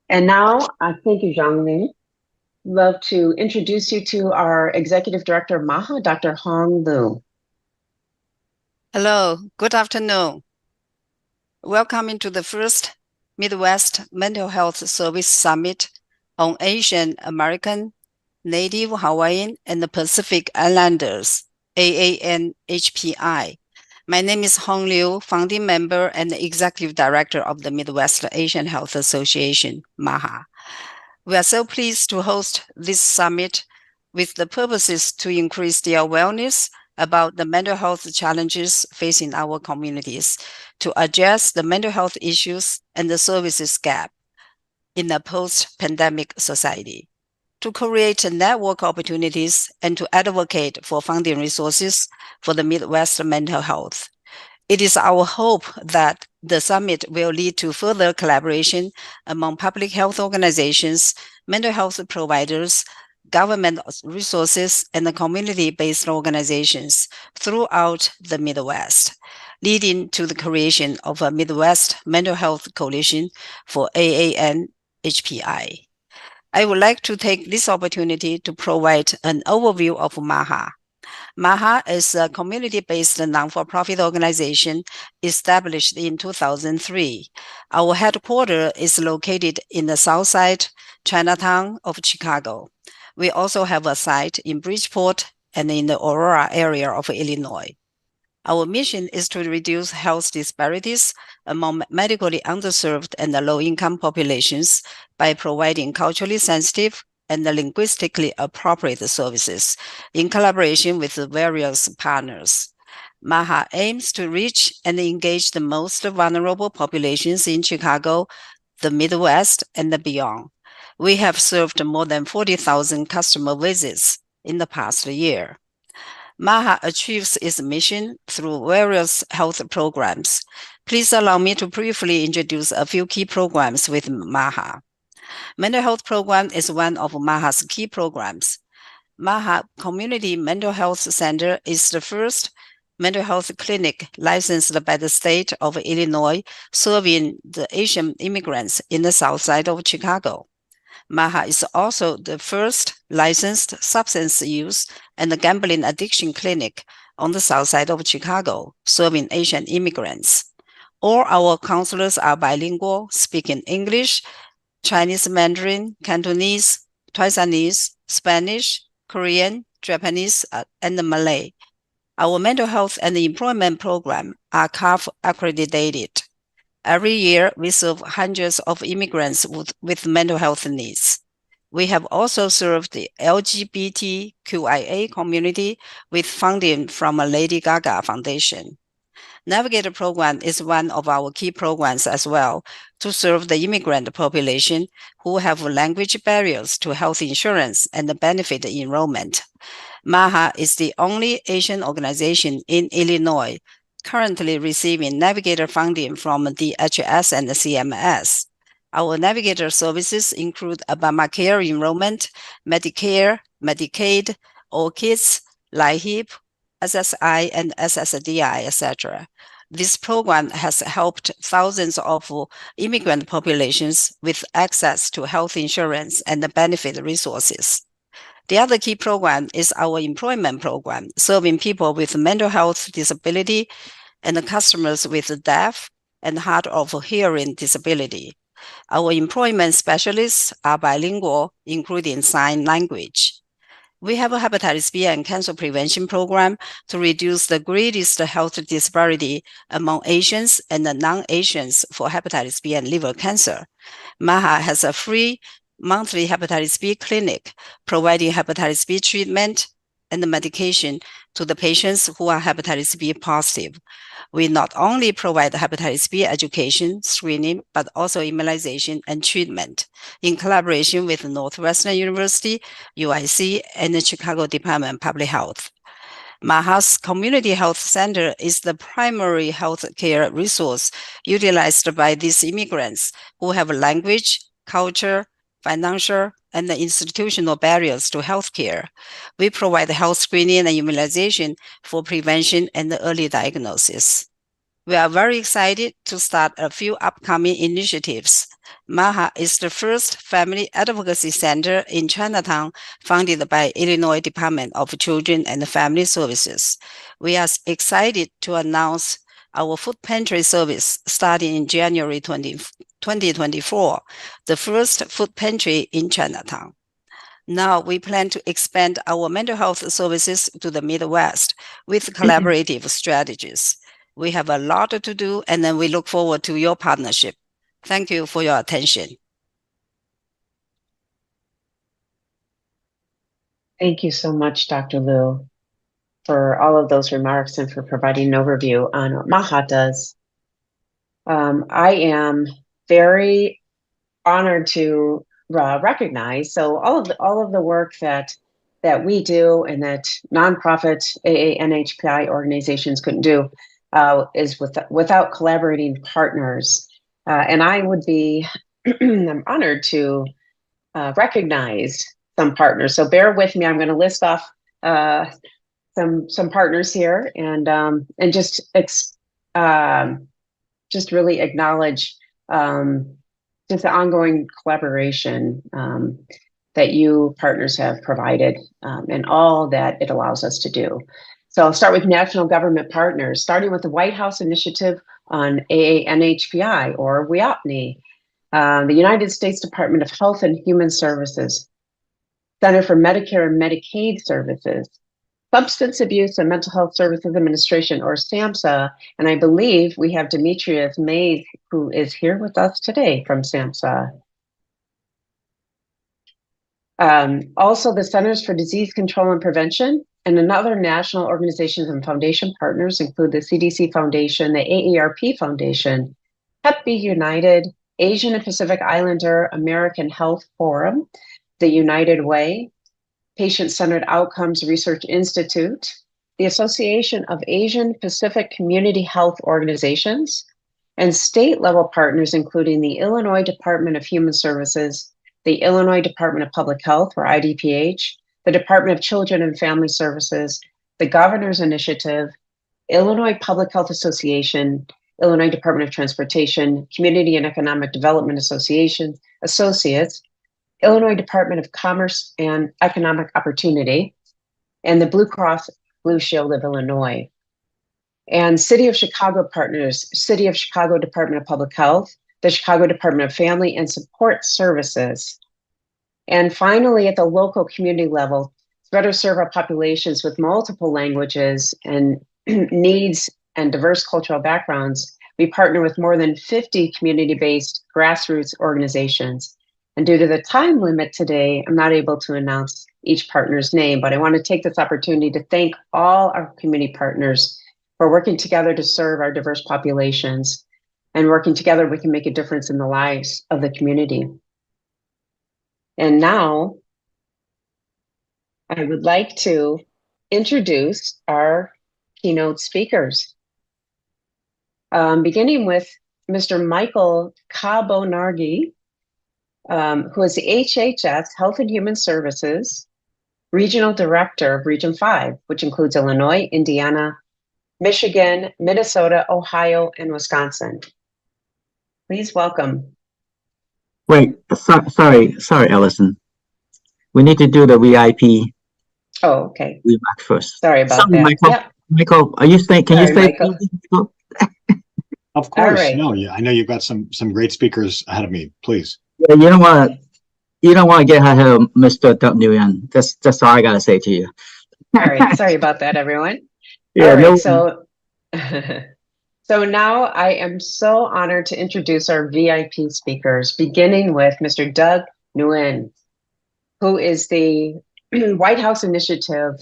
And now, thank you, Zhang. Love to introduce you to our Executive Director of MAHA, Dr. Hong Liu. Hello, good afternoon. Welcome to the first Midwest Mental Health Service Summit on Asian American, Native Hawaiian, and Pacific Islanders, AANHPI. My name is Hong Liu, founding member and Executive Director of the Midwest Asian Health Association, MAHA. We are so pleased to host this summit with the purposes to increase the awareness about the mental health challenges facing our communities, to address the mental health issues and the services gap in a post-pandemic society, to create network opportunities and to advocate for funding resources for the Midwest mental health. It is our hope that the summit will lead to further collaboration among public health organizations, mental health providers, government resources, and community-based organizations throughout the Midwest, leading to the creation of a Midwest Mental Health Coalition for AANHPI. I would like to take this opportunity to provide an overview of MAHA. MAHA is a community-based non-for-profit organization established in 2003. Our headquarters is located in the South Side, Chinatown of Chicago. We also have a site in Bridgeport and in the Aurora area of Illinois. Our mission is to reduce health disparities among medically underserved and low-income populations by providing culturally sensitive and linguistically appropriate services in collaboration with various partners. MAHA aims to reach and engage the most vulnerable populations in Chicago, the Midwest, and beyond. We have served more than 40,000 customer visits in the past year. MAHA achieves its mission through various health programs. Please allow me to briefly introduce a few key programs with MAHA. Mental health program is one of MAHA's key programs. MAHA Community Mental Health Center is the first mental health clinic licensed by the state of Illinois, serving the Asian immigrants in the south side of Chicago. MAHA is also the first licensed substance use and gambling addiction clinic on the south side of Chicago, serving Asian immigrants. All our counselors are bilingual, speaking English, Chinese Mandarin, Cantonese, Taiwanese, Spanish, Korean, Japanese, and Malay. Our mental health and employment program are CAF accredited. Every year, we serve hundreds of immigrants with mental health needs. We have also served the LGBTQIA community with funding from a Lady Gaga Foundation. Navigator program is one of our key programs as well to serve the immigrant population who have language barriers to health insurance and benefit enrollment. MAHA is the only Asian organization in Illinois currently receiving Navigator funding from DHS and CMS. Our Navigator services include Obamacare enrollment, Medicare, Medicaid, ORCIDS, LIHEAP, SSI, and SSDI, etc. This program has helped thousands of immigrant populations with access to health insurance and benefit resources. The other key program is our employment program, serving people with mental health disability and customers with deaf and hard of hearing disability. Our employment specialists are bilingual, including sign language. We have a hepatitis B and cancer prevention program to reduce the greatest health disparity among Asians and non-Asians for hepatitis B and liver cancer. MAHA has a free monthly hepatitis B clinic providing hepatitis B treatment and medication to the patients who are hepatitis B positive. We not only provide hepatitis B education, screening, but also immunization and treatment in collaboration with Northwestern University, UIC, and the Chicago Department of Public Health. MAHA's Community Health Center is the primary health care resource utilized by these immigrants who have language, culture, financial, and institutional barriers to healthcare. We provide health screening and immunization for prevention and early diagnosis. We are very excited to start a few upcoming initiatives. MAHA is the first family advocacy center in Chinatown funded by Illinois Department of Children and Family Services. We are excited to announce our food pantry service starting in January 2024, the first food pantry in Chinatown. Now we plan to expand our mental health services to the Midwest with collaborative strategies. We have a lot to do, and then we look forward to your partnership. Thank you for your attention. Thank you so much, Dr. Liu, for all of those remarks and for providing an overview on what MAHA does. I am very honored to recognize all of the work that we do and that nonprofit AANHPI organizations couldn't do is without collaborating partners. And I would be I'm honored to recognize some partners. So bear with me. I'm going to list off some partners here and just really acknowledge just the ongoing collaboration that you partners have provided and all that it allows us to do. So I'll start with national government partners, starting with the White House Initiative on AANHPI, or WIAPNI, the United States Department of Health and Human Services, Center for Medicare and Medicaid Services, Substance Abuse and Mental Health Services Administration, or SAMHSA, and I believe we have Demetrius Mays, who is here with us today from SAMHSA. Also, the Centers for Disease Control and Prevention, and other national organizations and foundation partners include the CDC Foundation, the AARP Foundation, APIA United, Asian and Pacific Islander American Health Forum, the United Way, Patient-Centered Outcomes Research Institute, the Association of Asian Pacific Community Health Organizations, and state-level partners including the Illinois Department of Human Services, the Illinois Department of Public Health, or IDPH, the Department of Children and Family Services, the Governor's Initiative, Illinois Public Health Association, Illinois Department of Transportation, Community and Economic Development Association, Associates, Illinois Department of Commerce and Economic Opportunity, and the Blue Cross Blue Shield of Illinois. And City of Chicago partners, City of Chicago Department of Public Health, the Chicago Department of Family and Support Services. And finally, at the local community level, to better serve our populations with multiple languages and needs and diverse cultural backgrounds, we partner with more than 50 community-based grassroots organizations. And due to the time limit today, I'm not able to announce each partner's name, but I want to take this opportunity to thank all our community partners for working together to serve our diverse populations. And working together, we can make a difference in the lives of the community. And now, I would like to introduce our keynote speakers, beginning with Mr. Michael Cabonargi, who is the HHS Health and Human Services Regional Director of Region 5, which includes Illinois, Indiana, Michigan, Minnesota, Ohio, and Wisconsin. Please welcome. Wait, sorry, Allison. We need to do the VIP. Oh, okay. Remark first. Sorry about that. Michael. Yep. Michael, are you saying? Can Sorry, you say? Michael. Of course. Right. No, I know you've got some great speakers ahead of me. Please. Yeah, you don't want to get ahead of Mr. Doug Nguyen. That's all I gotta say to you. All right. Sorry about that, everyone. Yeah. All right. No, So, so now I am so honored to introduce our VIP speakers, beginning with Mr. Doug Nguyen, who is the White House Initiative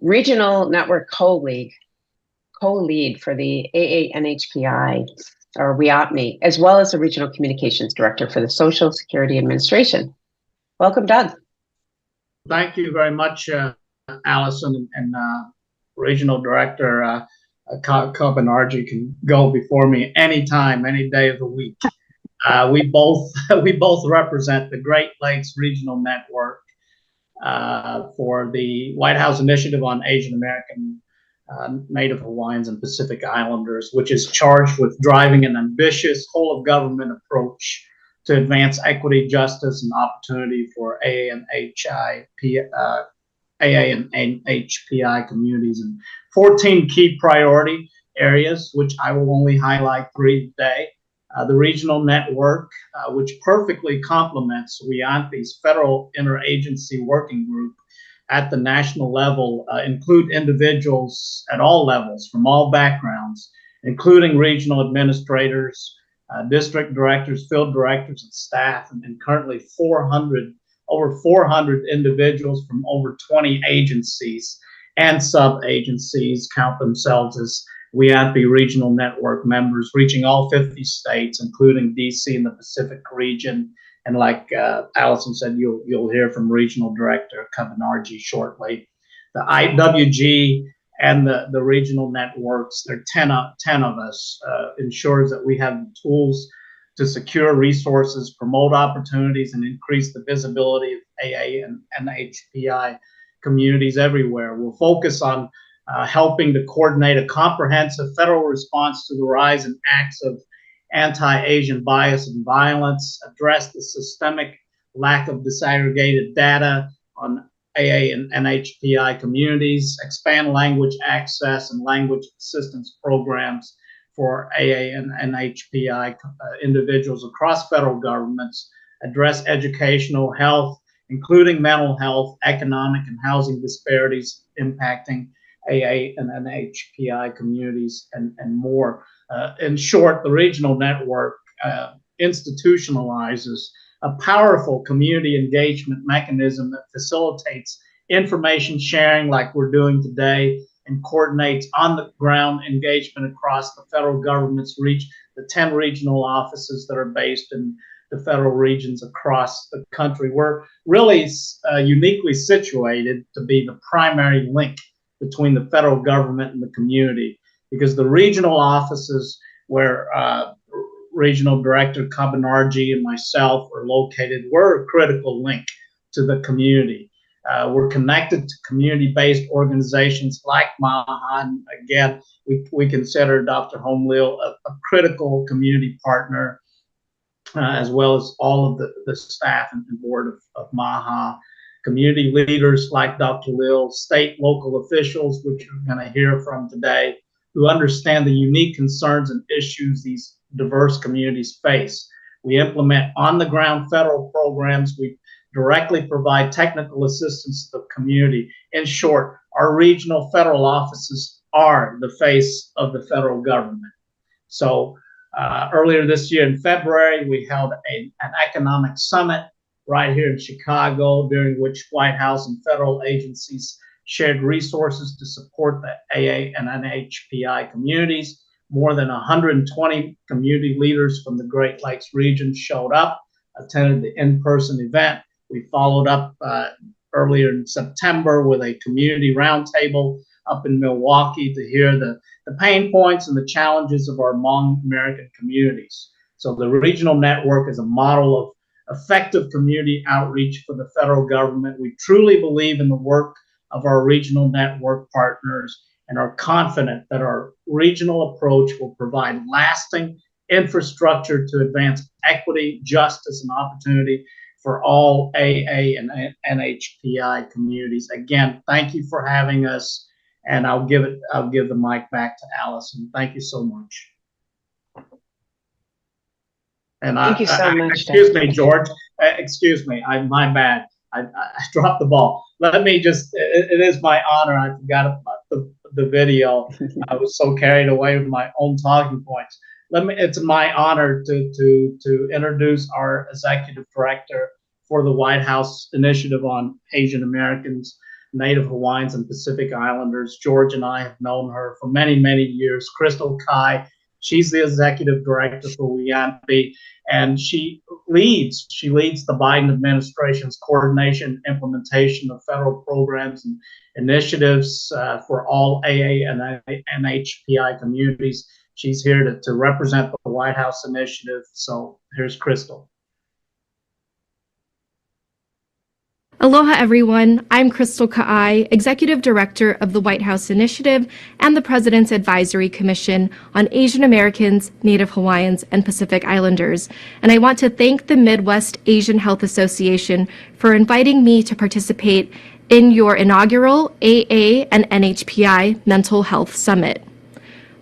Regional Network co-lead for the AANHPI, or WIAPNI, as well as the Regional Communications Director for the Social Security Administration. Welcome, Doug. Thank you very much, Allison, and Regional Director Cabonargi can go before me anytime, any day of the week. We both represent the Great Lakes Regional Network for the White House Initiative on Asian American Native Hawaiians and Pacific Islanders, which is charged with driving an ambitious whole-of-government approach to advance equity, justice, and opportunity for AANHPI communities in 14 key priority areas, which I will only highlight 3 today. The regional network, which perfectly complements WIANPI's federal interagency working group at the national level, include individuals at all levels from all backgrounds, including regional administrators, district directors, field directors, and staff, and currently over 400 individuals from over 20 agencies and sub-agencies count themselves as WIANPI Regional Network members, reaching all 50 states, including DC and the Pacific region. And like Allison said, you'll hear from Regional Director Kabanarji shortly. The IWG and the regional networks, there are 10 of us, ensures that we have the tools to secure resources, promote opportunities, and increase the visibility of AA and NHPI communities everywhere. We'll focus on helping to coordinate a comprehensive federal response to the rise in acts of anti-Asian bias and violence, address the systemic lack of disaggregated data on AA and NHPI communities, expand language access and language assistance programs for AA and NHPI individuals across federal governments, address educational, health, including mental health, economic, and housing disparities impacting AA and NHPI communities, and more. In short, the regional network institutionalizes a powerful community engagement mechanism that facilitates information sharing like we're doing today and coordinates on-the-ground engagement across the federal government's reach, the 10 regional offices that are based in the federal regions across the country. We're really uniquely situated to be the primary link between the federal government and the community, because the regional offices where Regional Director Kabanarji and myself are located, we're a critical link to the community. We're connected to community-based organizations like MAHA, and again, we consider Dr. Homlil a critical community partner, as well as all of the staff and board of MAHA, community leaders like Dr. Lil, state, local officials, which you're going to hear from today, who understand the unique concerns and issues these diverse communities face. We implement on-the-ground federal programs. We directly provide technical assistance to the community. In short, our regional federal offices are the face of the federal government. So earlier this year in February, we held an economic summit right here in Chicago, during which White House and federal agencies shared resources to support the AA and NHPI communities. More than 120 community leaders from the Great Lakes region showed up, attended the in-person event. We followed up earlier in September with a community roundtable up in Milwaukee to hear the pain points and the challenges of our Hmong American communities. So the regional network is a model of effective community outreach for the federal government. We truly believe in the work of our regional network partners and are confident that our regional approach will provide lasting infrastructure to advance equity, justice, and opportunity for all AA and NHPI communities. Again, thank you for having us, and I'll give the mic back to Allison. Thank you so much. And Thank you so much. Excuse me, George. Excuse me. My bad. I dropped the ball. Let me just. It is my honor. I forgot about the video. I was so carried away with my own talking points. It's my honor to introduce our executive director for the White House Initiative on Asian Americans, Native Hawaiians, and Pacific Islanders. George and I have known her for many, many years. Crystal Kai. She's the executive director for WIANPI, and she leads the Biden administration's coordination and implementation of federal programs and initiatives for all AA and NHPI communities. She's here to represent the White House initiative. So here's Crystal. Aloha, everyone. I'm Crystal Ka'ai, Executive Director of the White House Initiative and the President's Advisory Commission on Asian Americans, Native Hawaiians, and Pacific Islanders. And I want to thank the Midwest Asian Health Association for inviting me to participate in your inaugural AA and NHPI Mental Health Summit.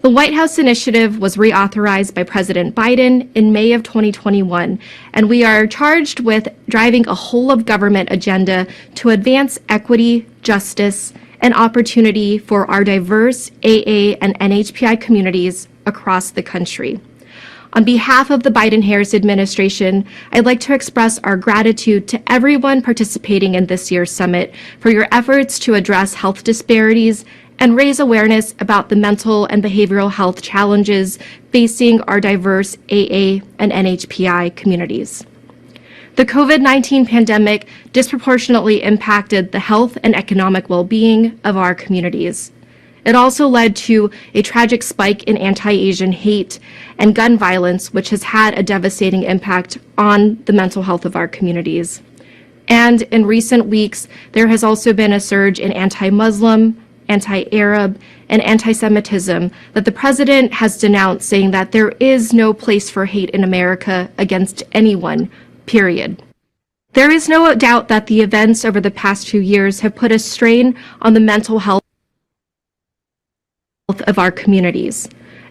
The White House initiative was reauthorized by President Biden in May of 2021, and we are charged with driving a whole-of-government agenda to advance equity, justice, and opportunity for our diverse AA and NHPI communities across the country. On behalf of the Biden-Harris administration, I'd like to express our gratitude to everyone participating in this year's summit for your efforts to address health disparities and raise awareness about the mental and behavioral health challenges facing our diverse AA and NHPI communities. The COVID-19 pandemic disproportionately impacted the health and economic well-being of our communities. It also led to a tragic spike in anti-Asian hate and gun violence, which has had a devastating impact on the mental health of our communities. And in recent weeks, there has also been a surge in anti-Muslim, anti-Arab, and anti-Semitism that the president has denounced, saying that there is no place for hate in America against anyone, period. There is no doubt that the events over the past few years have put a strain on the mental health of our communities.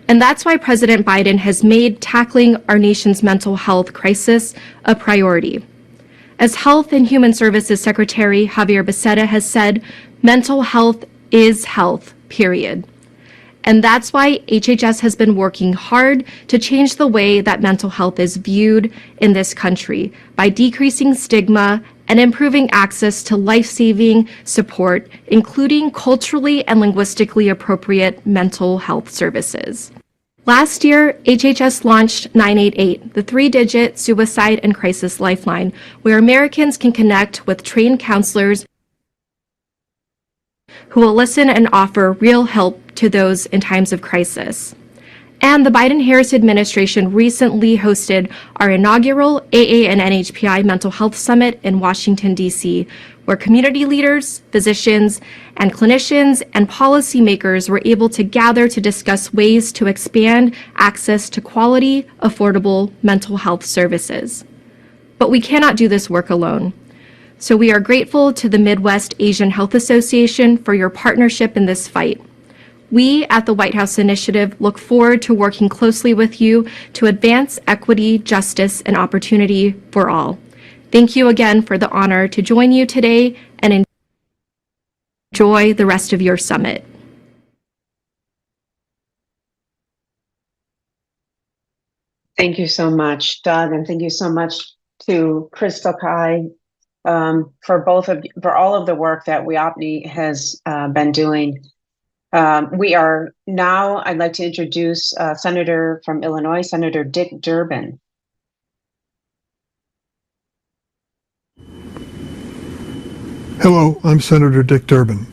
And that's why President Biden has made tackling our nation's mental health crisis a priority. As Health and Human Services Secretary Javier Becerra has said, mental health is health, period. And that's why HHS has been working hard to change the way that mental health is viewed in this country by decreasing stigma and improving access to life-saving support, including culturally and linguistically appropriate mental health services. Last year, HHS launched 988, the 3-digit suicide and crisis lifeline, where Americans can connect with trained counselors who will listen and offer real help to those in times of crisis. And the Biden-Harris administration recently hosted our inaugural AA and NHPI Mental Health Summit in Washington, D.C., where community leaders, physicians, and clinicians and policymakers were able to gather to discuss ways to expand access to quality, affordable mental health services. But we cannot do this work alone. So we are grateful to the Midwest Asian Health Association for your partnership in this fight. We at the White House Initiative look forward to working closely with you to advance equity, justice, and opportunity for all. Thank you again for the honor to join you today and enjoy the rest of your summit. Thank you so much, Doug, and thank you so much to Crystal Kai for all of the work that AAPI has been doing. We are now, I'd like to introduce Senator from Illinois, Senator Dick Durbin. Hello, I'm Senator Dick Durbin.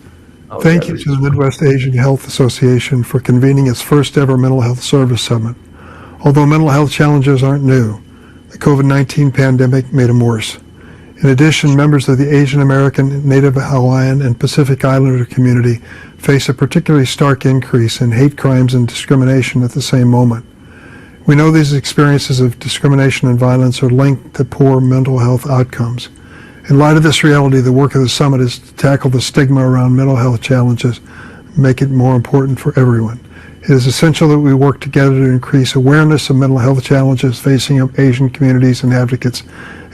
Thank you to the Midwest Asian Health Association for convening its first ever Mental Health Service Summit. Although mental health challenges aren't new, the COVID-19 pandemic made them worse. In addition, members of the Asian American, Native Hawaiian, and Pacific Islander community face a particularly stark increase in hate crimes and discrimination at the same moment. We know these experiences of discrimination and violence are linked to poor mental health outcomes. In light of this reality, the work of the summit is to tackle the stigma around mental health challenges, make it more important for everyone. It is essential that we work together to increase awareness of mental health challenges facing Asian communities and advocates,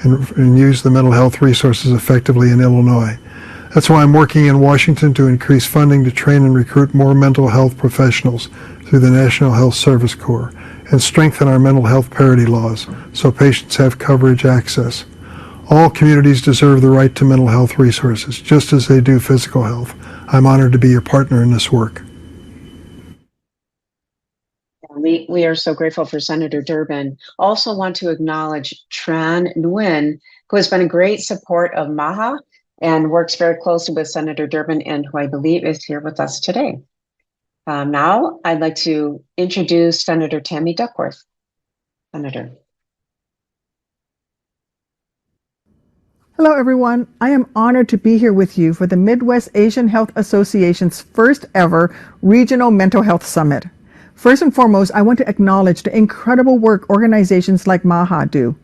and use the mental health resources effectively in Illinois. That's why I'm working in Washington to increase funding to train and recruit more mental health professionals through the National Health Service Corps and strengthen our mental health parity laws so patients have coverage access. All communities deserve the right to mental health resources, just as they do physical health. I'm honored to be your partner in this work. We are so grateful for Senator Durbin. Also want to acknowledge Tran Nguyen, who has been a great support of MAHA and works very closely with Senator Durbin, and who I believe is here with us today. Now I'd like to introduce Senator Tammy Duckworth. Senator. Hello, everyone. I am honored to be here with you for the Midwest Asian Health Association's first ever Regional Mental Health Summit. First and foremost, I want to acknowledge the incredible work organizations like MAHA do.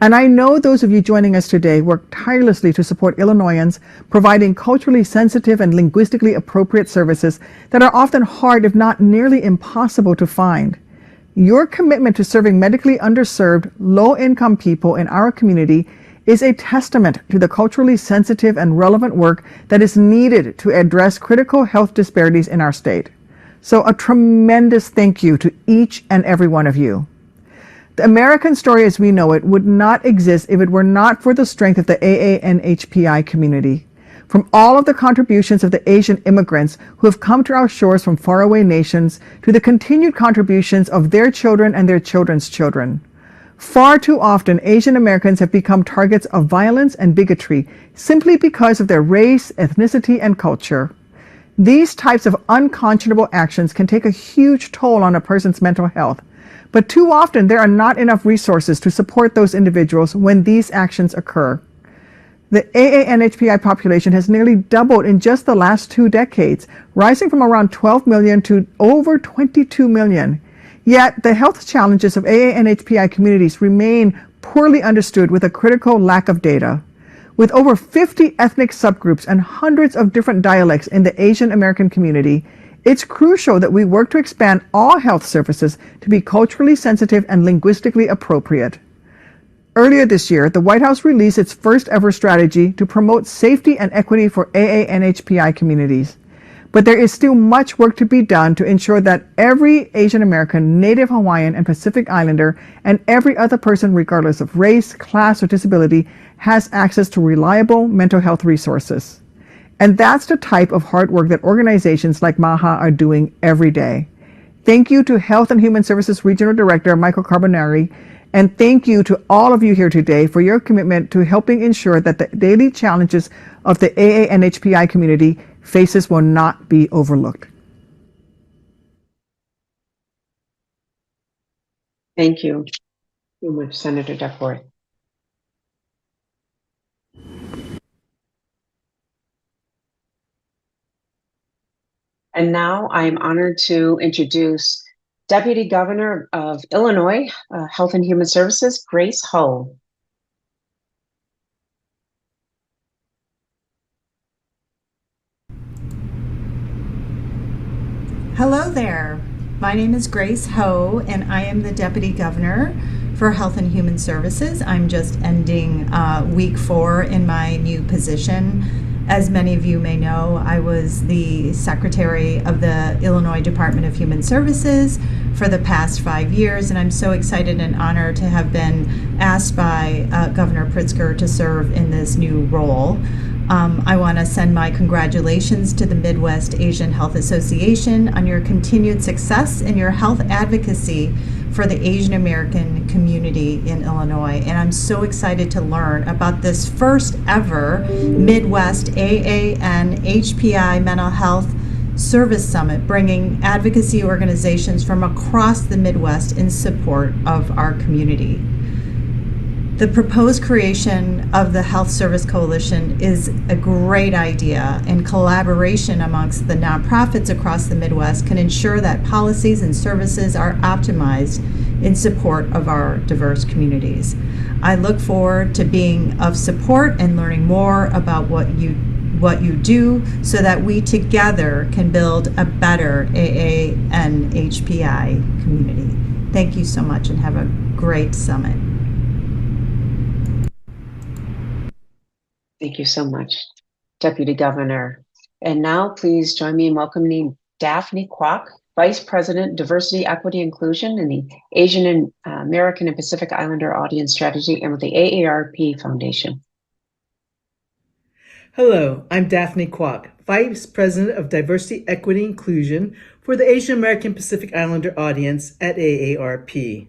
And I know those of you joining us today work tirelessly to support Illinoisans, providing culturally sensitive and linguistically appropriate services that are often hard, if not nearly impossible to find. Your commitment to serving medically underserved, low-income people in our community is a testament to the culturally sensitive and relevant work that is needed to address critical health disparities in our state. So a tremendous thank you to each and every one of you. The American story as we know it would not exist if it were not for the strength of the AANHPI community. From all of the contributions of the Asian immigrants who have come to our shores from faraway nations to the continued contributions of their children and their children's children. Far too often, Asian Americans have become targets of violence and bigotry simply because of their race, ethnicity, and culture. These types of unconscionable actions can take a huge toll on a person's mental health, but too often there are not enough resources to support those individuals when these actions occur. The AANHPI population has nearly doubled in just the last 2 decades, rising from around 12 million to over 22 million. Yet, the health challenges of AANHPI communities remain poorly understood with a critical lack of data. With over 50 ethnic subgroups and hundreds of different dialects in the Asian American community, it's crucial that we work to expand all health services to be culturally sensitive and linguistically appropriate. Earlier this year, the White House released its first ever strategy to promote safety and equity for AANHPI communities. But there is still much work to be done to ensure that every Asian American, Native Hawaiian, and Pacific Islander, and every other person, regardless of race, class, or disability, has access to reliable mental health resources. And that's the type of hard work that organizations like MAHA are doing every day. Thank you to Health and Human Services Regional Director Michael Carbonari, and thank you to all of you here today for your commitment to helping ensure that the daily challenges of the AANHPI community faces will not be overlooked. Thank you so much, Senator Duckworth. And now I am honored to introduce Deputy Governor of Illinois, Health and Human Services, Grace Ho. Hello there. My name is Grace Ho, and I am the Deputy Governor for Health and Human Services. I'm just ending week 4 in my new position. As many of you may know, I was the Secretary of the Illinois Department of Human Services for the past 5 years, and I'm so excited and honored to have been asked by Governor Pritzker to serve in this new role. I want to send my congratulations to the Midwest Asian Health Association on your continued success in your health advocacy for the Asian American community in Illinois. And I'm so excited to learn about this first ever Midwest AANHPI Mental Health Service Summit, bringing advocacy organizations from across the Midwest in support of our community. The proposed creation of the Health Service Coalition is a great idea, and collaboration amongst the nonprofits across the Midwest can ensure that policies and services are optimized in support of our diverse communities. I look forward to being of support and learning more about what you do so that we together can build a better AANHPI community. Thank you so much and have a great summit. Thank you so much, Deputy Governor. And now please join me in welcoming Daphne Kwok, Vice President, Diversity, Equity, Inclusion in the Asian and American and Pacific Islander Audience Strategy and with the AARP Foundation. Hello, I'm Daphne Kwok, Vice President of Diversity, Equity, Inclusion for the Asian American Pacific Islander Audience at AARP.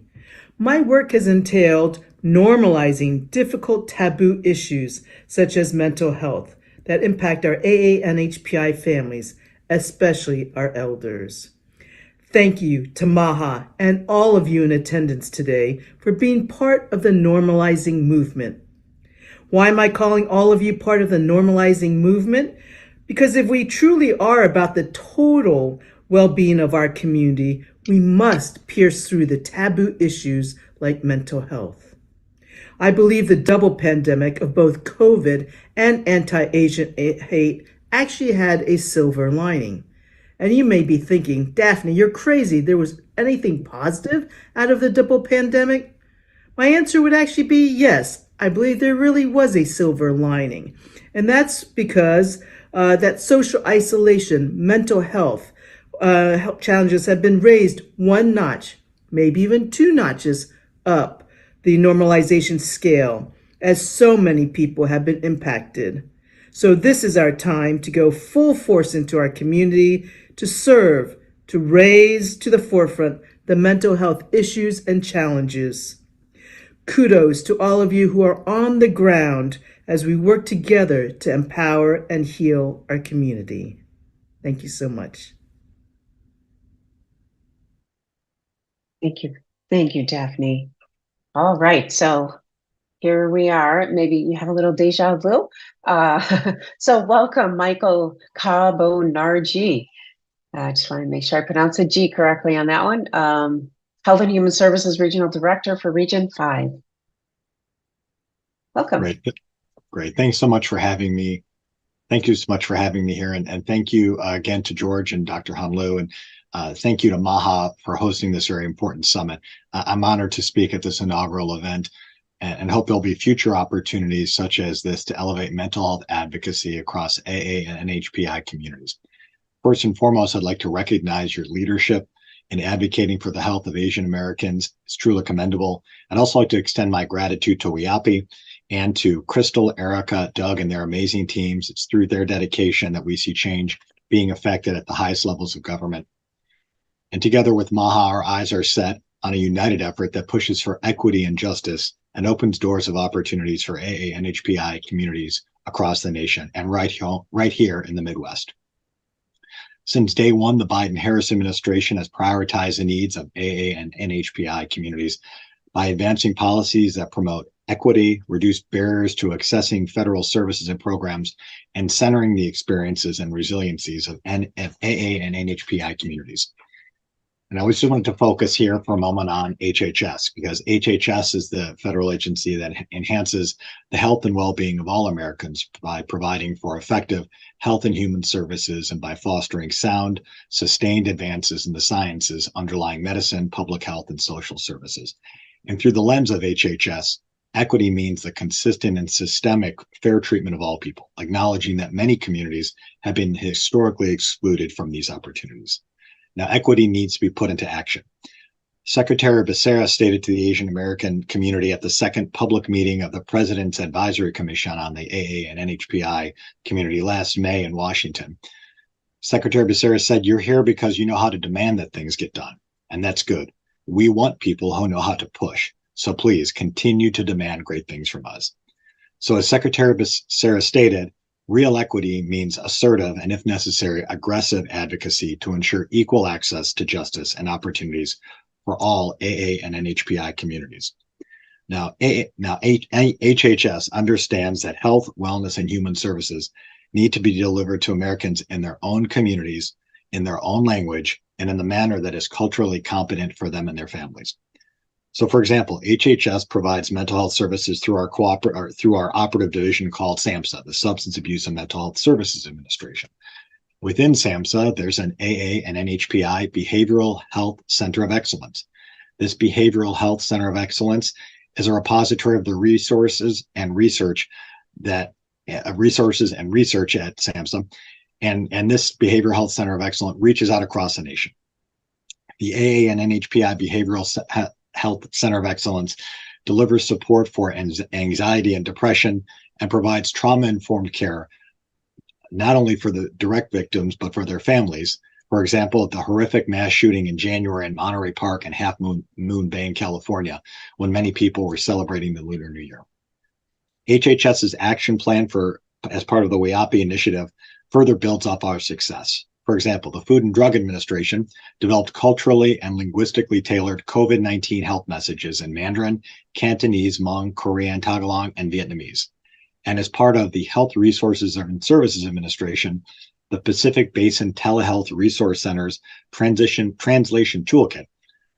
My work has entailed normalizing difficult taboo issues such as mental health that impact our AANHPI families, especially our elders. Thank you to MAHA and all of you in attendance today for being part of the normalizing movement. Why am I calling all of you part of the normalizing movement? Because if we truly are about the total well-being of our community, we must pierce through the taboo issues like mental health. I believe the double pandemic of both COVID and anti-Asian hate actually had a silver lining. And you may be thinking, Daphne, you're crazy. There was anything positive out of the double pandemic? My answer would actually be yes. I believe there really was a silver lining. And that's because that social isolation, mental health challenges have been raised one notch, maybe even two notches up the normalization scale, as so many people have been impacted. So this is our time to go full force into our community, to serve, to raise to the forefront the mental health issues and challenges. Kudos to all of you who are on the ground as we work together to empower and heal our community. Thank you so much. Thank you. Thank you, Daphne. All right, so here we are. Maybe you have a little deja vu. So welcome, Michael Carbonargi. I just want to make sure I pronounce the G correctly on that one. Health and Human Services Regional Director for Region 5. Welcome. Great. Thanks so much for having me. Thank you so much for having me here. And thank you again to George and Dr. Hanlu. And thank you to MAHA for hosting this very important summit. I'm honored to speak at this inaugural event and hope there'll be future opportunities such as this to elevate mental health advocacy across AA and NHPI communities. First and foremost, I'd like to recognize your leadership in advocating for the health of Asian Americans. It's truly commendable. I'd also like to extend my gratitude to AAPI and to Crystal, Erica, Doug, and their amazing teams. It's through their dedication that we see change being affected at the highest levels of government. And together with MAHA, our eyes are set on a united effort that pushes for equity and justice and opens doors of opportunities for AA and NHPI communities across the nation and right here in the Midwest. Since day one, the Biden-Harris administration has prioritized the needs of AA and NHPI communities by advancing policies that promote equity, reduce barriers to accessing federal services and programs, and centering the experiences and resiliencies of AA and NHPI communities. And I just wanted to focus here for a moment on HHS, because HHS is the federal agency that enhances the health and well-being of all Americans by providing for effective health and human services and by fostering sound, sustained advances in the sciences underlying medicine, public health, and social services. And through the lens of HHS, equity means the consistent and systemic fair treatment of all people, acknowledging that many communities have been historically excluded from these opportunities. Now, equity needs to be put into action. Secretary Becerra stated to the Asian American community at the second public meeting of the President's Advisory Commission on the AA and NHPI community last May in Washington. Secretary Becerra said, "You're here because you know how to demand that things get done, and that's good. We want people who know how to push. So please continue to demand great things from us." So as Secretary Becerra stated, real equity means assertive and, if necessary, aggressive advocacy to ensure equal access to justice and opportunities for all AA and NHPI communities. Now, HHS understands that health, wellness, and human services need to be delivered to Americans in their own communities, in their own language, and in the manner that is culturally competent for them and their families. So, for example, HHS provides mental health services through our operative division called SAMHSA, the Substance Abuse and Mental Health Services Administration. Within SAMHSA, there's an AA and NHPI Behavioral Health Center of Excellence. This Behavioral Health Center of Excellence is a repository of the resources and research at SAMHSA, and this Behavioral Health Center of Excellence reaches out across the nation. The AA and NHPI Behavioral Health Center of Excellence delivers support for anxiety and depression and provides trauma-informed care, not only for the direct victims, but for their families. For example, at the horrific mass shooting in January in Monterey Park and Half Moon Bay in California, when many people were celebrating the Lunar New Year. HHS's action plan as part of the AAPI initiative further builds up our success. For example, the Food and Drug Administration developed culturally and linguistically tailored COVID-19 health messages in Mandarin, Cantonese, Hmong, Korean, Tagalog, and Vietnamese. And as part of the Health Resources and Services Administration, the Pacific Basin Telehealth Resource Center's Translation Toolkit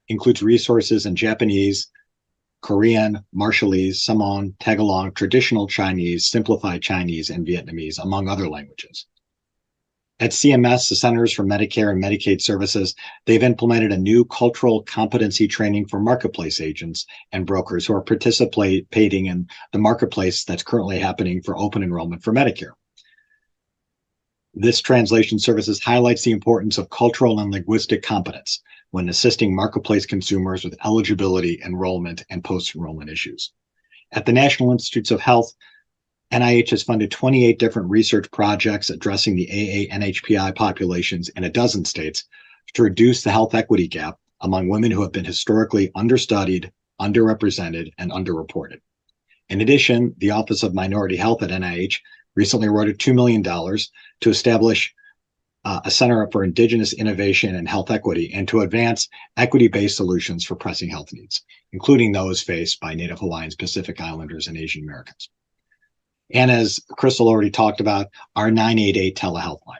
includes resources in Japanese, Korean, Marshallese, Samoan, Tagalog, Traditional Chinese, Simplified Chinese, and Vietnamese, among other languages. At CMS, the Centers for Medicare and Medicaid Services, they've implemented a new cultural competency training for marketplace agents and brokers who are participating in the marketplace that's currently happening for open enrollment for Medicare. This translation services highlights the importance of cultural and linguistic competence when assisting marketplace consumers with eligibility, enrollment, and post-enrollment issues. At the National Institutes of Health, NIH has funded 28 different research projects addressing the AANHPI populations in a dozen states to reduce the health equity gap among women who have been historically understudied, underrepresented, and underreported. In addition, the Office of Minority Health at NIH recently awarded $2 million to establish a Center for Indigenous Innovation and Health Equity and to advance equity-based solutions for pressing health needs, including those faced by Native Hawaiians, Pacific Islanders, and Asian Americans. And as Crystal already talked about, our 988 telehealth line.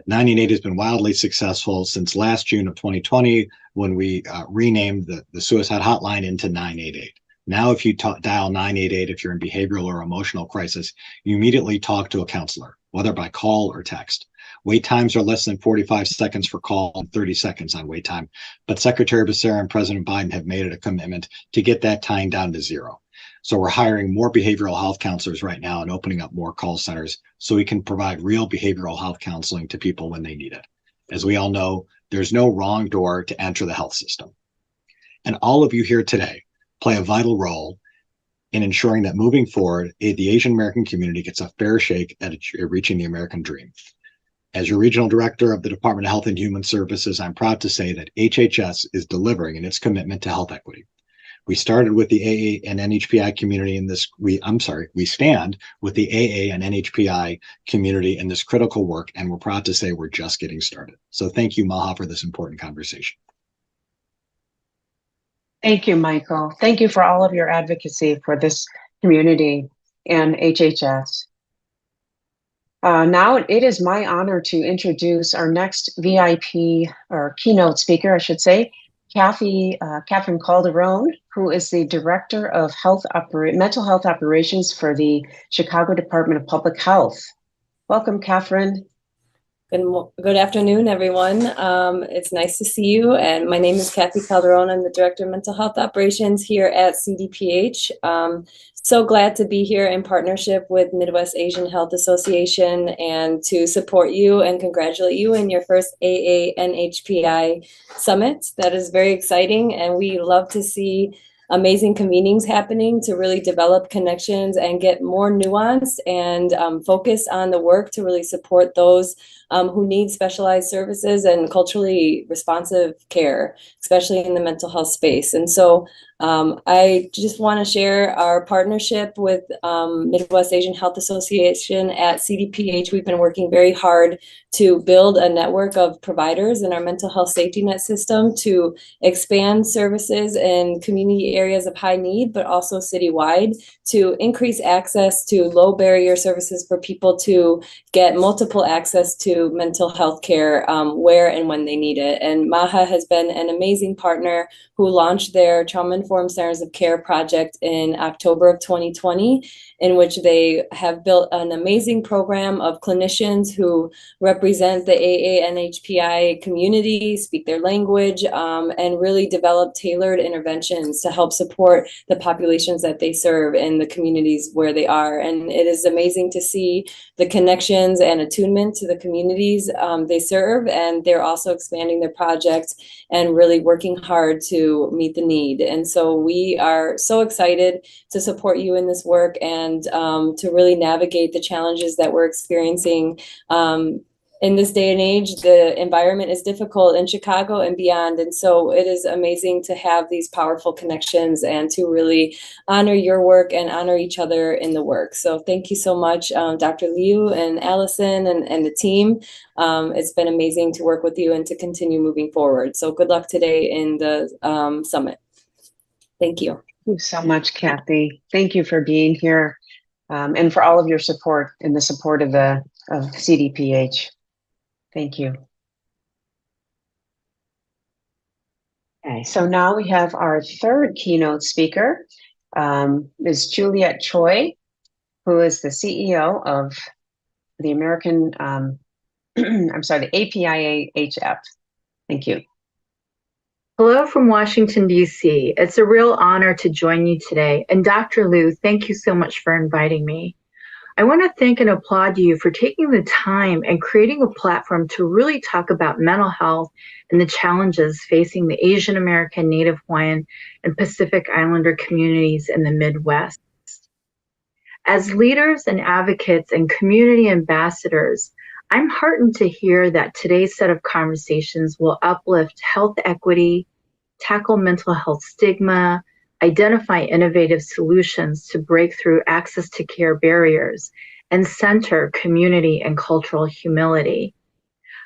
988 has been wildly successful since last June of 2020 when we renamed the suicide hotline into 988. Now, if you dial 988, if you're in behavioral or emotional crisis, you immediately talk to a counselor, whether by call or text. Wait times are less than 45 seconds for call and 30 seconds on wait time. But Secretary Becerra and President Biden have made it a commitment to get that time down to zero. So we're hiring more behavioral health counselors right now and opening up more call centers so we can provide real behavioral health counseling to people when they need it. As we all know, there's no wrong door to enter the health system. And all of you here today play a vital role in ensuring that moving forward, the Asian American community gets a fair shake at reaching the American dream. As your regional director of the Department of Health and Human Services, I'm proud to say that HHS is delivering in its commitment to health equity. We started with the AA and NHPI community in this, we stand with the AA and NHPI community in this critical work, and we're proud to say we're just getting started. So thank you, Maha, for this important conversation. Thank you, Michael. Thank you for all of your advocacy for this community and HHS. Now it is my honor to introduce our next VIP or keynote speaker, I should say, Catherine Calderon, who is the Director of Mental Health Operations for the Chicago Department of Public Health. Welcome, Catherine. Good afternoon, everyone. It's nice to see you. And my name is Kathy Calderon. I'm the Director of Mental Health Operations here at CDPH. So glad to be here in partnership with Midwest Asian Health Association and to support you and congratulate you in your first AANHPI summit. That is very exciting, and we love to see amazing convenings happening to really develop connections and get more nuanced and focus on the work to really support those who need specialized services and culturally responsive care, especially in the mental health space. And so I just want to share our partnership with Midwest Asian Health Association at CDPH. We've been working very hard to build a network of providers in our mental health safety net system to expand services in community areas of high need, but also citywide to increase access to low barrier services for people to get multiple access to mental health care where and when they need it. And MAHA has been an amazing partner who launched their Trauma-Informed Centers of Care project in October of 2020, in which they have built an amazing program of clinicians who represent the AANHPI community, speak their language, and really develop tailored interventions to help support the populations that they serve in the communities where they are. And it is amazing to see the connections and attunement to the communities they serve, and they're also expanding their projects and really working hard to meet the need. And so we are so excited to support you in this work and to really navigate the challenges that we're experiencing. In this day and age, the environment is difficult in Chicago and beyond. And so it is amazing to have these powerful connections and to really honor your work and honor each other in the work. So thank you so much, Dr. Liu and Allison and the team. It's been amazing to work with you and to continue moving forward. So good luck today in the summit. Thank you. Thank you so much, Kathy. Thank you for being here. and for all of your support in the support of CDPH. Thank you. Okay, so now we have our third keynote speaker, Ms. Juliet Choi, who is the CEO of the American, I'm sorry, the APIA-HF. Thank you. Hello from Washington, D.C. It's a real honor to join you today. And Dr. Liu, thank you so much for inviting me. I want to thank and applaud you for taking the time and creating a platform to really talk about mental health and the challenges facing the Asian American, Native Hawaiian, and Pacific Islander communities in the Midwest. As leaders and advocates and community ambassadors, I'm heartened to hear that today's set of conversations will uplift health equity, tackle mental health stigma, identify innovative solutions to break through access to care barriers, and center community and cultural humility.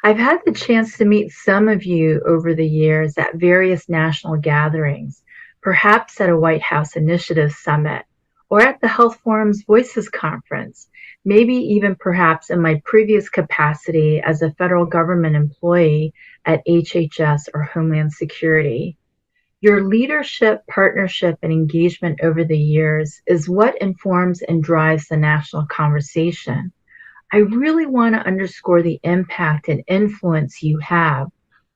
I've had the chance to meet some of you over the years at various national gatherings, perhaps at a White House Initiative Summit, or at the Health Forum's Voices Conference, maybe even perhaps in my previous capacity as a federal government employee at HHS or Homeland Security. Your leadership, partnership, and engagement over the years is what informs and drives the national conversation. I really want to underscore the impact and influence you have.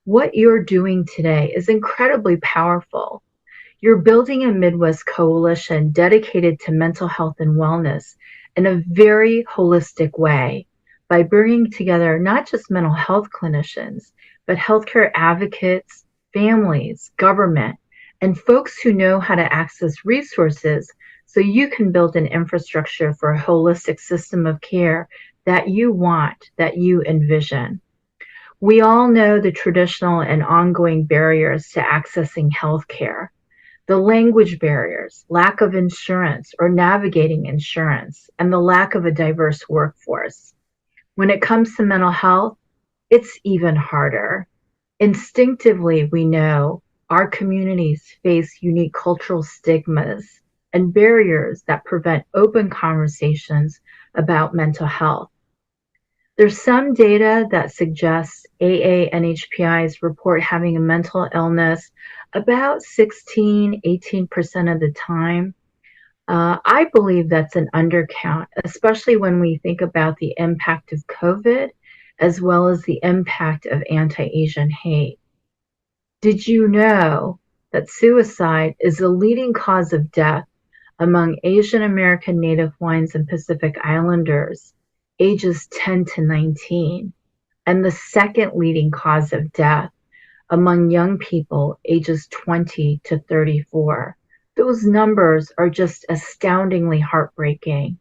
What you're doing today is incredibly powerful. You're building a Midwest coalition dedicated to mental health and wellness in a very holistic way by bringing together not just mental health clinicians, but healthcare advocates, families, government, and folks who know how to access resources so you can build an infrastructure for a holistic system of care that you want, that you envision. We all know the traditional and ongoing barriers to accessing healthcare. The language barriers, lack of insurance or navigating insurance, and the lack of a diverse workforce. When it comes to mental health, it's even harder. Instinctively, we know our communities face unique cultural stigmas and barriers that prevent open conversations about mental health. There's some data that suggests AANHPI's report having a mental illness about 18% of the time. I believe that's an undercount, especially when we think about the impact of COVID, as well as the impact of anti-Asian hate. Did you know that suicide is the leading cause of death among Asian American, Native Hawaiians, and Pacific Islanders ages 10 to 19, and the second leading cause of death among young people ages 20 to 34. Those numbers are just astoundingly heartbreaking.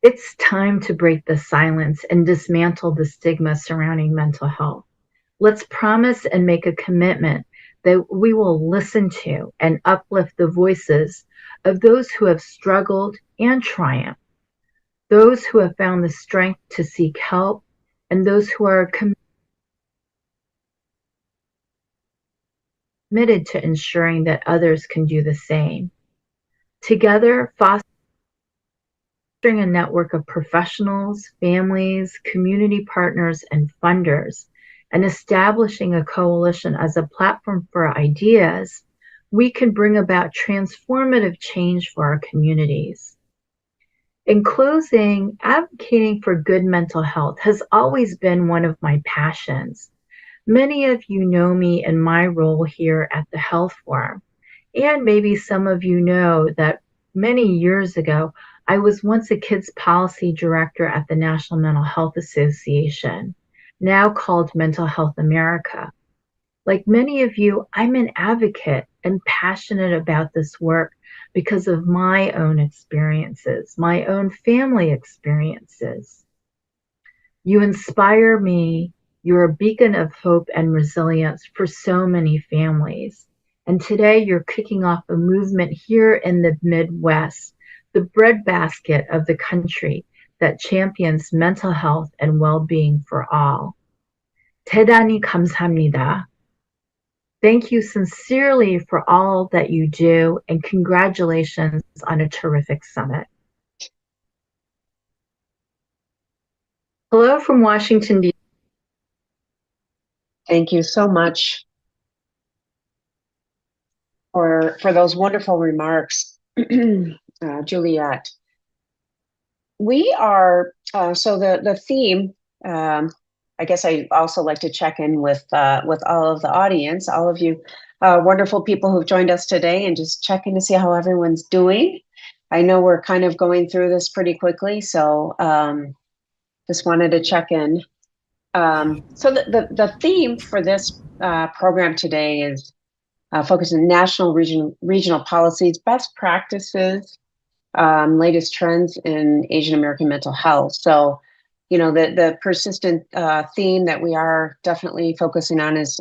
It's time to break the silence and dismantle the stigma surrounding mental health. Let's promise and make a commitment that we will listen to and uplift the voices of those who have struggled and triumphed, those who have found the strength to seek help, and those who are committed to ensuring that others can do the same. Together, fostering a network of professionals, families, community partners, and funders, and establishing a coalition as a platform for ideas, we can bring about transformative change for our communities. In closing, advocating for good mental health has always been one of my passions. Many of you know me in my role here at the Health Forum, and maybe some of you know that many years ago, I was once a kids policy director at the National Mental Health Association, now called Mental Health America. Like many of you, I'm an advocate and passionate about this work because of my own experiences, my own family experiences. You inspire me. You're a beacon of hope and resilience for so many families. And today you're kicking off a movement here in the Midwest, the breadbasket of the country that champions mental health and well-being for all. 대단히 감사합니다. Thank you sincerely for all that you do, and congratulations on a terrific summit. Hello from Washington, D.C. Thank you so much for those wonderful remarks, Juliet. We are, so the theme, I guess I also like to check in with all of the audience, all of you wonderful people who've joined us today, and just check in to see how everyone's doing. I know we're kind of going through this pretty quickly, so just wanted to check in. So the theme for this program today is focused on national, regional policies, best practices, latest trends in Asian American mental health. So, you know, the persistent theme that we are definitely focusing on is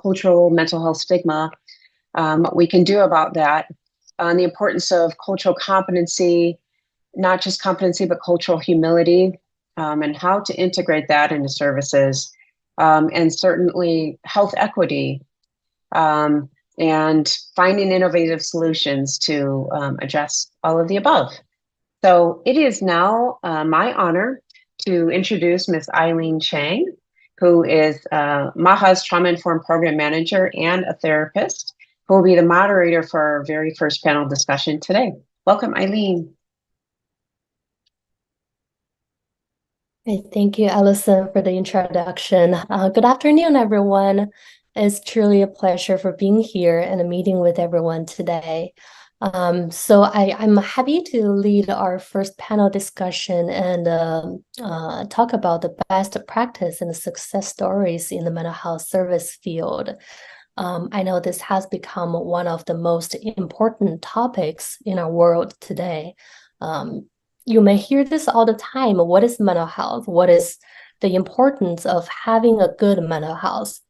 cultural mental health stigma, what we can do about that, the importance of cultural competency, not just competency, but cultural humility, and how to integrate that into services, and certainly health equity, and finding innovative solutions to address all of the above. So it is now my honor to introduce Ms. Eileen Chang, who is MAHA's Trauma-Informed Program Manager and a therapist, who will be the moderator for our very first panel discussion today. Welcome, Eileen. Thank you, Allison, for the introduction. Good afternoon, everyone. It's truly a pleasure for being here and meeting with everyone today. So I'm happy to lead our first panel discussion and talk about the best practice and success stories in the mental health service field. I know this has become one of the most important topics in our world today. You may hear this all the time. What is mental health? What is the importance of having a good mental health?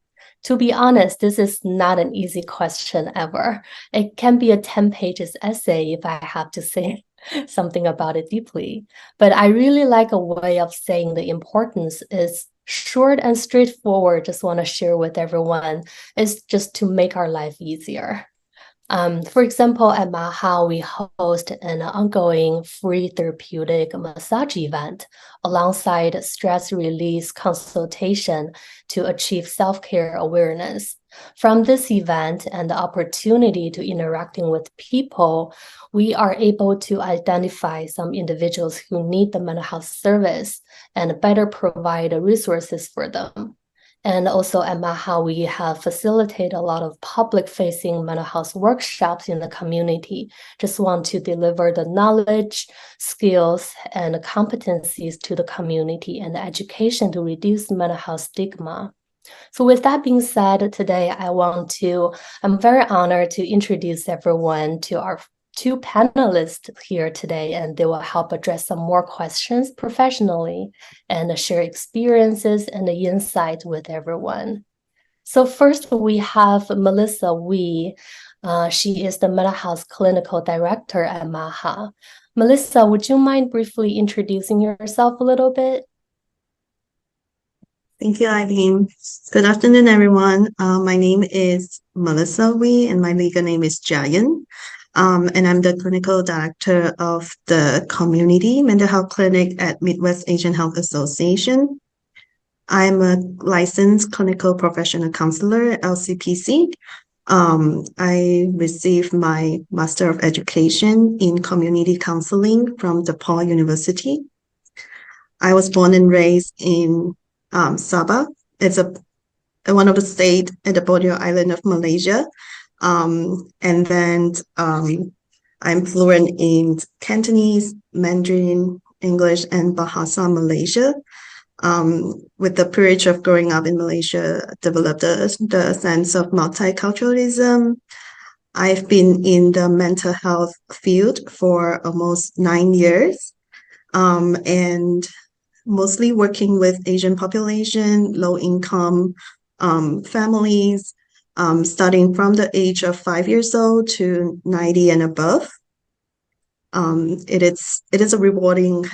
To be honest, this is not an easy question ever. It can be a 10-page essay if I have to say something about it deeply. But I really like a way of saying the importance is short and straightforward. Just want to share with everyone is just to make our life easier. For example, at MAHA, we host an ongoing free therapeutic massage event alongside stress release consultation to achieve self-care awareness. From this event and the opportunity to interacting with people, we are able to identify some individuals who need the mental health service and better provide resources for them. And also at MAHA, we have facilitated a lot of public-facing mental health workshops in the community. Just want to deliver the knowledge, skills, and competencies to the community and education to reduce mental health stigma. So with that being said, today I'm very honored to introduce everyone to our two panelists here today, and they will help address some more questions professionally and share experiences and the insights with everyone. So first we have Melissa Wee. She is the Mental Health Clinical Director at MAHA. Melissa, would you mind briefly introducing yourself a little bit? Thank you, Eileen. Good afternoon, everyone. My name is Melissa Wee, and my legal name is Jayan. And I'm the clinical director of the community mental health clinic at Midwest Asian Health Association. I'm a licensed clinical professional counselor, LCPC. I received my Master of Education in Community Counseling from DePaul University. I was born and raised in Sabah. It's one of the states at the border island of Malaysia. And then I'm fluent in Cantonese, Mandarin, English, and Bahasa Malaysia. With the privilege of growing up in Malaysia, developed the sense of multiculturalism. I've been in the mental health field for almost 9 years, and mostly working with Asian population, low income families, starting from the age of 5 years old to 90 and above. It is a rewarding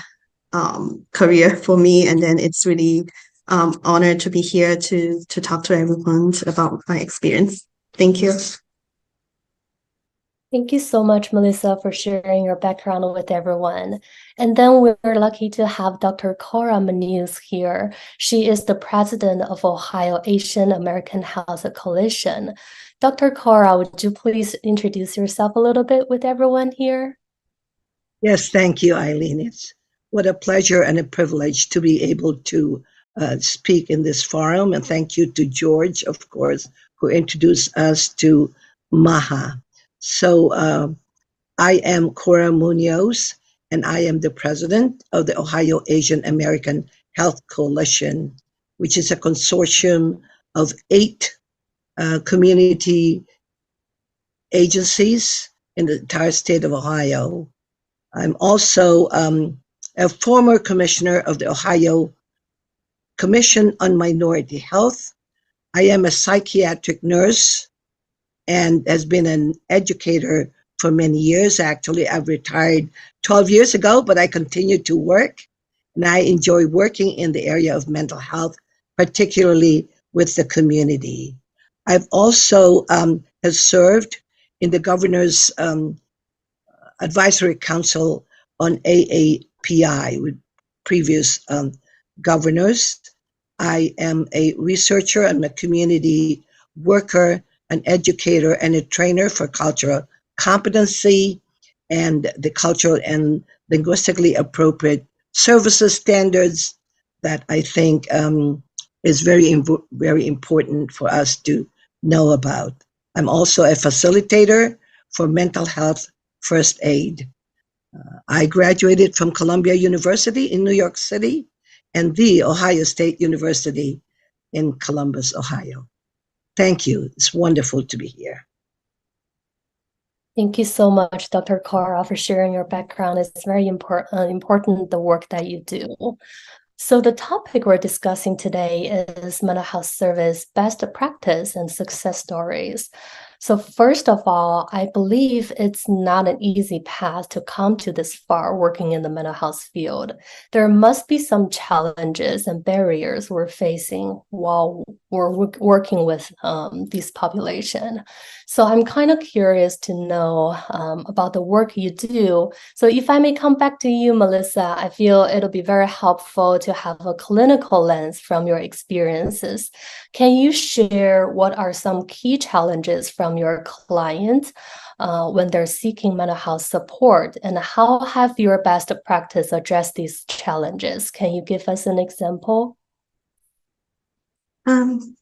career for me, and then it's really honored to be here to talk to everyone about my experience. Thank you. Thank you so much, Melissa, for sharing your background with everyone. And then we're lucky to have Dr. Cora Manuse here. She is the president of Ohio Asian American Health Coalition. Dr. Cora, would you please introduce yourself a little bit with everyone here? Yes, thank you, Eileen. It's what a pleasure and a privilege to be able to speak in this forum. And thank you to George, of course, who introduced us to MAHA. So I am Cora Munoz, and I am the president of the Ohio Asian American Health Coalition, which is a consortium of 8 community agencies in the entire state of Ohio. I'm also a former commissioner of the Ohio Commission on Minority Health. I am a psychiatric nurse and has been an educator for many years. Actually, I've retired 12 years ago, but I continue to work. And I enjoy working in the area of mental health, particularly with the community. I've also has served in the governor's advisory council on AAPI with previous governors. I am a researcher, I'm a community worker, an educator, and a trainer for cultural competency and the cultural and linguistically appropriate services standards that I think is very important for us to know about. I'm also a facilitator for mental health first aid. I graduated from Columbia University in New York City and the Ohio State University in Columbus, Ohio. Thank you. It's wonderful to be here. Thank you so much, Dr. Cora, for sharing your background. It's very important the work that you do. So the topic we're discussing today is mental health service best practice and success stories. So first of all, I believe it's not an easy path to come to this far working in the mental health field. There must be some challenges and barriers we're facing while we're working with this population. So I'm kind of curious to know about the work you do. So if I may come back to you, Melissa, I feel it'll be very helpful to have a clinical lens from your experiences. Can you share what are some key challenges from your clients when they're seeking mental health support, and how have your best practice addressed these challenges? Can you give us an example?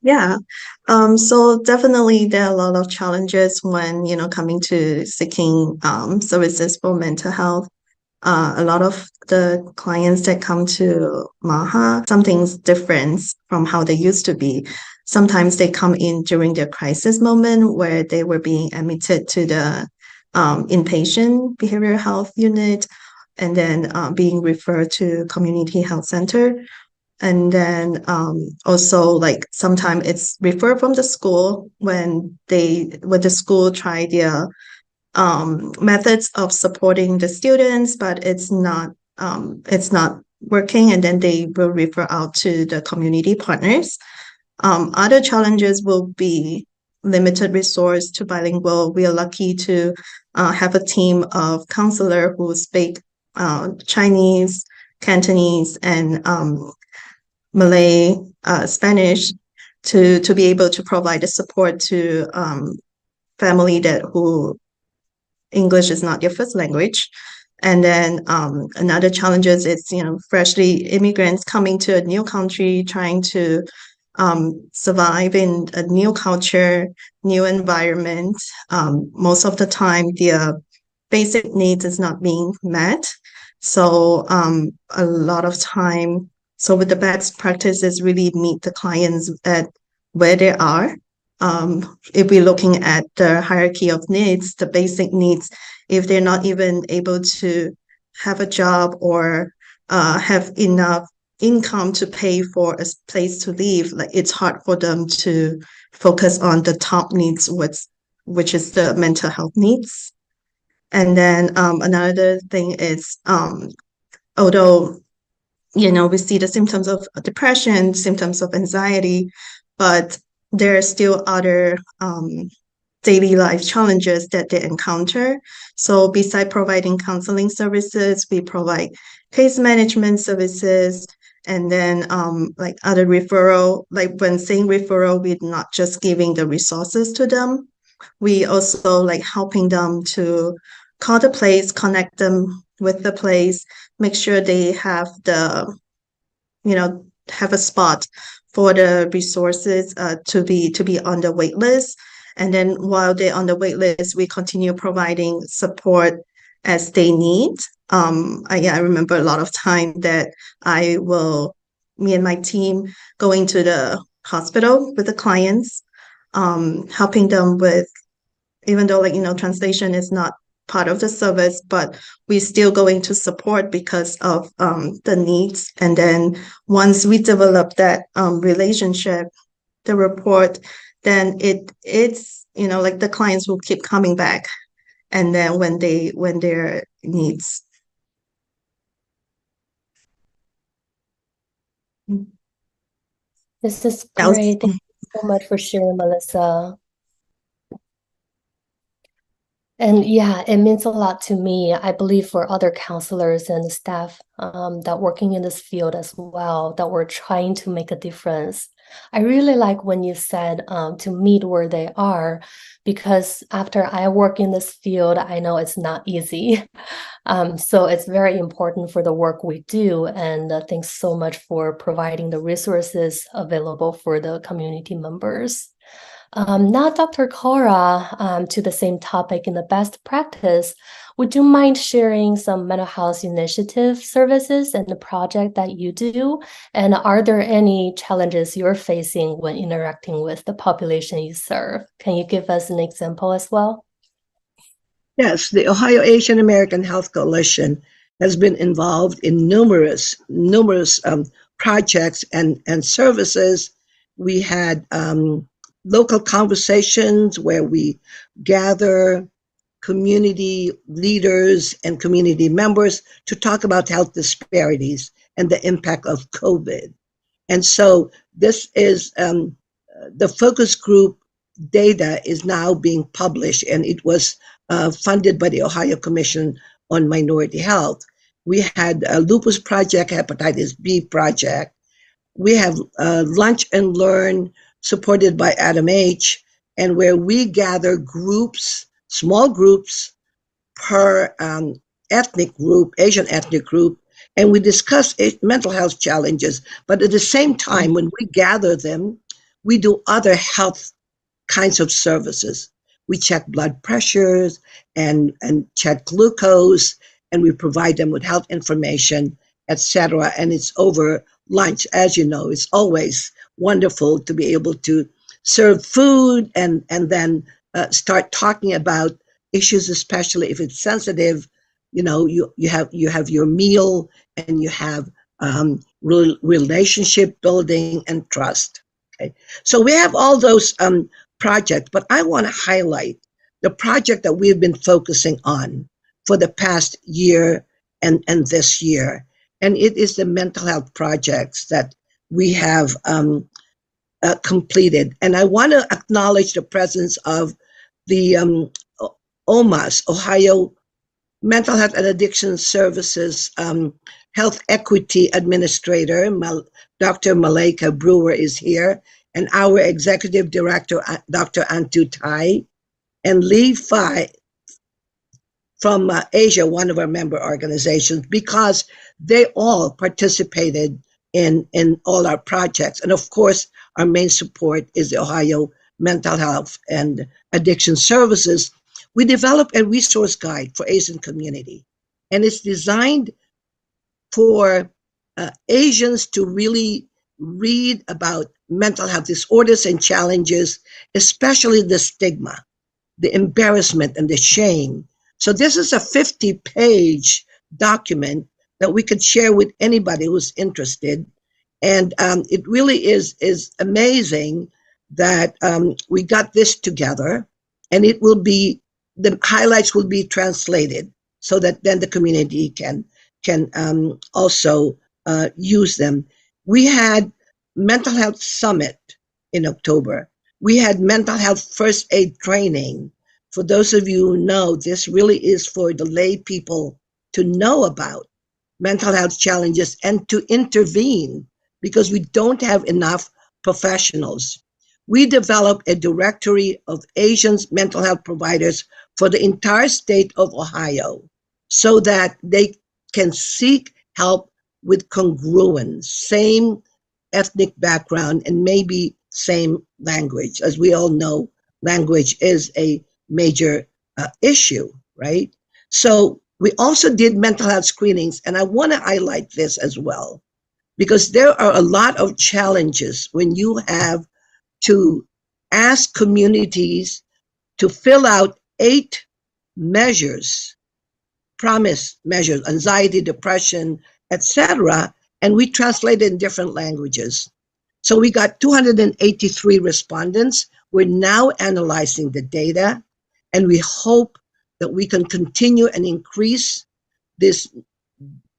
Yeah. So definitely there are a lot of challenges when, coming to seeking services for mental health. A lot of the clients that come to MAHA, something's different from how they used to be. Sometimes they come in during their crisis moment where they were being admitted to the inpatient behavioral health unit and then being referred to community health center. And then also like sometimes it's referred from the school when the school try their methods of supporting the students, but it's not working, and then they will refer out to the community partners. Other challenges will be limited resource to bilingual. We are lucky to have a team of counselors who speak Chinese, Cantonese, and Malay, Spanish to be able to provide the support to family who English is not their first language. And then another challenge is freshly immigrants coming to a new country, trying to survive in a new culture, new environment. Most of the time, their basic needs is not being met. So a lot of time, so with the best practice is really meet the clients at where they are. If we're looking at the hierarchy of needs, the basic needs, if they're not even able to have a job or have enough income to pay for a place to live, like it's hard for them to focus on the top needs, which is the mental health needs. And then another thing is, although we see the symptoms of depression, symptoms of anxiety, but there are still other daily life challenges that they encounter. So besides providing counseling services, we provide case management services, and then like other referral, like when saying referral, we're not just giving the resources to them. We also like helping them to call the place, connect them with the place, make sure they have the, have a spot for the resources to be on the wait list. And then while they're on the wait list, we continue providing support as they need. I remember a lot of time that me and my team going to the hospital with the clients, helping them with, even though translation is not part of the service, but we're still going to support because of the needs. And then once we develop that relationship, the rapport, then it's like the clients will keep coming back, and then when their needs. This is great. Thank you so much for sharing, Melissa. And yeah, it means a lot to me. I believe for other counselors and staff that working in this field as well, that we're trying to make a difference. I really like when you said to meet where they are, because after I work in this field, I know it's not easy. So it's very important for the work we do. And thanks so much for providing the resources available for the community members. Now, Dr. Cora, to the same topic in the best practice, would you mind sharing some mental health initiative services and the project that you do? And are there any challenges you're facing when interacting with the population you serve? Can you give us an example as well? Yes, the Ohio Asian American Health Coalition has been involved in numerous projects and services. We had local conversations where we gather community leaders and community members to talk about health disparities and the impact of COVID. And so this is the focus group data is now being published, and it was funded by the Ohio Commission on Minority Health. We had a lupus project, hepatitis B project. We have Lunch and Learn supported by Adam H., and where we gather groups, small groups per ethnic group, Asian ethnic group, and we discuss mental health challenges. But at the same time, when we gather them, we do other health kinds of services. We check blood pressures and check glucose, and we provide them with health information, etc. And it's over lunch. As you know, it's always wonderful to be able to serve food and then start talking about issues, especially if it's sensitive. You have your meal, and you have relationship building and trust. Okay, so we have all those projects, but I want to highlight the project that we've been focusing on for the past year and this year, and it is the mental health projects that we have completed. And I want to acknowledge the presence of the OMAS, Ohio Mental Health and Addiction Services Health Equity Administrator, Dr. Malaika Brewer is here, and our Executive Director, Dr. Antu Tai, and Lee Fai from Asia, one of our member organizations, because they all participated in all our projects. And of course, our main support is the Ohio Mental Health and Addiction Services. We developed a resource guide for Asian community, and it's designed for Asians to really read about mental health disorders and challenges, especially the stigma, the embarrassment, and the shame. So this is a 50-page document that we could share with anybody who's interested. And it really is amazing that we got this together, and it will be, the highlights will be translated so that then the community can also use them. We had Mental Health Summit in October. We had mental health first aid training. For those of you who know, this really is for the lay people to know about mental health challenges and to intervene because we don't have enough professionals. We developed a directory of Asian mental health providers for the entire state of Ohio so that they can seek help with congruence, same ethnic background, and maybe same language. As we all know, language is a major issue, right? So we also did mental health screenings, and I want to highlight this as well, because there are a lot of challenges when you have to ask communities to fill out 8 measures, promise measures, anxiety, depression, etc., and we translate it in different languages. So we got 283 respondents. We're now analyzing the data, and we hope that we can continue and increase this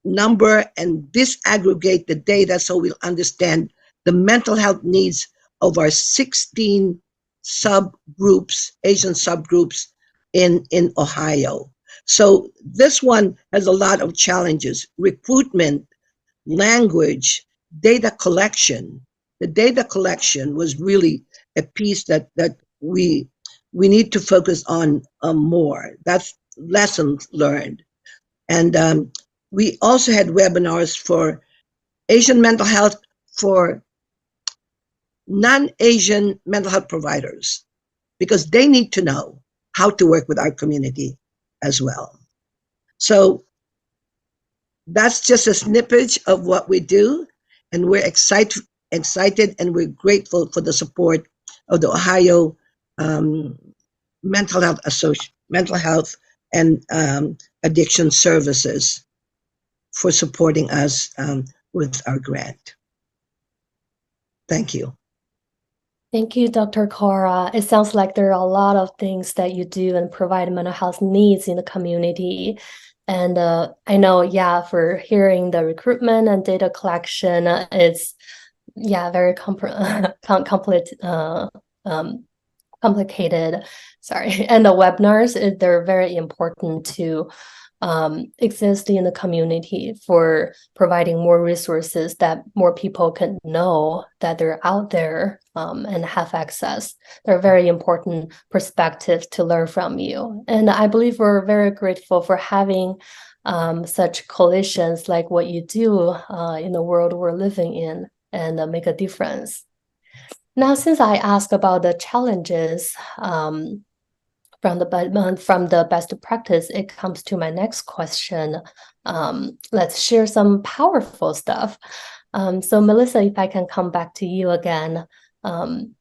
number and disaggregate the data so we'll understand the mental health needs of our 16 subgroups, Asian subgroups in Ohio. So this one has a lot of challenges: recruitment, language, data collection. The data collection was really a piece that we need to focus on more. That's lessons learned. And we also had webinars for Asian mental health for non-Asian mental health providers, because they need to know how to work with our community as well. So that's just a snippet of what we do, and we're excited and we're grateful for the support of the Ohio Mental Health and Addiction Services for supporting us with our grant. Thank you. Thank you, Dr. Cora. It sounds like there are a lot of things that you do and provide mental health needs in the community. And I know, for hearing the recruitment and data collection, it's, very complicated. Sorry. And the webinars, they're very important to exist in the community for providing more resources that more people can know that they're out there and have access. They're very important perspectives to learn from you. And I believe we're very grateful for having such coalitions like what you do in the world we're living in and make a difference. Now, since I asked about the challenges from the best practice, it comes to my next question. Let's share some powerful stuff. So Melissa, if I can come back to you again, can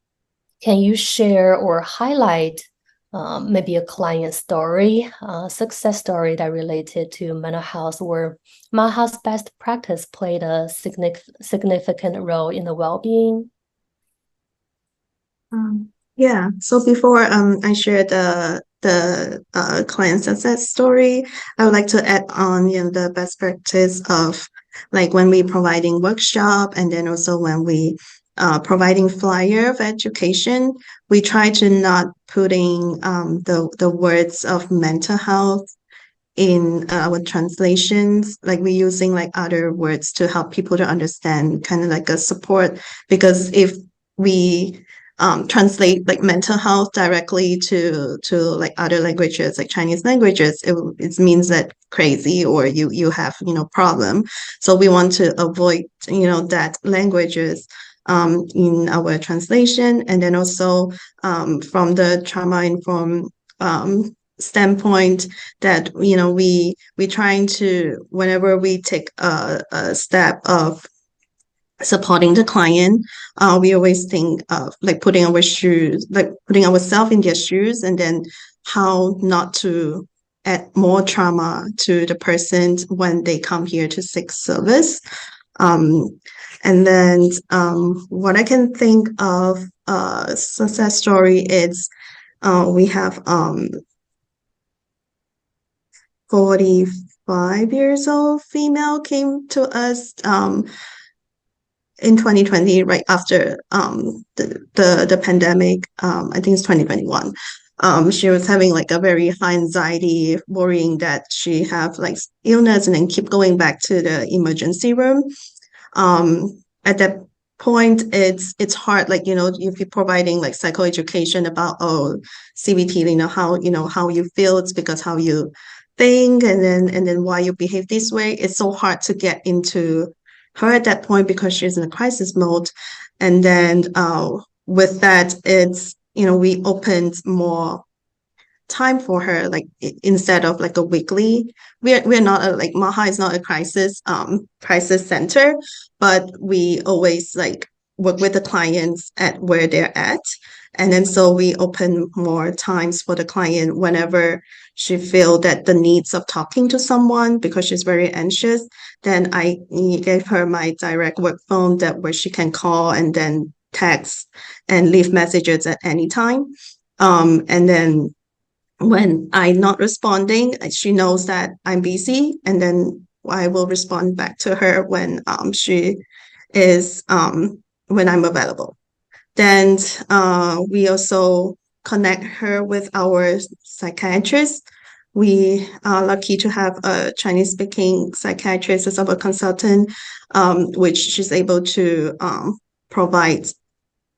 you share or highlight maybe a client story, success story that related to mental health where MAHA's best practice played a significant role in the well-being? Yeah. So before I share the client success story, I would like to add on the best practice of like when we providing workshop, and then also when we providing flyer of education, we try to not putting the words of mental health in our translations, like we're using like other words to help people to understand, kind of like a support, because if we translate like mental health directly to like other languages, like Chinese languages, it means that crazy or you have problem. So we want to avoid that languages in our translation. And then also from the trauma informed standpoint, that we trying to, whenever we take a step of supporting the client, we always think of like putting ourselves in their shoes, and then how not to add more trauma to the person when they come here to seek service. And then what I can think of success story is we have 45 years old female came to us in 2020, right after the pandemic, I think it's 2021. She was having like a very high anxiety, worrying that she have like illness and then keep going back to the emergency room. At that point, it's hard, like, if you're providing like psychoeducation about, CBT, how you feel, it's because how you think, and then why you behave this way. It's so hard to get into her at that point because she's in a crisis mode. And then with that, it's, we opened more time for her, like instead of like a weekly. We're not like MAHA is not a crisis center, but we always like work with the clients at where they're at. And then so we open more times for the client whenever she feel that the needs of talking to someone because she's very anxious. Then I gave her my direct work phone where she can call and then text and leave messages at any time. And then when I'm not responding, she knows that I'm busy, and then I will respond back to her when she is when I'm available. Then we also connect her with our psychiatrist. We are lucky to have a Chinese-speaking psychiatrist as our consultant, which she's able to provide,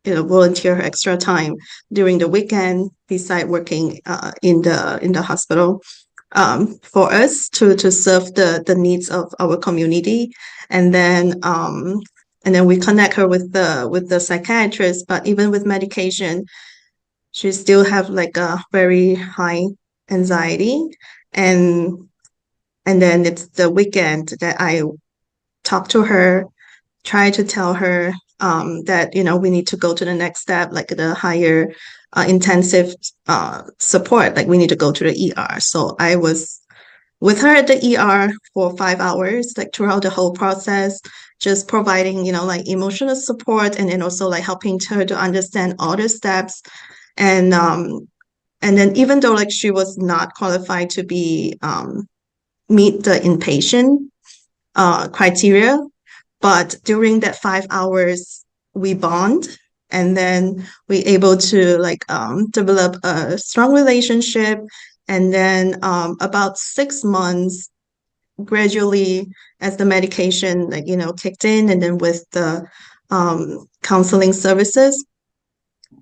volunteer her extra time during the weekend beside working in the hospital for us to serve the needs of our community. And then we connect her with the psychiatrist. But even with medication, she still have like a very high anxiety, and then it's the weekend that I talk to her, try to tell her that we need to go to the next step, like the higher intensive support, like we need to go to the ER. So I was with her at the ER for 5 hours, like throughout the whole process, just providing like emotional support, and then also like helping her to understand all the steps. And then even though like she was not qualified to be meet the inpatient criteria, but during that 5 hours, we bond, and then we able to like develop a strong relationship. And then about 6 months, gradually, as the medication kicked in, and then with the counseling services,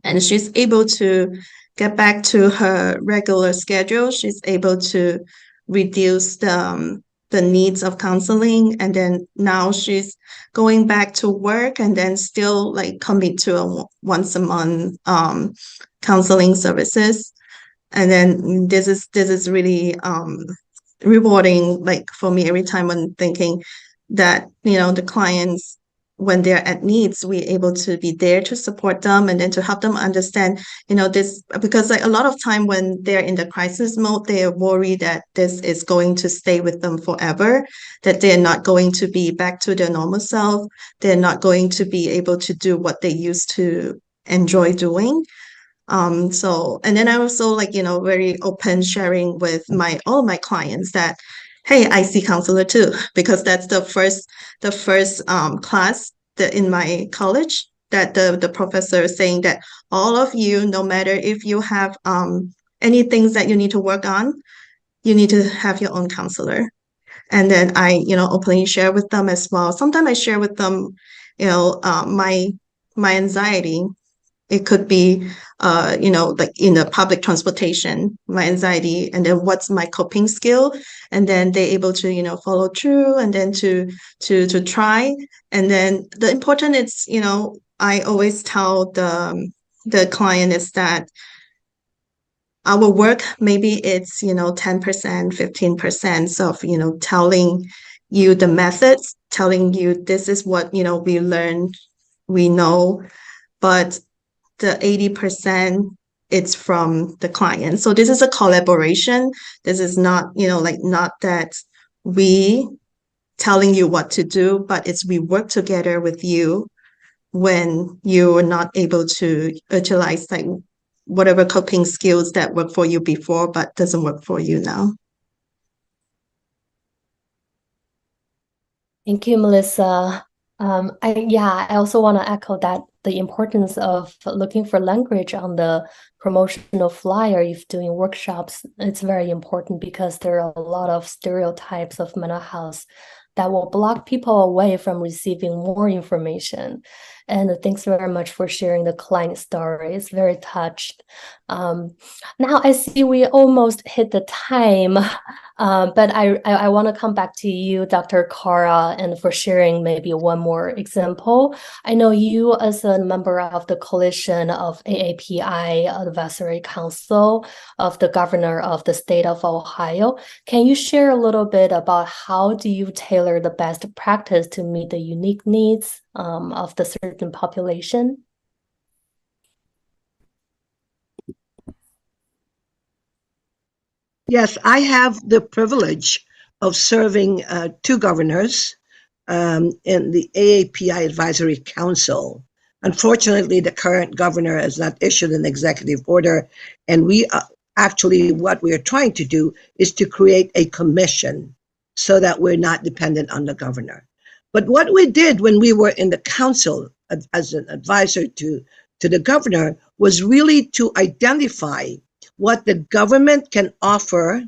and she's able to get back to her regular schedule. She's able to reduce the needs of counseling, and then now she's going back to work, and then still like commit to a once a month counseling services. And then this is really rewarding, like for me, every time I'm thinking that the clients, when they're at needs, we're able to be there to support them, and then to help them understand, this, because like a lot of time when they're in the crisis mode, they are worried that this is going to stay with them forever, that they're not going to be back to their normal self. They're not going to be able to do what they used to enjoy doing. So, and then I also like, very open sharing with all my clients that, hey, I see counselor too, because that's the first class in my college that the professor is saying that all of you, no matter if you have any things that you need to work on, you need to have your own counselor. And then I, openly share with them as well. Sometimes I share with them, my anxiety. It could be, like in the public transportation, my anxiety, and then what's my coping skill, and then they're able to, follow through, and then to try. And then the important is, I always tell the client is that our work, maybe it's, 10%, 15% of, telling you the methods, telling you this is what, we learned, we know, but the 80%, it's from the client. So this is a collaboration. This is not, not that we telling you what to do, but it's we work together with you when you're not able to utilize like whatever coping skills that worked for you before, but doesn't work for you now. Thank you, Melissa. I also want to echo that the importance of looking for language on the promotional flyer if doing workshops. It's very important because there are a lot of stereotypes of mental health that will block people away from receiving more information. And thanks very much for sharing the client stories. Very touched. Now I see we almost hit the time, but I want to come back to you, Dr. Cara, and for sharing maybe one more example. I know you as a member of the coalition of AAPI Advisory Council of the Governor of the state of Ohio. Can you share a little bit about how do you tailor the best practice to meet the unique needs of the certain population? Yes, I have the privilege of serving two governors in the AAPI Advisory Council. Unfortunately, the current governor has not issued an executive order, and we actually, what we are trying to do is to create a commission so that we're not dependent on the governor. But what we did when we were in the council as an advisor to the governor was really to identify what the government can offer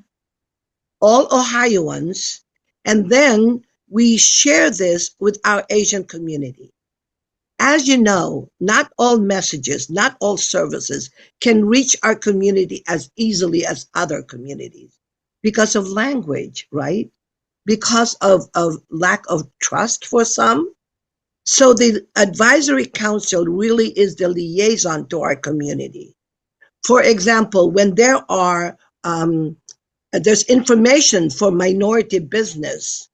all Ohioans, and then we share this with our Asian community. As you know, not all messages, not all services can reach our community as easily as other communities because of language, right? Because of lack of trust for some. So the advisory council really is the liaison to our community. For example, when there are there's information for minority business,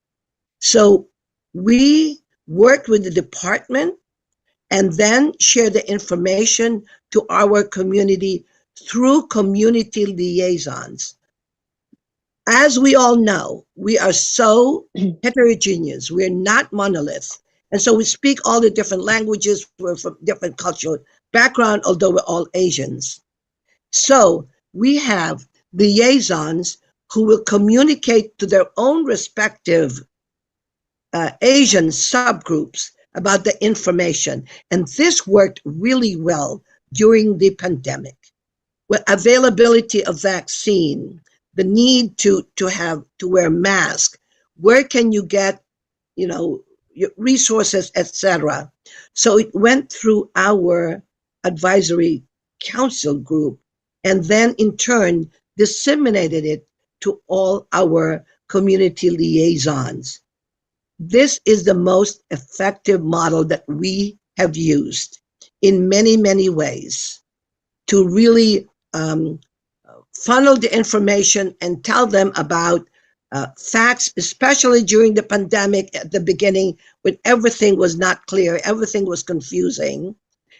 so we work with the department and then share the information to our community through community liaisons. As we all know, we are so heterogeneous. We're not monolith. And so we speak all the different languages. We're from different cultural background, although we're all Asians. So we have liaisons who will communicate to their own respective Asian subgroups about the information. And this worked really well during the pandemic. With availability of vaccine, the need to wear masks, where can you get, resources, etc. So it went through our advisory council group and then in turn disseminated it to all our community liaisons. This is the most effective model that we have used in many, many ways to really funnel the information and tell them about facts, especially during the pandemic at the beginning when everything was not clear, everything was confusing.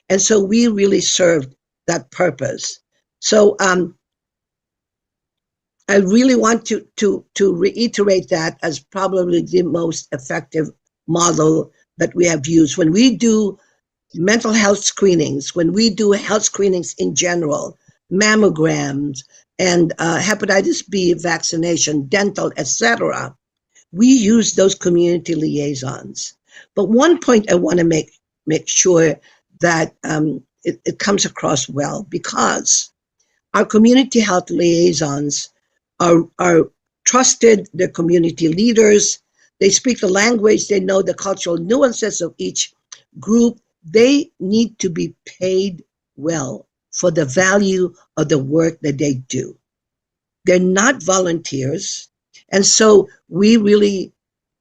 And so we really served that purpose. So I really want to reiterate that as probably the most effective model that we have used. When we do mental health screenings, when we do health screenings in general, mammograms, and hepatitis B vaccination, dental, etc., we use those community liaisons. But one point I want to make sure that it comes across well, because our community health liaisons are trusted, they're community leaders, they speak the language, they know the cultural nuances of each group. They need to be paid well for the value of the work that they do. They're not volunteers. And so we really,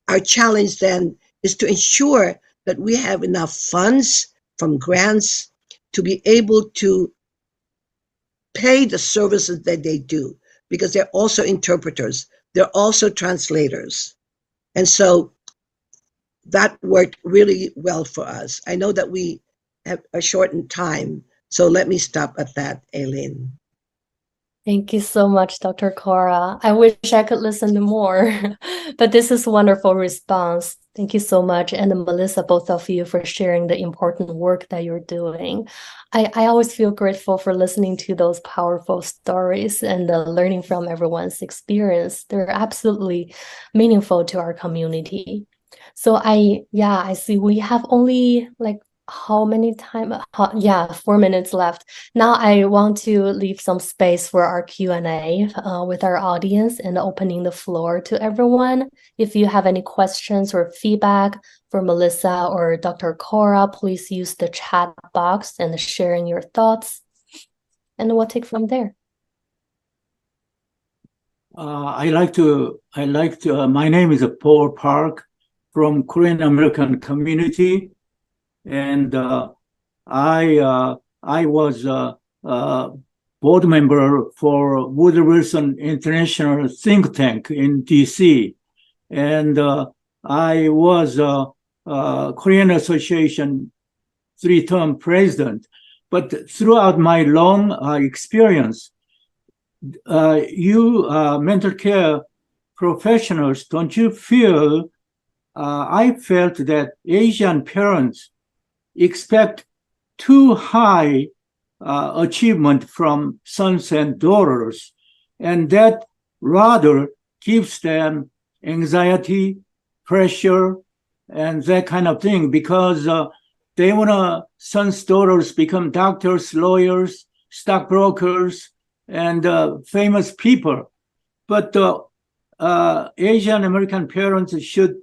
our challenge then is to ensure that we have enough funds from grants to be able to pay the services that they do, because they're also interpreters, they're also translators. And so that worked really well for us. I know that we have a shortened time, so let me stop at that, Aileen. Thank you so much, Dr. Cora. I wish I could listen to more, but this is a wonderful response. Thank you so much. And Melissa, both of you, for sharing the important work that you're doing. I always feel grateful for listening to those powerful stories and learning from everyone's experience. They're absolutely meaningful to our community. So I see we have only like how many time? 4 minutes left. Now I want to leave some space for our Q&A with our audience and opening the floor to everyone. If you have any questions or feedback for Melissa or Dr. Cora, please use the chat box and sharing your thoughts. And we'll take from there. My name is Paul Park from Korean American community, and I was a board member for Woodrow Wilson International think tank in DC, and I was Korean Association 3-term president. But throughout my long experience, you mental care professionals, don't you feel, I felt that Asian parents expect too high achievement from sons and daughters, and that rather gives them anxiety, pressure, and that kind of thing, because they want sons, daughters become doctors, lawyers, stockbrokers, and famous people. But Asian American parents should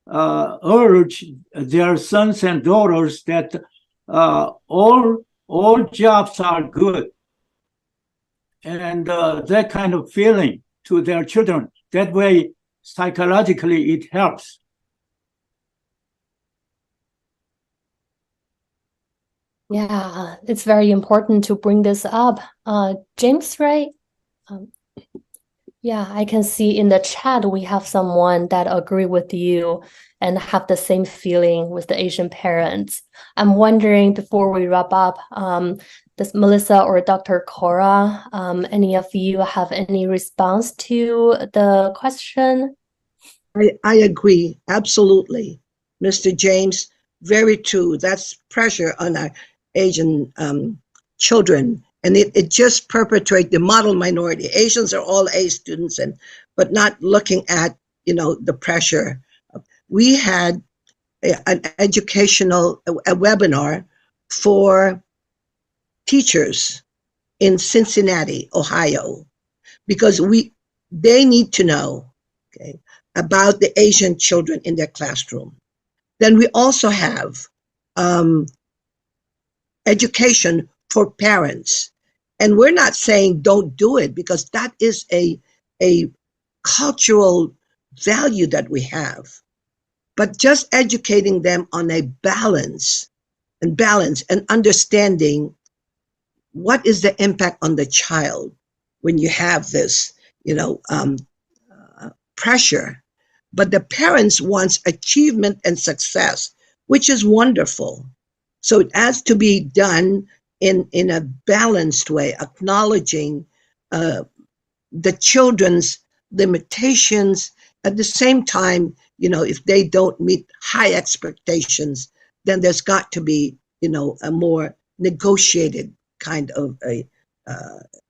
urge their sons and daughters that all jobs are good, and that kind of feeling to their children. That way, psychologically, it helps. Yeah, it's very important to bring this up. James, right? Yeah, I can see in the chat we have someone that agree with you and have the same feeling with the Asian parents. I'm wondering, before we wrap up, does Melissa or Dr. Cora, any of you have any response to the question? I agree, absolutely. Mr. James, very true. That's pressure on our Asian children, and it just perpetuates the model minority. Asians are all A students, but not looking at the pressure. We had an educational webinar for teachers in Cincinnati, Ohio, because they need to know, okay, about the Asian children in their classroom. Then we also have education for parents. And we're not saying don't do it, because that is a cultural value that we have. But just educating them on a balance and understanding what is the impact on the child when you have this, pressure. But the parents wants achievement and success, which is wonderful. So it has to be done in a balanced way, acknowledging the children's limitations. At the same time, if they don't meet high expectations, then there's got to be, a more negotiated kind of a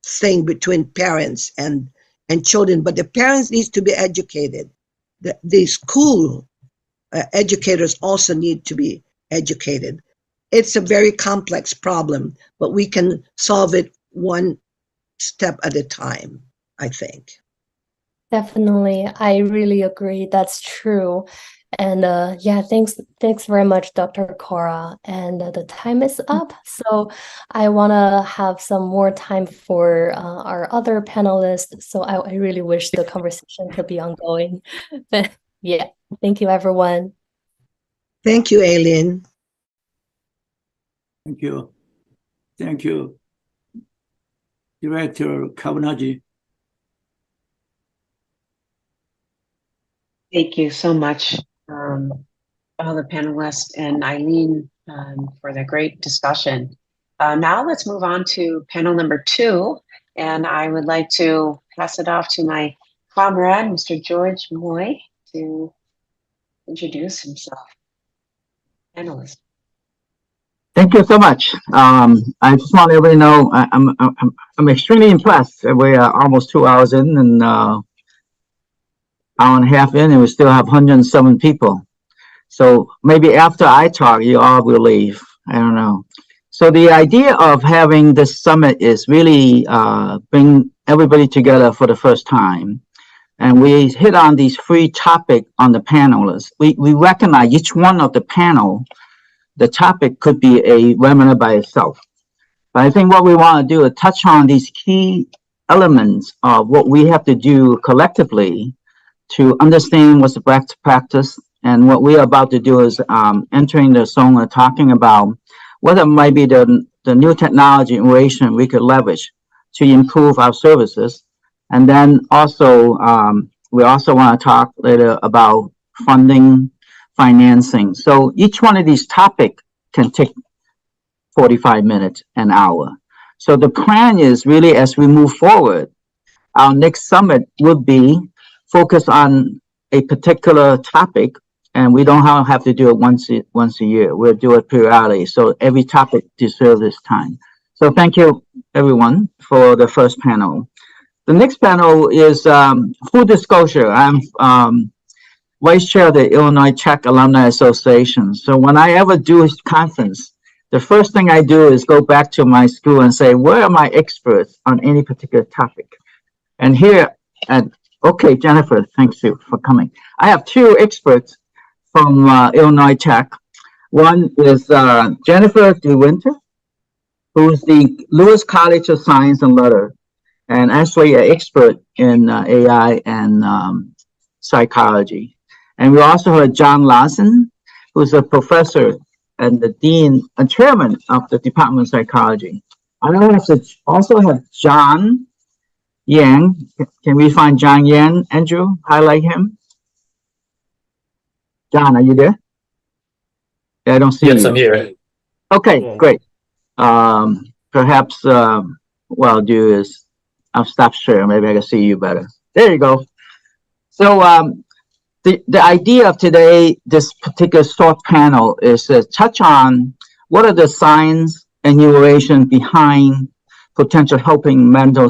thing between parents and children. But the parents needs to be educated. The school educators also need to be educated. It's a very complex problem, but we can solve it one step at a time, I think. Definitely. I really agree. That's true. And thanks very much, Dr. Cora. And the time is up. So I want to have some more time for our other panelists. So I really wish the conversation could be ongoing. But yeah, thank you, everyone. Thank you, Aileen. Thank you. Thank you, Director Kawanaji. Thank you so much, all the panelists and Eileen, for the great discussion. Now let's move on to panel number 2, and I would like to pass it off to my comrade, Mr. George Moy, to introduce himself. Panelist. Thank you so much. I just want everybody to know I'm extremely impressed. We are almost 2 hours in and hour and a half in, and we still have 107 people. So maybe after I talk, you all will leave. I don't know. So the idea of having this summit is really bring everybody together for the first time. And we hit on these 3 topics on the panelists. We recognize each one of the panel, the topic could be a webinar by itself. But I think what we want to do is touch on these key elements of what we have to do collectively to understand what's the best practice. And what we are about to do is entering the zone of talking about what might be the new technology innovation we could leverage to improve our services. And then also, we also want to talk later about funding, financing. So each one of these topics can take 45 minutes, an hour. So the plan is really, as we move forward, our next summit would be focused on a particular topic, and we don't have to do it once a year. We'll do it periodically. So every topic deserves this time. So thank you, everyone, for the first panel. The next panel is full disclosure. I'm vice chair of the Illinois Tech Alumni Association. So when I ever do a conference, the first thing I do is go back to my school and say, where are my experts on any particular topic? And here, okay, Jennifer, thanks you for coming. I have 2 experts from Illinois Tech. One is Jennifer DeWinter, who's the Lewis College of Science and Letters, and actually an expert in AI and psychology. And we also have John Larson, who's a professor and the dean and chairman of the Department of Psychology. I also have John Yang. Can we find John Yang, Andrew? Highlight him. John, are you there? Yeah, I don't see you. Yes, I'm here. Okay, great. Perhaps what I'll do is I'll stop sharing. Maybe I can see you better. There you go. So the idea of today, this particular short panel, is to touch on what are the science and innovation behind potential helping mental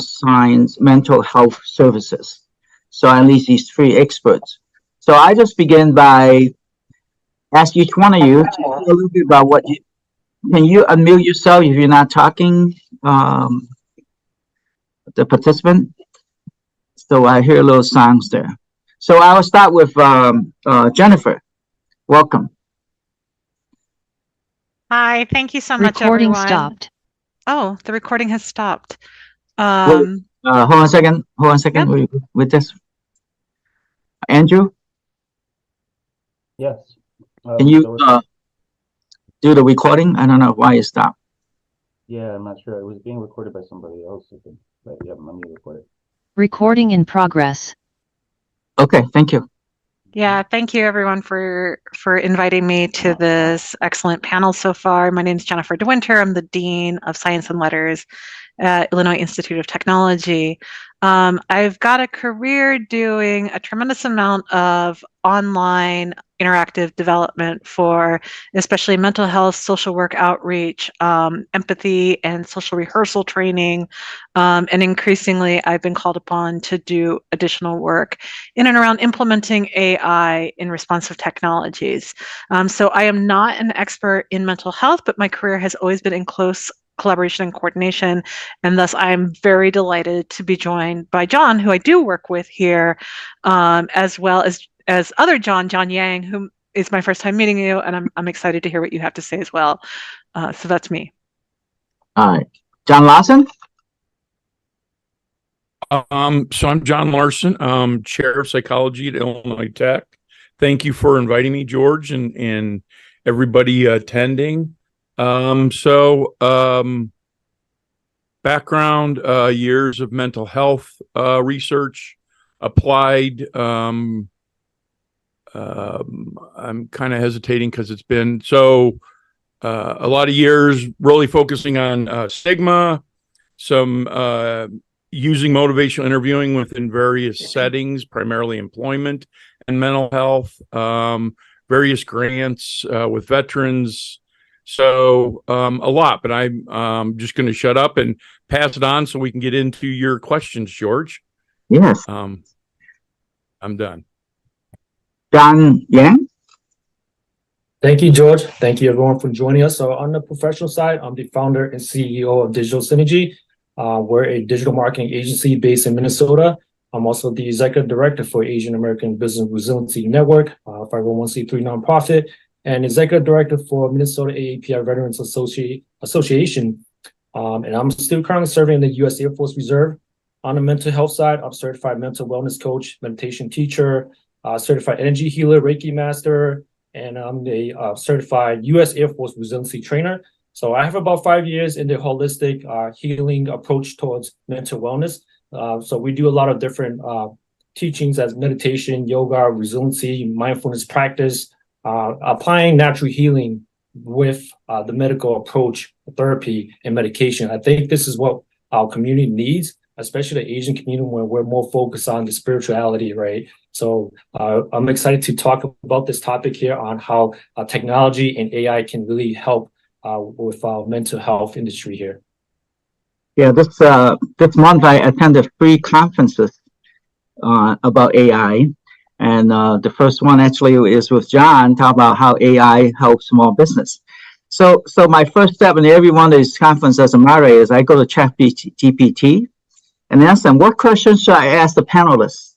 health services. So at least these 3 experts. So I just begin by asking each one of you to talk a little bit about what you, can you unmute yourself if you're not talking, the participant? So I hear little sounds there. So I will start with Jennifer. Welcome. Hi, thank you so much, Recording everyone. stopped. Oh, the recording has stopped. Hold on a second. Hold on a second. Yep. With this, Andrew. Yes. Can you do the recording? I don't know why it stopped. Yeah, I'm not sure. It was being recorded by somebody else, I think. But yeah, let me record it. Recording in progress. Okay, thank you. Yeah, thank you everyone for inviting me to this excellent panel so far. My name is Jennifer DeWinter. I'm the Dean of Science and Letters at Illinois Institute of Technology. I've got a career doing a tremendous amount of online interactive development for especially mental health, social work outreach, empathy and social rehearsal training. And increasingly, I've been called upon to do additional work in and around implementing AI in responsive technologies. So I am not an expert in mental health, but my career has always been in close collaboration and coordination. And thus I am very delighted to be joined by John, who I do work with here, as well as other John Yang, who is my first time meeting you. And I'm excited to hear what you have to say as well. So that's me. All right. John Larson? So I'm John Larson, chair of psychology at Illinois Tech. Thank you for inviting me, George, and everybody attending. Background, years of mental health research, applied. I'm kind of hesitating because it's been a lot of years really focusing on stigma, some using motivational interviewing within various settings, primarily employment and mental health, various grants with veterans. So a lot, but I'm just going to shut up and pass it on so we can get into your questions, George. Yes. I'm done. John Yang? Thank you, George. Thank you, everyone, for joining us. So on the professional side, I'm the founder and CEO of Digital Synergy. We're a digital marketing agency based in Minnesota. I'm also the executive director for Asian American Business Resiliency Network, 501c3 nonprofit, and executive director for Minnesota AAPI Veterans Association. And I'm still currently serving in the U.S. Air Force Reserve. On the mental health side, I'm certified mental wellness coach, meditation teacher, certified energy healer, Reiki master, and I'm a certified U.S. Air Force resiliency trainer. So I have about 5 years in the holistic healing approach towards mental wellness. So we do a lot of different teachings as meditation, yoga, resiliency, mindfulness practice, applying natural healing with the medical approach, therapy, and medication. I think this is what our community needs, especially the Asian community, where we're more focused on the spirituality, right? So I'm excited to talk about this topic here on how technology and AI can really help with our mental health industry here. Yeah, this month I attended 3 conferences about AI. And the first one actually is with John, talk about how AI helps small business. So my first step in every one of these conferences as a moderator is I go to ChatGPT and ask them, what questions should I ask the panelists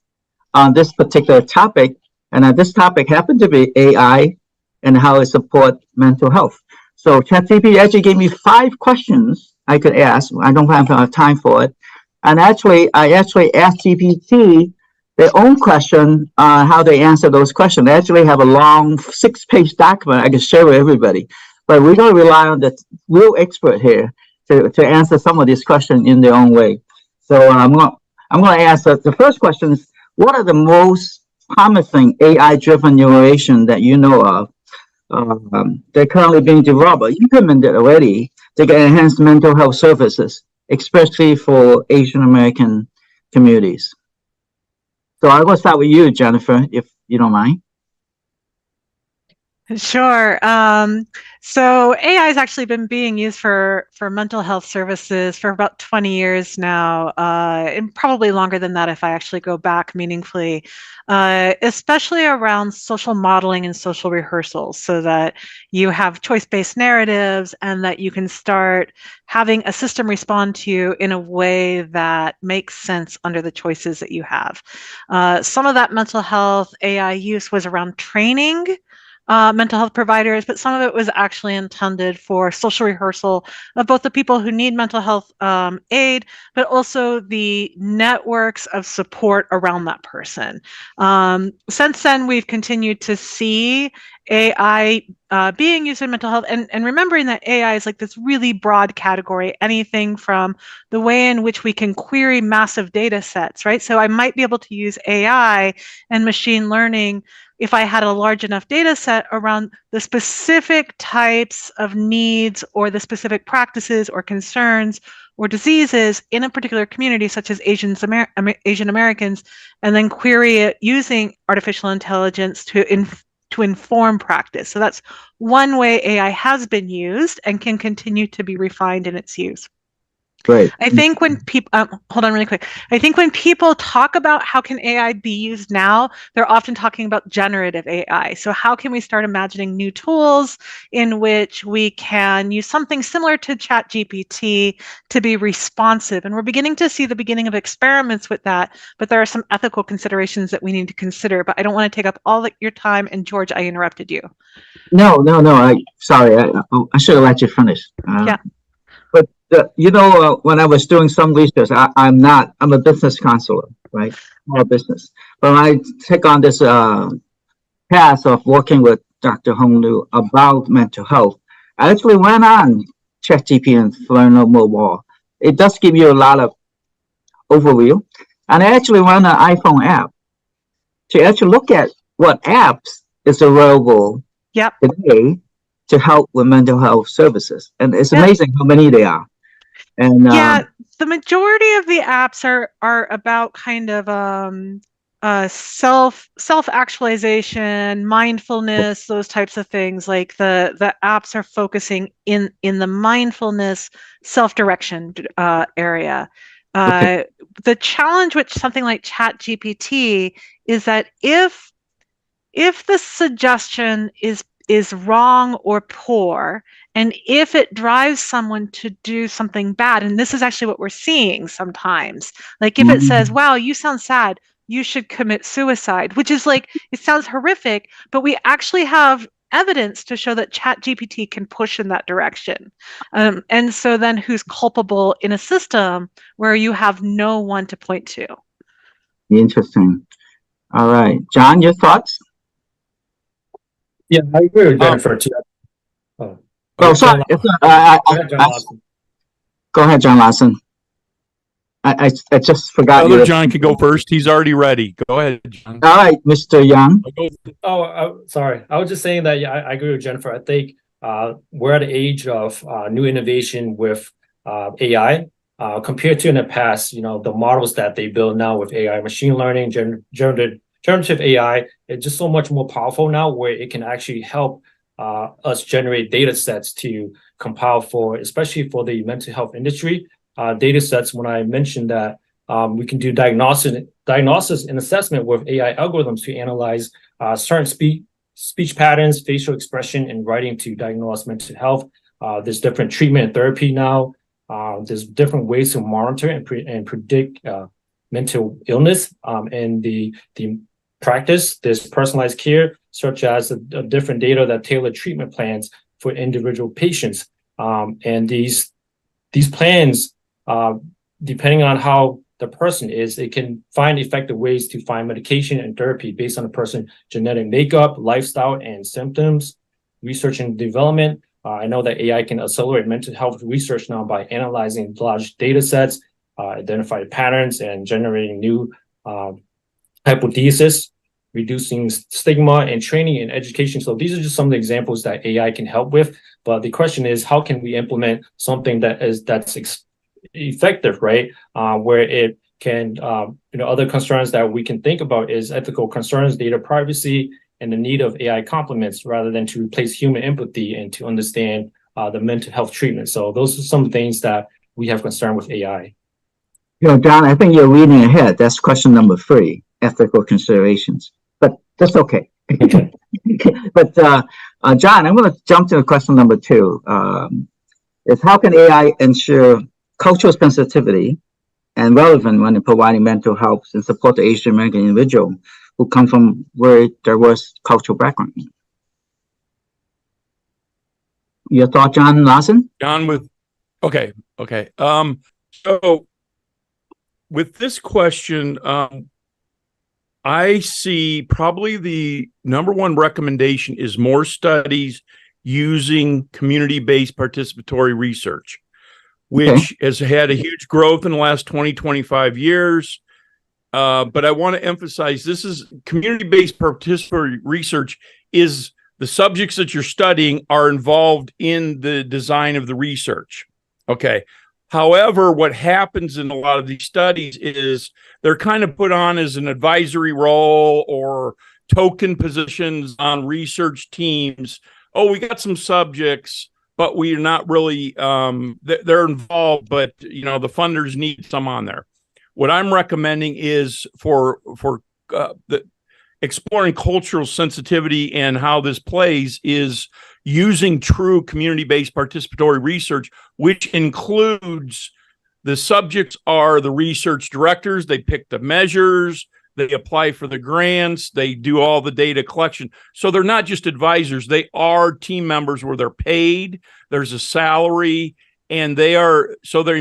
on this particular topic? And this topic happened to be AI and how it supports mental health. So ChatGPT actually gave me 5 questions I could ask. I don't have time for it. And I actually asked GPT their own question on how they answer those questions. They actually have a long 6-page document I can share with everybody. But we're going to rely on the real expert here to answer some of these questions in their own way. So I'm going to ask the first question is, what are the most promising AI-driven innovation that you know of? They're currently being developed or implemented already to enhance mental health services, especially for Asian American communities. So I'm going to start with you, Jennifer, if you don't mind. Sure. So AI has actually been being used for mental health services for about 20 years now, and probably longer than that if I actually go back meaningfully, especially around social modeling and social rehearsals, so that you have choice-based narratives and that you can start having a system respond to you in a way that makes sense under the choices that you have. Some of that mental health AI use was around training mental health providers, but some of it was actually intended for social rehearsal of both the people who need mental health aid, but also the networks of support around that person. Since then, we've continued to see AI being used in mental health, and remembering that AI is like this really broad category, anything from the way in which we can query massive data sets, right? So I might be able to use AI and machine learning if I had a large enough data set around the specific types of needs or the specific practices or concerns or diseases in a particular community, such as Asian Americans, and then query it using artificial intelligence to inform practice. So that's one way AI has been used and can continue to be refined in its use. Great. I think when people, hold on really quick. I think when people talk about how can AI be used now, they're often talking about generative AI. So how can we start imagining new tools in which we can use something similar to ChatGPT to be responsive? And we're beginning to see the beginning of experiments with that, but there are some ethical considerations that we need to consider. But I don't want to take up all your time. And George, I interrupted you. No. Sorry, I should have let you finish. Yeah. But when I was doing some research, I'm a business counselor, right? Small business. But when I take on this path of working with Dr. Hong Liu about mental health, I actually went on ChatGPT and learned a little more. It does give you a lot of overview. And I actually run an iPhone app to actually look at what apps is available today to help with mental health services. And it's amazing how many they are. And the majority of the apps are about kind of self-actualization, mindfulness, those types of things. Like the apps are focusing in the mindfulness, self-direction area. The challenge with something like ChatGPT is that if the suggestion is is wrong or poor, and if it drives someone to do something bad, and this is actually what we're seeing sometimes, like if it says, wow, you sound sad, you should commit suicide, which is like, it sounds horrific, but we actually have evidence to show that ChatGPT can push in that direction. And so then who's culpable in a system where you have no one to point to? Interesting. All right. John, your thoughts? Yeah, I agree with Jennifer too. Sorry. Go ahead, John Larson. I just forgot. Other John could go first. He's already ready. Go ahead, John. All right, Mr. Young. Sorry. I was just saying that, yeah, I agree with Jennifer. I think we're at the age of new innovation with AI. Compared to in the past, the models that they build now with AI, machine learning, generative AI, it's just so much more powerful now, where it can actually help us generate data sets to compile for, especially for the mental health industry. Data sets, when I mentioned that we can do diagnosis and assessment with AI algorithms to analyze certain speech patterns, facial expression, and writing to diagnose mental health. There's different treatment and therapy now. There's different ways to monitor and predict mental illness. And the practice, there's personalized care, such as different data that tailor treatment plans for individual patients. And these plans, depending on how the person is, it can find effective ways to find medication and therapy based on a person's genetic makeup, lifestyle, and symptoms. Research and development. I know that AI can accelerate mental health research now by analyzing large data sets, identifying patterns, and generating new hypotheses, reducing stigma, and training and education. So these are just some of the examples that AI can help with. But the question is, how can we implement something that's effective, right? Where it can, other concerns that we can think about is ethical concerns, data privacy, and the need of AI complements rather than to replace human empathy and to understand the mental health treatment. So those are some things that we have concern with AI. John, I think you're reading ahead. That's question number 3, ethical considerations. But that's okay. But John, I'm going to jump to question number 2. Is how can AI ensure cultural sensitivity and relevant when providing mental health and support the Asian American individual who come from very diverse cultural background? Your thought, John Larson? Okay. So with this question, I see probably the number 1 recommendation is more studies using community-based participatory research, which has had a huge growth in the last 20, 25 years. But I want to emphasize this is community-based participatory research is the subjects that you're studying are involved in the design of the research. Okay. However, what happens in a lot of these studies is they're kind of put on as an advisory role or token positions on research teams. Oh, we got some subjects, but we're not really, they're involved, but, the funders need some on there. What I'm recommending is for the exploring cultural sensitivity and how this plays is using true community-based participatory research, which includes the subjects are the research directors. They pick the measures, they apply for the grants, they do all the data collection. So they're not just advisors, they are team members where they're paid, there's a salary, and they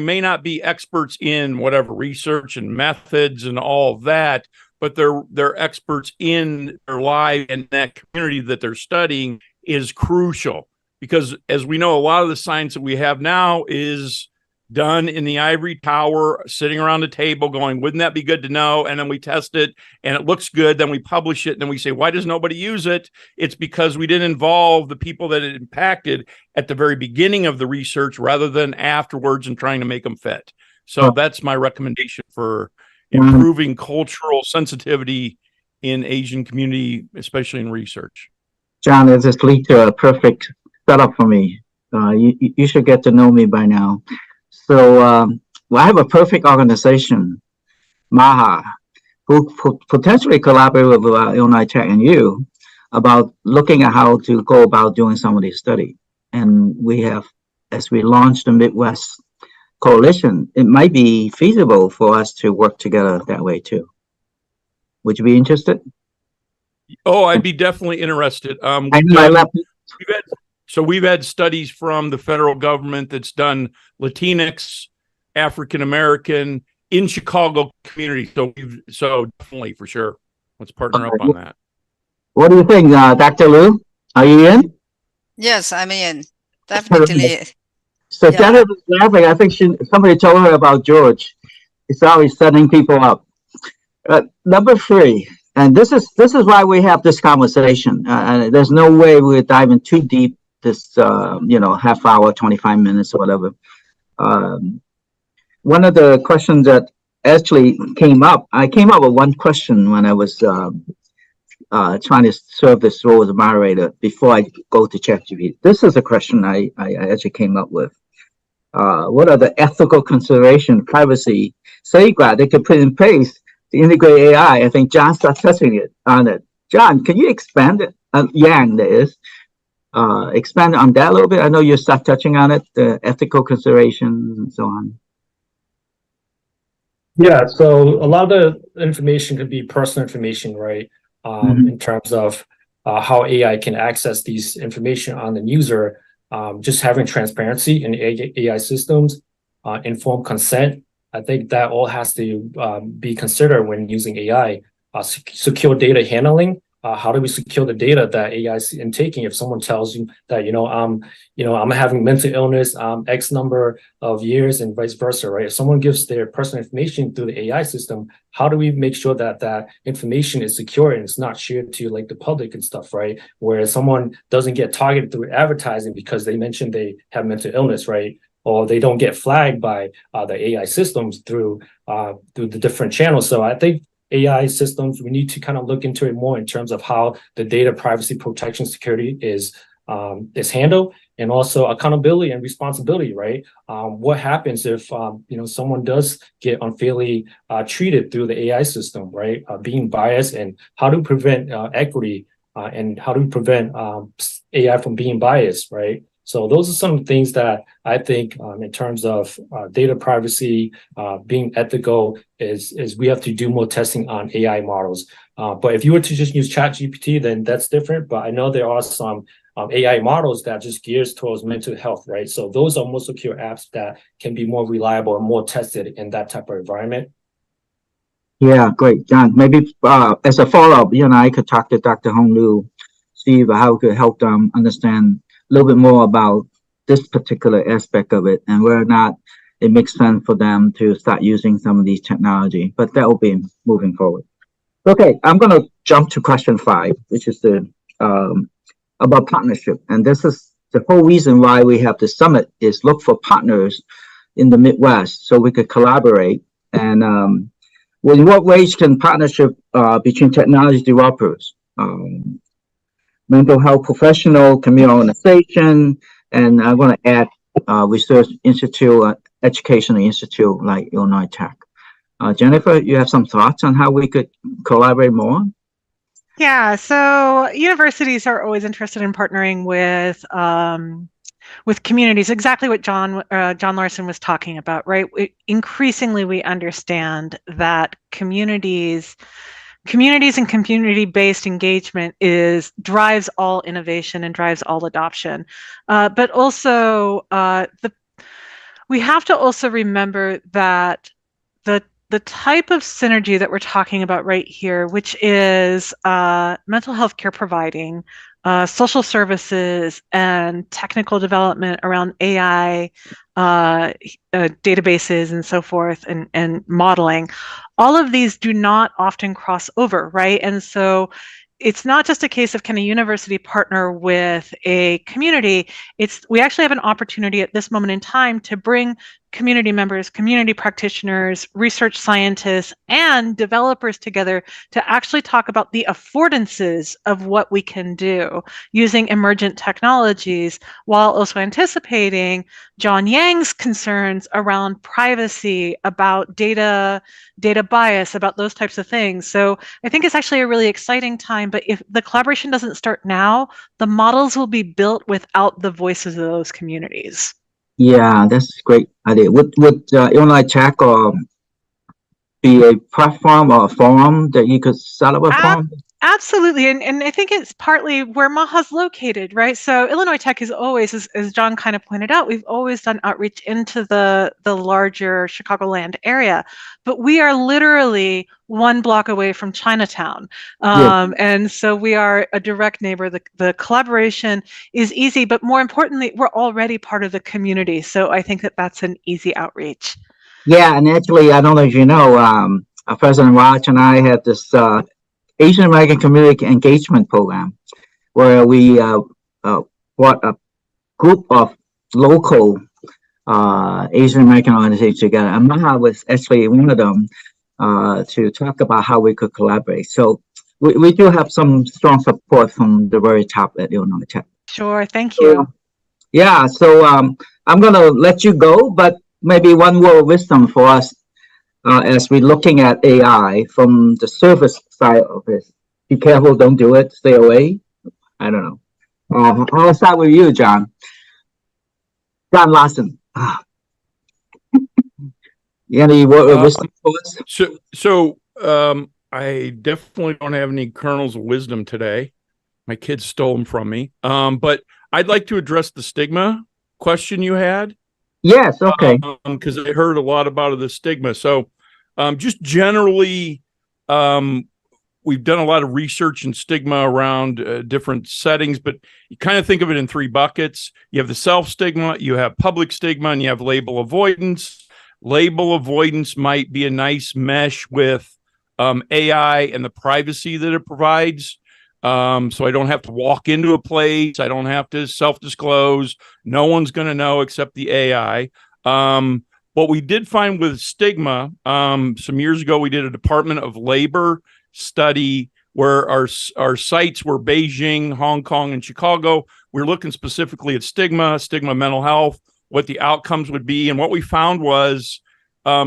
may not be experts in whatever research and methods and all of that, but they're experts in their life, and that community that they're studying is crucial, because as we know, a lot of the science that we have now is done in the ivory tower, sitting around a table going, wouldn't that be good to know? And then we test it and it looks good. Then we publish it and then we say, why does nobody use it? It's because we didn't involve the people that it impacted at the very beginning of the research rather than afterwards and trying to make them fit. So that's my recommendation for improving cultural sensitivity in Asian community, especially in research. John, this is lead to a perfect setup for me. You should get to know me by now. So I have a perfect organization, MAHA, who potentially collaborate with Illinois Tech and you about looking at how to go about doing some of these studies. And we have, as we launch the Midwest Coalition, it might be feasible for us to work together that way too. Would you be interested? Oh, I'd be definitely interested. We've had studies from the federal government that's done Latinx, African American in Chicago community. So definitely for sure, let's partner up on that. What do you think, Dr. Liu? Are you in? Yes, I'm in. Definitely. So Janet was laughing. I think somebody told her about George. He's always setting people up. Number 3, and this is why we have this conversation. And there's no way we're diving too deep this half hour, 25 minutes or whatever. One of the questions that actually came up, I came up with one question when I was trying to serve this role as a moderator before I go to ChatGPT. This is a question I actually came up with. What are the ethical consideration, privacy, safeguard they could put in place to integrate AI? I think John started touching on it. John, can you expand it? Yang, that is. Expand on that a little bit. I know you start touching on it, the ethical considerations and so on. Yeah, so a lot of the information could be personal information, right? In terms of how AI can access these information on the user, just having transparency in AI systems, informed consent. I think that all has to be considered when using AI. Secure data handling. How do we secure the data that AI is intaking? If someone tells you that, I'm having mental illness, X number of years and vice versa, right? If someone gives their personal information through the AI system, how do we make sure that that information is secure and it's not shared to like the public and stuff, right? Where someone doesn't get targeted through advertising because they mentioned they have mental illness, right? Or they don't get flagged by the AI systems through the different channels. So I think AI systems, we need to kind of look into it more in terms of how the data privacy protection security is handled, and also accountability and responsibility, right? What happens if someone does get unfairly treated through the AI system, right? Being biased, and how to prevent equity and how to prevent AI from being biased, right? So those are some things that I think in terms of data privacy, being ethical, is we have to do more testing on AI models. But if you were to just use ChatGPT, then that's different. But I know there are some AI models that just gears towards mental health, right? So those are more secure apps that can be more reliable and more tested in that type of environment. Yeah, great, John. Maybe as a follow-up, you and I could talk to Dr. Hong Liu, see how we could help them understand a little bit more about this particular aspect of it and whether or not it makes sense for them to start using some of these technology. But that will be moving forward. Okay, I'm going to jump to question 5, which is the about partnership. And this is the whole reason why we have the summit, is look for partners in the Midwest so we could collaborate. And in what ways can partnership between technology developers, mental health professional, community organization, and I'm going to add research institute, educational institute like Illinois Tech. Jennifer, you have some thoughts on how we could collaborate more? Yeah, so universities are always interested in partnering with communities. Exactly what John Larson was talking about, right? Increasingly, we understand that communities and community-based engagement drives all innovation and drives all adoption. But also, we have to also remember that the type of synergy that we're talking about right here, which is mental health care providing, social services, and technical development around AI, databases and so forth, and modeling, all of these do not often cross over, right? And so it's not just a case of can a university partner with a community. We actually have an opportunity at this moment in time to bring community members, community practitioners, research scientists, and developers together to actually talk about the affordances of what we can do using emergent technologies, while also anticipating John Yang's concerns around privacy, about data bias, about those types of things. So I think it's actually a really exciting time, but if the collaboration doesn't start now, the models will be built without the voices of those communities. Yeah, that's a great idea. Would Illinois Tech be a platform or a forum that you could set up a forum? Absolutely. And I think it's partly where MAHA's located, right? So Illinois Tech is always, as John kind of pointed out, we've always done outreach into the larger Chicagoland area, but we are literally 1 block away from Chinatown. And so we are a direct neighbor. The collaboration is easy, but more importantly, we're already part of the community. So I think that that's an easy outreach. Yeah, and actually, I don't know if you know, President Raj and I had this Asian American Community Engagement Program, where we brought a group of local Asian American organizations together, and MAHA was actually one of them to talk about how we could collaborate. So we do have some strong support from the very top at Illinois Tech. Sure, thank you. Yeah, so I'm going to let you go, but maybe one word of wisdom for us as we're looking at AI from the service side of this. Be careful, don't do it, stay away. I don't know. I'll start with you, John. John Larson. Any word of wisdom for us? So I definitely don't have any kernels of wisdom today. My kids stole them from me. But I'd like to address the stigma question you had. Yes, okay. Because I heard a lot about the stigma. So just generally, we've done a lot of research and stigma around different settings, but you kind of think of it in 3 buckets. You have the self-stigma, you have public stigma, and you have label avoidance. Label avoidance might be a nice mesh with AI and the privacy that it provides. So I don't have to walk into a place. I don't have to self-disclose. No one's going to know except the AI. What we did find with stigma, some years ago, we did a Department of Labor study where our sites were Beijing, Hong Kong, and Chicago. We're looking specifically at stigma mental health, what the outcomes would be. And what we found was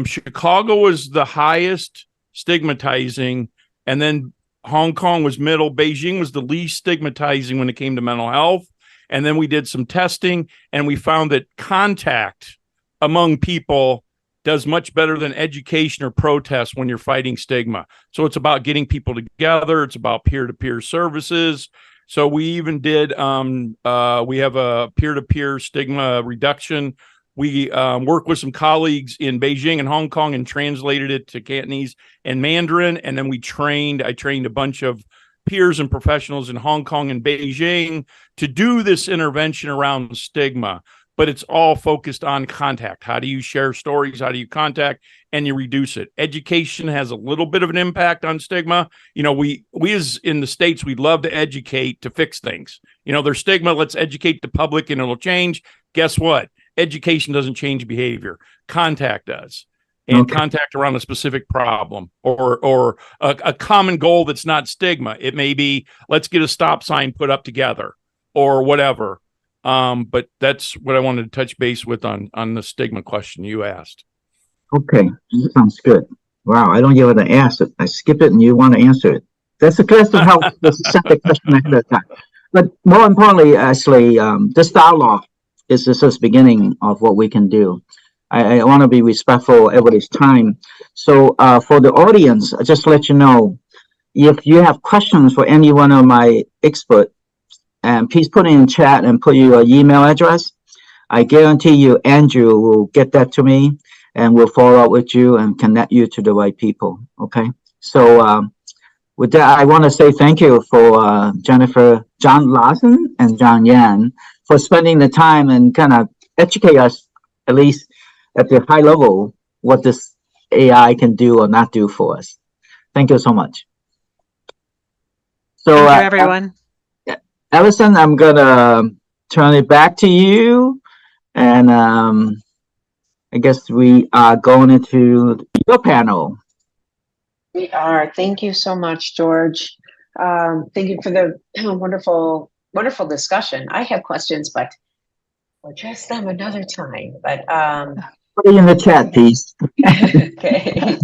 Chicago was the highest stigmatizing, and then Hong Kong was middle. Beijing was the least stigmatizing when it came to mental health. And then we did some testing, and we found that contact among people does much better than education or protest when you're fighting stigma. So it's about getting people together. It's about peer-to-peer services. So we even did, we have a peer-to-peer stigma reduction. We worked with some colleagues in Beijing and Hong Kong and translated it to Cantonese and Mandarin. And then I trained a bunch of peers and professionals in Hong Kong and Beijing to do this intervention around stigma. But it's all focused on contact. How do you share stories? How do you contact? And you reduce it. Education has a little bit of an impact on stigma. You know, we as in the States, we'd love to educate to fix things. You know, there's stigma. Let's educate the public and it'll change. Guess what? Education doesn't change behavior. Contact does. And contact around a specific problem or a common goal that's not stigma. It may be, let's get a stop sign put up together or whatever. But that's what I wanted to touch base with on the stigma question you asked. Okay, sounds good. Wow, I don't even want to ask it. I skip it and you want to answer it. That's the question how the second question ahead of time. But more importantly, actually, this dialogue is just the beginning of what we can do. I want to be respectful of everybody's time. So for the audience, I just let you know, if you have questions for any one of my experts, and please put it in chat and put your email address. I guarantee you, Andrew will get that to me and we'll follow up with you and connect you to the right people. Okay. So with that, I want to say thank you for John Larson and John Yan for spending the time and kind of educate us, at least at the high level, what this AI can do or not do for us. Thank you so much. So, thank you, everyone. Allison, I'm gonna turn it back to you, and I guess we are going into your panel. We are. Thank you so much, George. Thank you for the wonderful, wonderful discussion. I have questions, but we'll address them another time. But Put it in the chat, please. okay.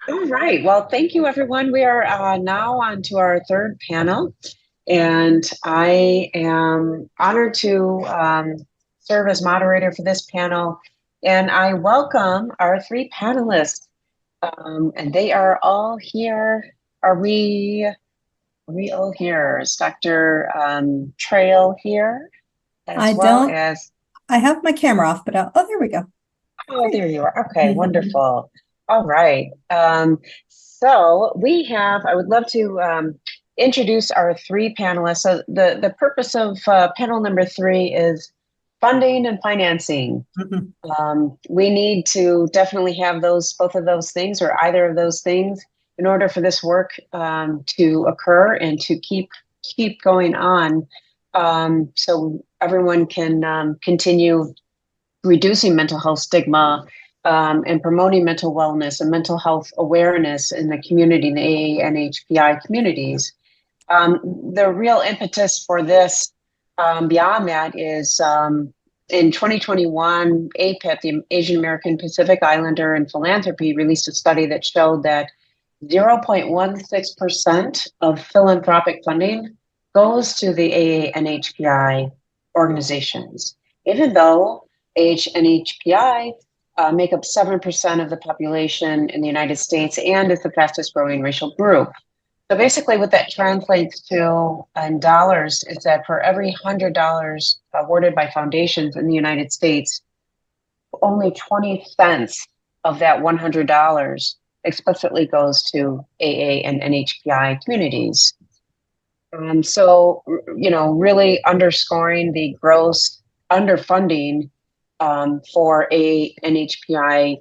All right. Well, thank you, everyone. We are now on to our third panel, and I am honored to serve as moderator for this panel. And I welcome our three panelists, and they are all here. Are we all here? Is Dr. Trail here? I have my camera off, but oh, there we go. Oh, there you are. Okay, wonderful. All right. So I would love to introduce our three panelists. So the purpose of panel number 3 is funding and financing. We need to definitely have both of those things, or either of those things, in order for this work to occur and to keep going on, so everyone can continue reducing mental health stigma and promoting mental wellness and mental health awareness in the community, in the AANHPI communities. The real impetus for this beyond that is in 2021, APIA, the Asian American Pacific Islander and Philanthropy, released a study that showed that 0.16% of philanthropic funding goes to the AANHPI organizations, even though AANHPI make up 7% of the population in the United States and is the fastest growing racial group. So basically what that translates to in dollars is that for every $100 awarded by foundations in the United States, only 20 cents of that $100 explicitly goes to AA and NHPI communities. So, really underscoring the gross underfunding for NHPI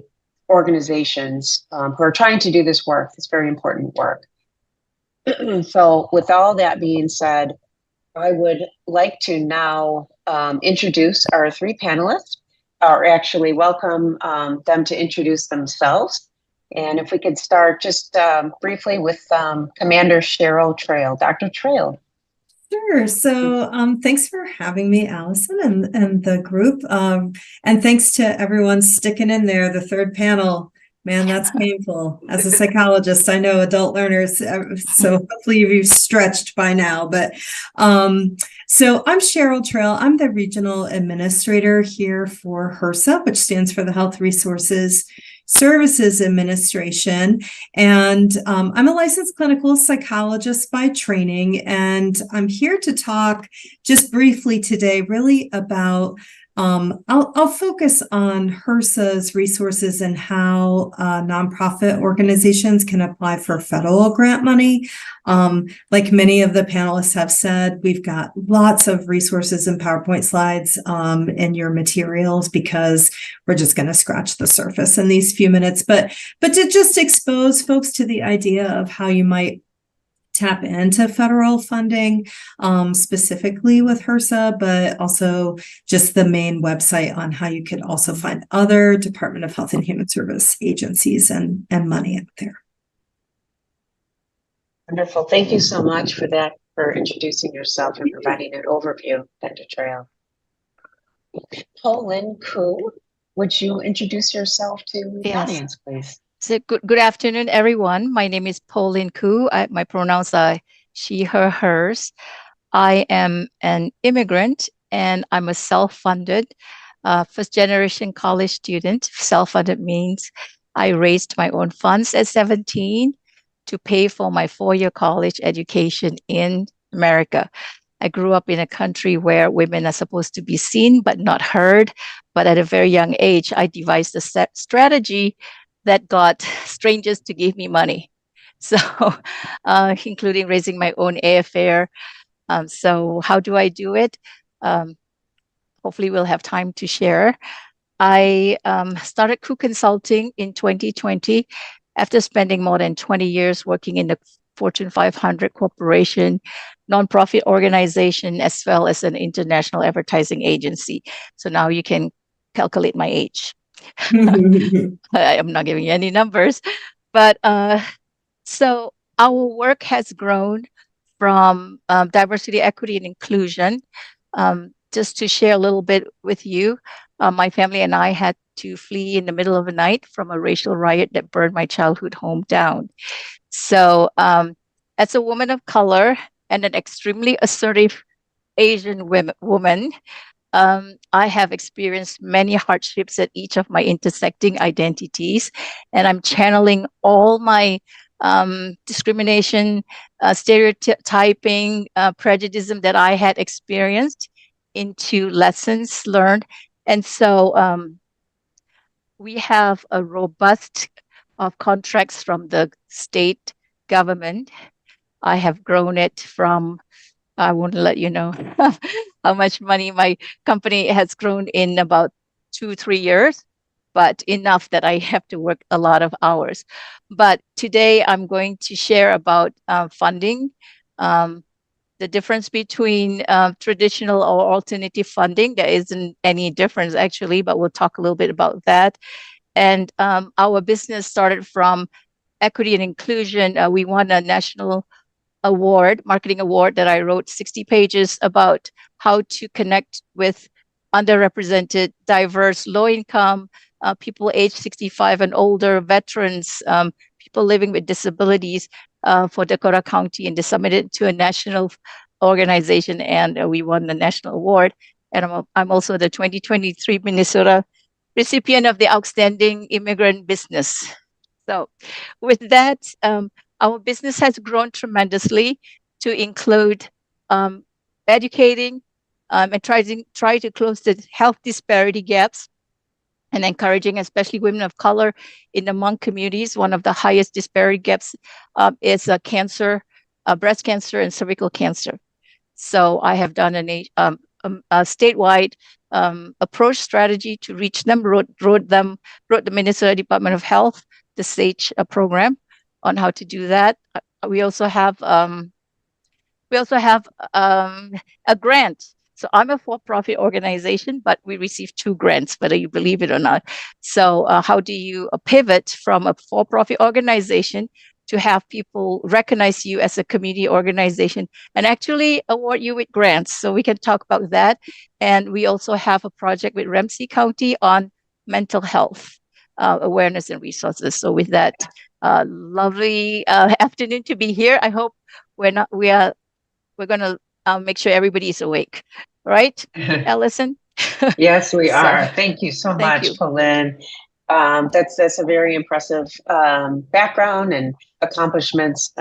organizations who are trying to do this work, this very important work. So with all that being said, I would like to now introduce our three panelists, or actually welcome them to introduce themselves. And if we could start just briefly with Commander Cheryl Trail. Dr. Trail. Sure. So thanks for having me, Allison, and the group. And thanks to everyone sticking in there, the third panel. Man, that's painful. As a psychologist, I know adult learners, so hopefully you've stretched by now. But so I'm Cheryl Trail. I'm the regional administrator here for HRSA, which stands for the Health Resources Services Administration. And I'm a licensed clinical psychologist by training. And I'm here to talk just briefly today really about I'll focus on HRSA's resources and how nonprofit organizations can apply for federal grant money. Like many of the panelists have said, we've got lots of resources and PowerPoint slides in your materials because we're just going to scratch the surface in these few minutes. But to just expose folks to the idea of how you might tap into federal funding, specifically with HRSA, but also just the main website on how you could also find other Department of Health and Human Service agencies and money out there. Wonderful. Thank you so much for that, for introducing yourself and providing an overview, Dr. Trail. Pauline Koo, would you introduce yourself to the audience, please? So good afternoon, everyone. My name is Pauline Koo. My pronouns are she, her, hers. I am an immigrant and I'm a self-funded first-generation college student. Self-funded means I raised my own funds at 17 to pay for my 4-year college education in America. I grew up in a country where women are supposed to be seen but not heard. But at a very young age, I devised a strategy that got strangers to give me money. So, including raising my own airfare. So how do I do it? Hopefully we'll have time to share. I started Koo Consulting in 2020 after spending more than 20 years working in the Fortune 500 corporation, nonprofit organization, as well as an international advertising agency. So now you can calculate my age. I'm not giving you any numbers, but so our work has grown from diversity, equity, and inclusion. Just to share a little bit with you, my family and I had to flee in the middle of the night from a racial riot that burned my childhood home down. So, as a woman of color and an extremely assertive Asian woman, I have experienced many hardships at each of my intersecting identities, and I'm channeling all my discrimination, stereotyping, prejudice that I had experienced into lessons learned. And so we have a robust of contracts from the state government. I have grown it from, I won't let you know how much money my company has grown in about 2-3 years, but enough that I have to work a lot of hours. But today I'm going to share about funding, the difference between traditional or alternative funding. There isn't any difference actually, but we'll talk a little bit about that. And our business started from equity and inclusion. We won a national marketing award that I wrote 60 pages about how to connect with underrepresented, diverse, low income, people aged 65 and older, veterans, people living with disabilities for Dakota County, and submitted to a national organization, and we won the national award. And I'm also the 2023 Minnesota recipient of the Outstanding Immigrant Business. So with that, our business has grown tremendously to include educating and try to close the health disparity gaps, and encouraging especially women of color in the Hmong communities. One of the highest disparity gaps is cancer, breast cancer and cervical cancer. So I have done a statewide approach strategy to reach them, wrote the Minnesota Department of Health, the SAGE program on how to do that. We also have a grant. So I'm a for-profit organization, but we received 2 grants, whether you believe it or not. So how do you pivot from a for-profit organization to have people recognize you as a community organization and actually award you with grants? So we can talk about that. And we also have a project with Ramsey County on mental health awareness and resources. So with that, lovely afternoon to be here. I hope we're going to make sure everybody is awake, right, Allison? Yes, we are. Thank you so much, you. Pauline. That's a very impressive background and accomplishments.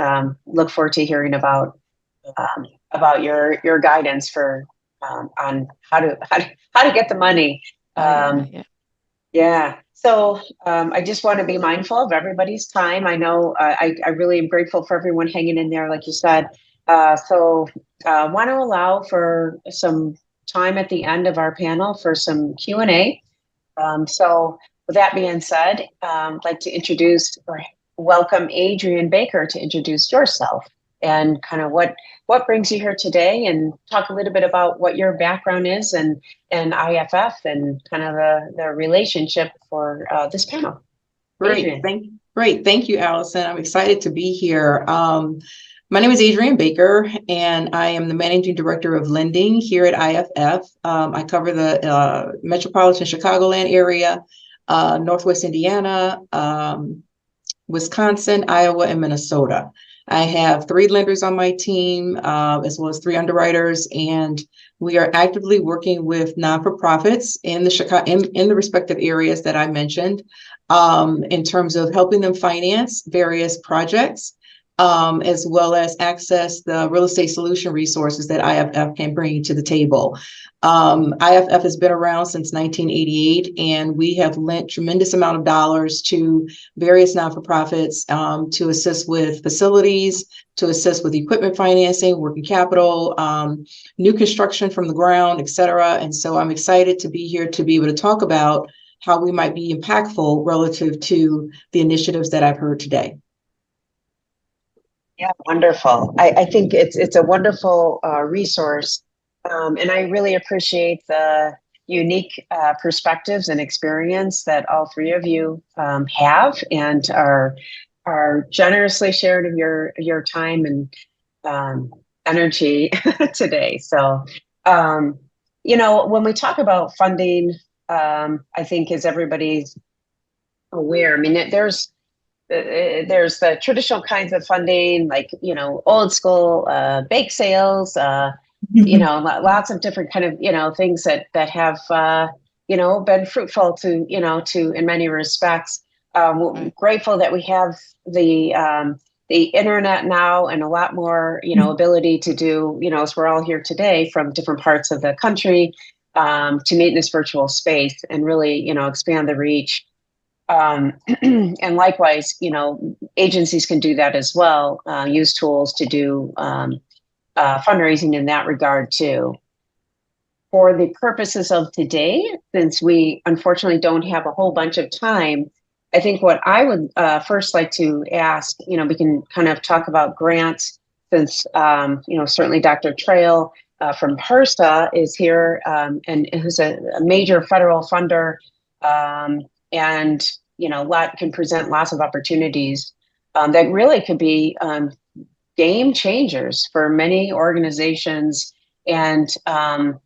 Look forward to hearing about your guidance for on how to get the money. Yeah. So I just want to be mindful of everybody's time. I know I really am grateful for everyone hanging in there, like you said. So want to allow for some time at the end of our panel for some Q&A. So with that being said, I'd like to introduce or welcome Adrienne Baker to introduce yourself and kind of what brings you here today, and talk a little bit about what your background is and IFF and kind of the relationship for this panel. Great, thank you, Allison. I'm excited to be here. My name is Adrienne Baker, and I am the Managing Director of Lending here at IFF. I cover the metropolitan Chicagoland area, Northwest Indiana, Wisconsin, Iowa, and Minnesota. I have 3 lenders on my team, as well as 3 underwriters, and we are actively working with non-for-profits in the respective areas that I mentioned, in terms of helping them finance various projects, as well as access the real estate solution resources that IFF can bring to the table. IFF has been around since 1988, and we have lent tremendous amount of dollars to various non-for-profits to assist with facilities, to assist with equipment financing, working capital, new construction from the ground, et cetera. And so I'm excited to be here to be able to talk about how we might be impactful relative to the initiatives that I've heard today. Yeah, wonderful. I think it's a wonderful resource, and I really appreciate the unique perspectives and experience that all three of you have and are generously shared of your time and energy today. So, when we talk about funding, I think as everybody's aware, I mean, there's the traditional kinds of funding, like, old school bake sales, lots of different kind of, things that have, been fruitful to in many respects. Grateful that we have the internet now and a lot more, ability to do, as we're all here today from different parts of the country to meet in this virtual space and really, expand the reach. And likewise, agencies can do that as well, use tools to do fundraising in that regard too. For the purposes of today, since we unfortunately don't have a whole bunch of time, I think what I would first like to ask, we can kind of talk about grants since, certainly Dr. Trail from HRSA is here and who's a major federal funder and, can present lots of opportunities that really could be game changers for many organizations and, kind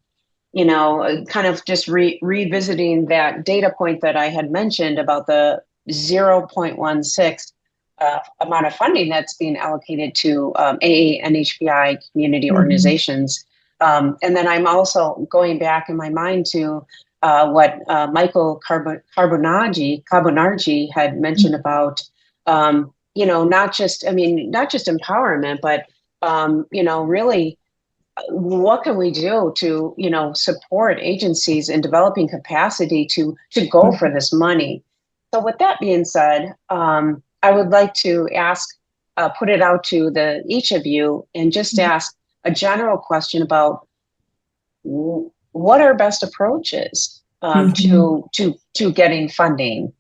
of just revisiting that data point that I had mentioned about the 0.16 amount of funding that's being allocated to AANHPI community organizations. And then I'm also going back in my mind to what Michael Carbonargi had mentioned about, not just empowerment, but, really what can we do to, support agencies in developing capacity to go for this money? So with that being said, I would like to put it out to each of you and just ask a general question about what our best approach is to getting funding.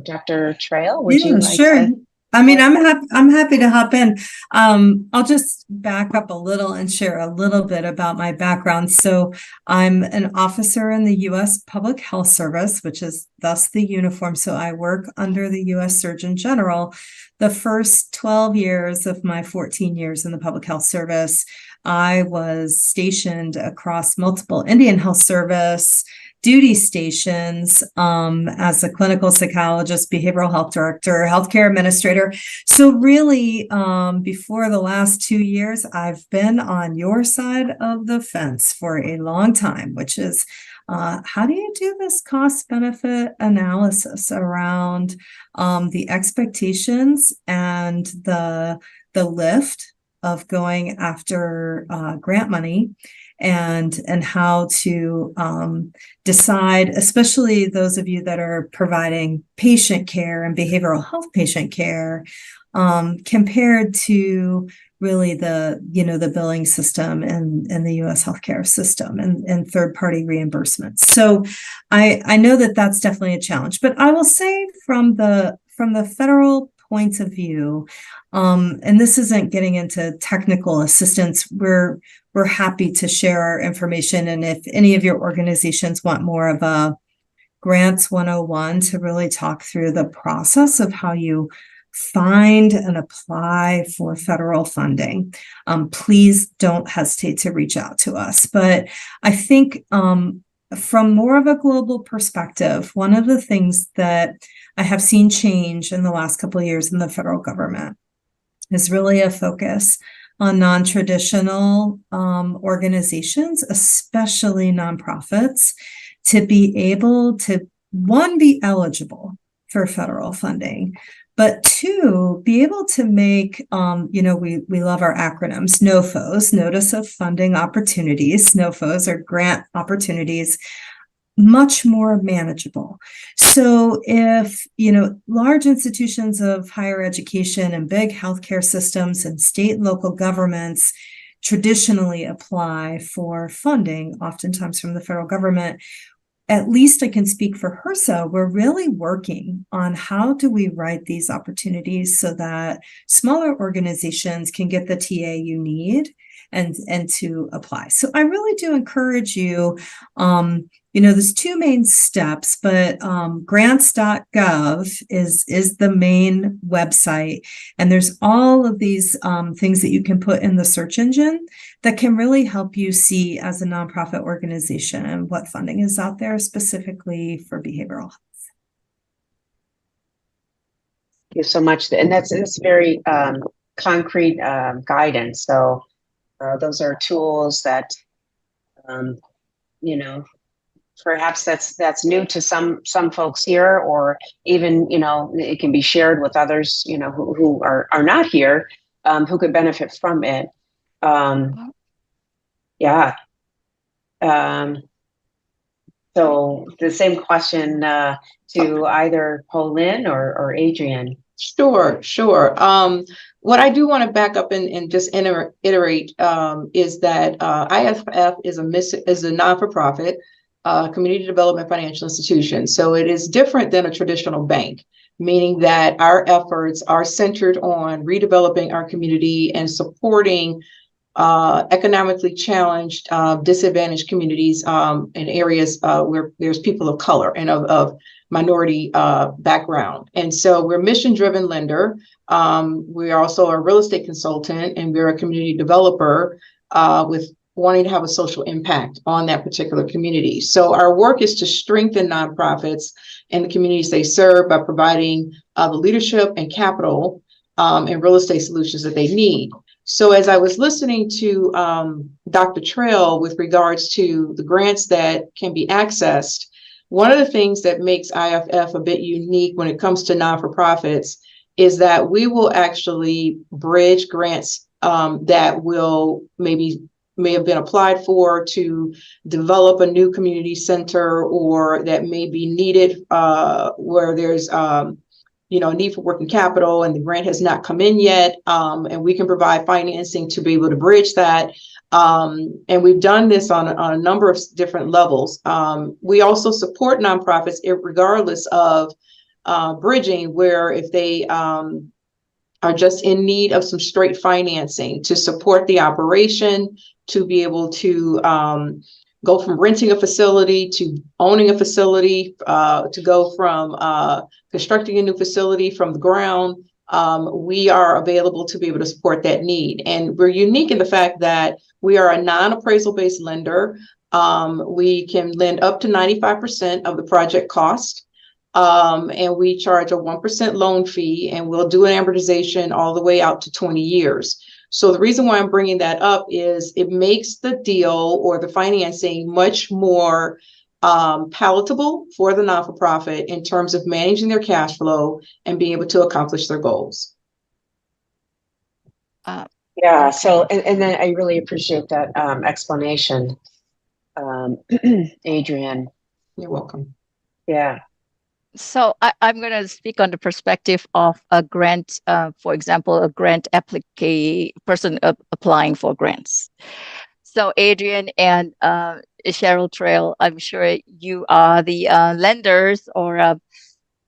Dr. Trail, would you like to? I mean, I'm happy to hop in. I'll just back up a little and share a little bit about my background. So I'm an officer in the U.S. Public Health Service, which is thus the uniform. So I work under the U.S. Surgeon General. The first 12 years of my 14 years in the Public Health Service, I was stationed across multiple Indian Health Service duty stations as a clinical psychologist, behavioral health director, healthcare administrator. So really, before the last 2 years, I've been on your side of the fence for a long time, which is how do you do this cost-benefit analysis around the expectations and the lift of going after grant money and how to decide, especially those of you that are providing patient care and behavioral health patient care, compared to really the billing system and the U.S. healthcare system and third-party reimbursements. So I know that that's definitely a challenge, but I will say from the federal points of view, and this isn't getting into technical assistance, we're happy to share our information. And if any of your organizations want more of a grants 101 to really talk through the process of how you find and apply for federal funding, please don't hesitate to reach out to us. But I think from more of a global perspective, one of the things that I have seen change in the last couple of years in the federal government is really a focus on non-traditional organizations, especially nonprofits, to be able to, one, be eligible for federal funding, but two, be able to make, we love our acronyms, NOFOs, Notice of Funding Opportunities. NOFOs are grant opportunities, much more manageable. So if, large institutions of higher education and big healthcare systems and state and local governments traditionally apply for funding, oftentimes from the federal government, at least I can speak for HRSA, we're really working on how do we write these opportunities so that smaller organizations can get the TA you need and to apply. So I really do encourage you, there's two main steps, but grants.gov is the main website. And there's all of these things that you can put in the search engine that can really help you see as a nonprofit organization and what funding is out there specifically for behavioral health. Thank you so much. And that's very concrete guidance. So those are tools that, perhaps that's new to some folks here, or even, it can be shared with others, who are not here, who could benefit from it. Yeah. So the same question to either Pauline or Adrian. Sure. What I do want to back up and just iterate is that IFF is a non-for-profit community development financial institution. So it is different than a traditional bank, meaning that our efforts are centered on redeveloping our community and supporting economically challenged, disadvantaged communities in areas where there's people of color and of minority background. And so we're a mission-driven lender. We're also a real estate consultant, and we're a community developer with wanting to have a social impact on that particular community. So our work is to strengthen nonprofits and the communities they serve by providing the leadership and capital and real estate solutions that they need. So as I was listening to Dr. Trail with regards to the grants that can be accessed, one of the things that makes IFF a bit unique when it comes to non-for-profits is that we will actually bridge grants that may have been applied for to develop a new community center, or that may be needed where there's a need for working capital and the grant has not come in yet, and we can provide financing to be able to bridge that. And we've done this on a number of different levels. We also support nonprofits regardless of bridging, where if they are just in need of some straight financing to support the operation, to be able to go from renting a facility to owning a facility, to go from constructing a new facility from the ground. We are available to be able to support that need. And we're unique in the fact that we are a non-appraisal based lender. We can lend up to 95% of the project cost. And we charge a 1% loan fee, and we'll do an amortization all the way out to 20 years. So the reason why I'm bringing that up is it makes the deal or the financing much more palatable for the not-for-profit in terms of managing their cash flow and being able to accomplish their goals. Yeah, so, and then I really appreciate that explanation, Adrian. You're welcome. Yeah. So I'm going to speak on the perspective of a grant, for example, a grant person applying for grants. So Adrian and Cheryl Trail, I'm sure you are the lenders or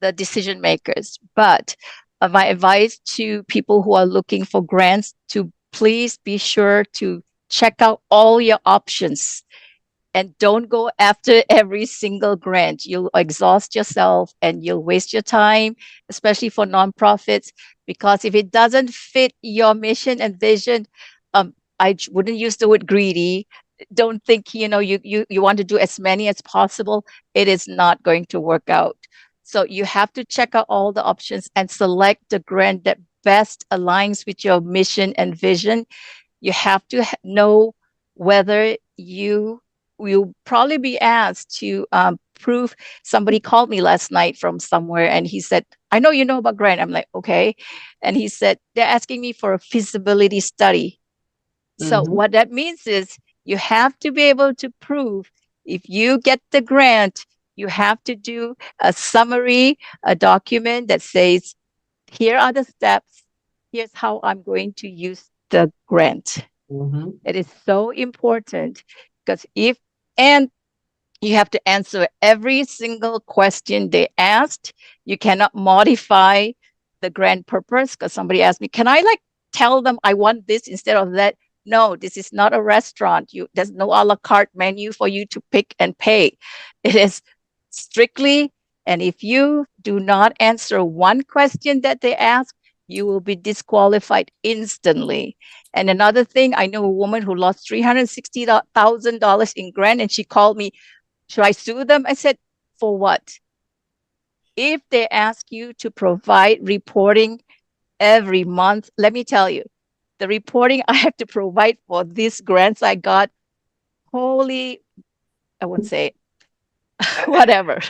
the decision makers. But my advice to people who are looking for grants to please be sure to check out all your options. And don't go after every single grant. You'll exhaust yourself and you'll waste your time, especially for nonprofits, because if it doesn't fit your mission and vision, I wouldn't use the word greedy. Don't think, you want to do as many as possible. It is not going to work out. So you have to check out all the options and select the grant that best aligns with your mission and vision. You have to know whether you'll probably be asked to prove. Somebody called me last night from somewhere and he said, I know you know about grant. I'm like, okay. And he said, they're asking me for a feasibility study. So what that means is you have to be able to prove if you get the grant, you have to do a summary, a document that says, here are the steps. Here's how I'm going to use the grant. It is so important because and you have to answer every single question they asked. You cannot modify the grant purpose because somebody asked me, can I tell them I want this instead of that? No, this is not a restaurant. There's no a la carte menu for you to pick and pay. It is strictly, and if you do not answer one question that they ask, you will be disqualified instantly. And another thing, I know a woman who lost $360,000 in grant, and she called me, should I sue them? I said, for what? If they ask you to provide reporting every month, let me tell you, the reporting I have to provide for these grants I got, holy, I won't say whatever.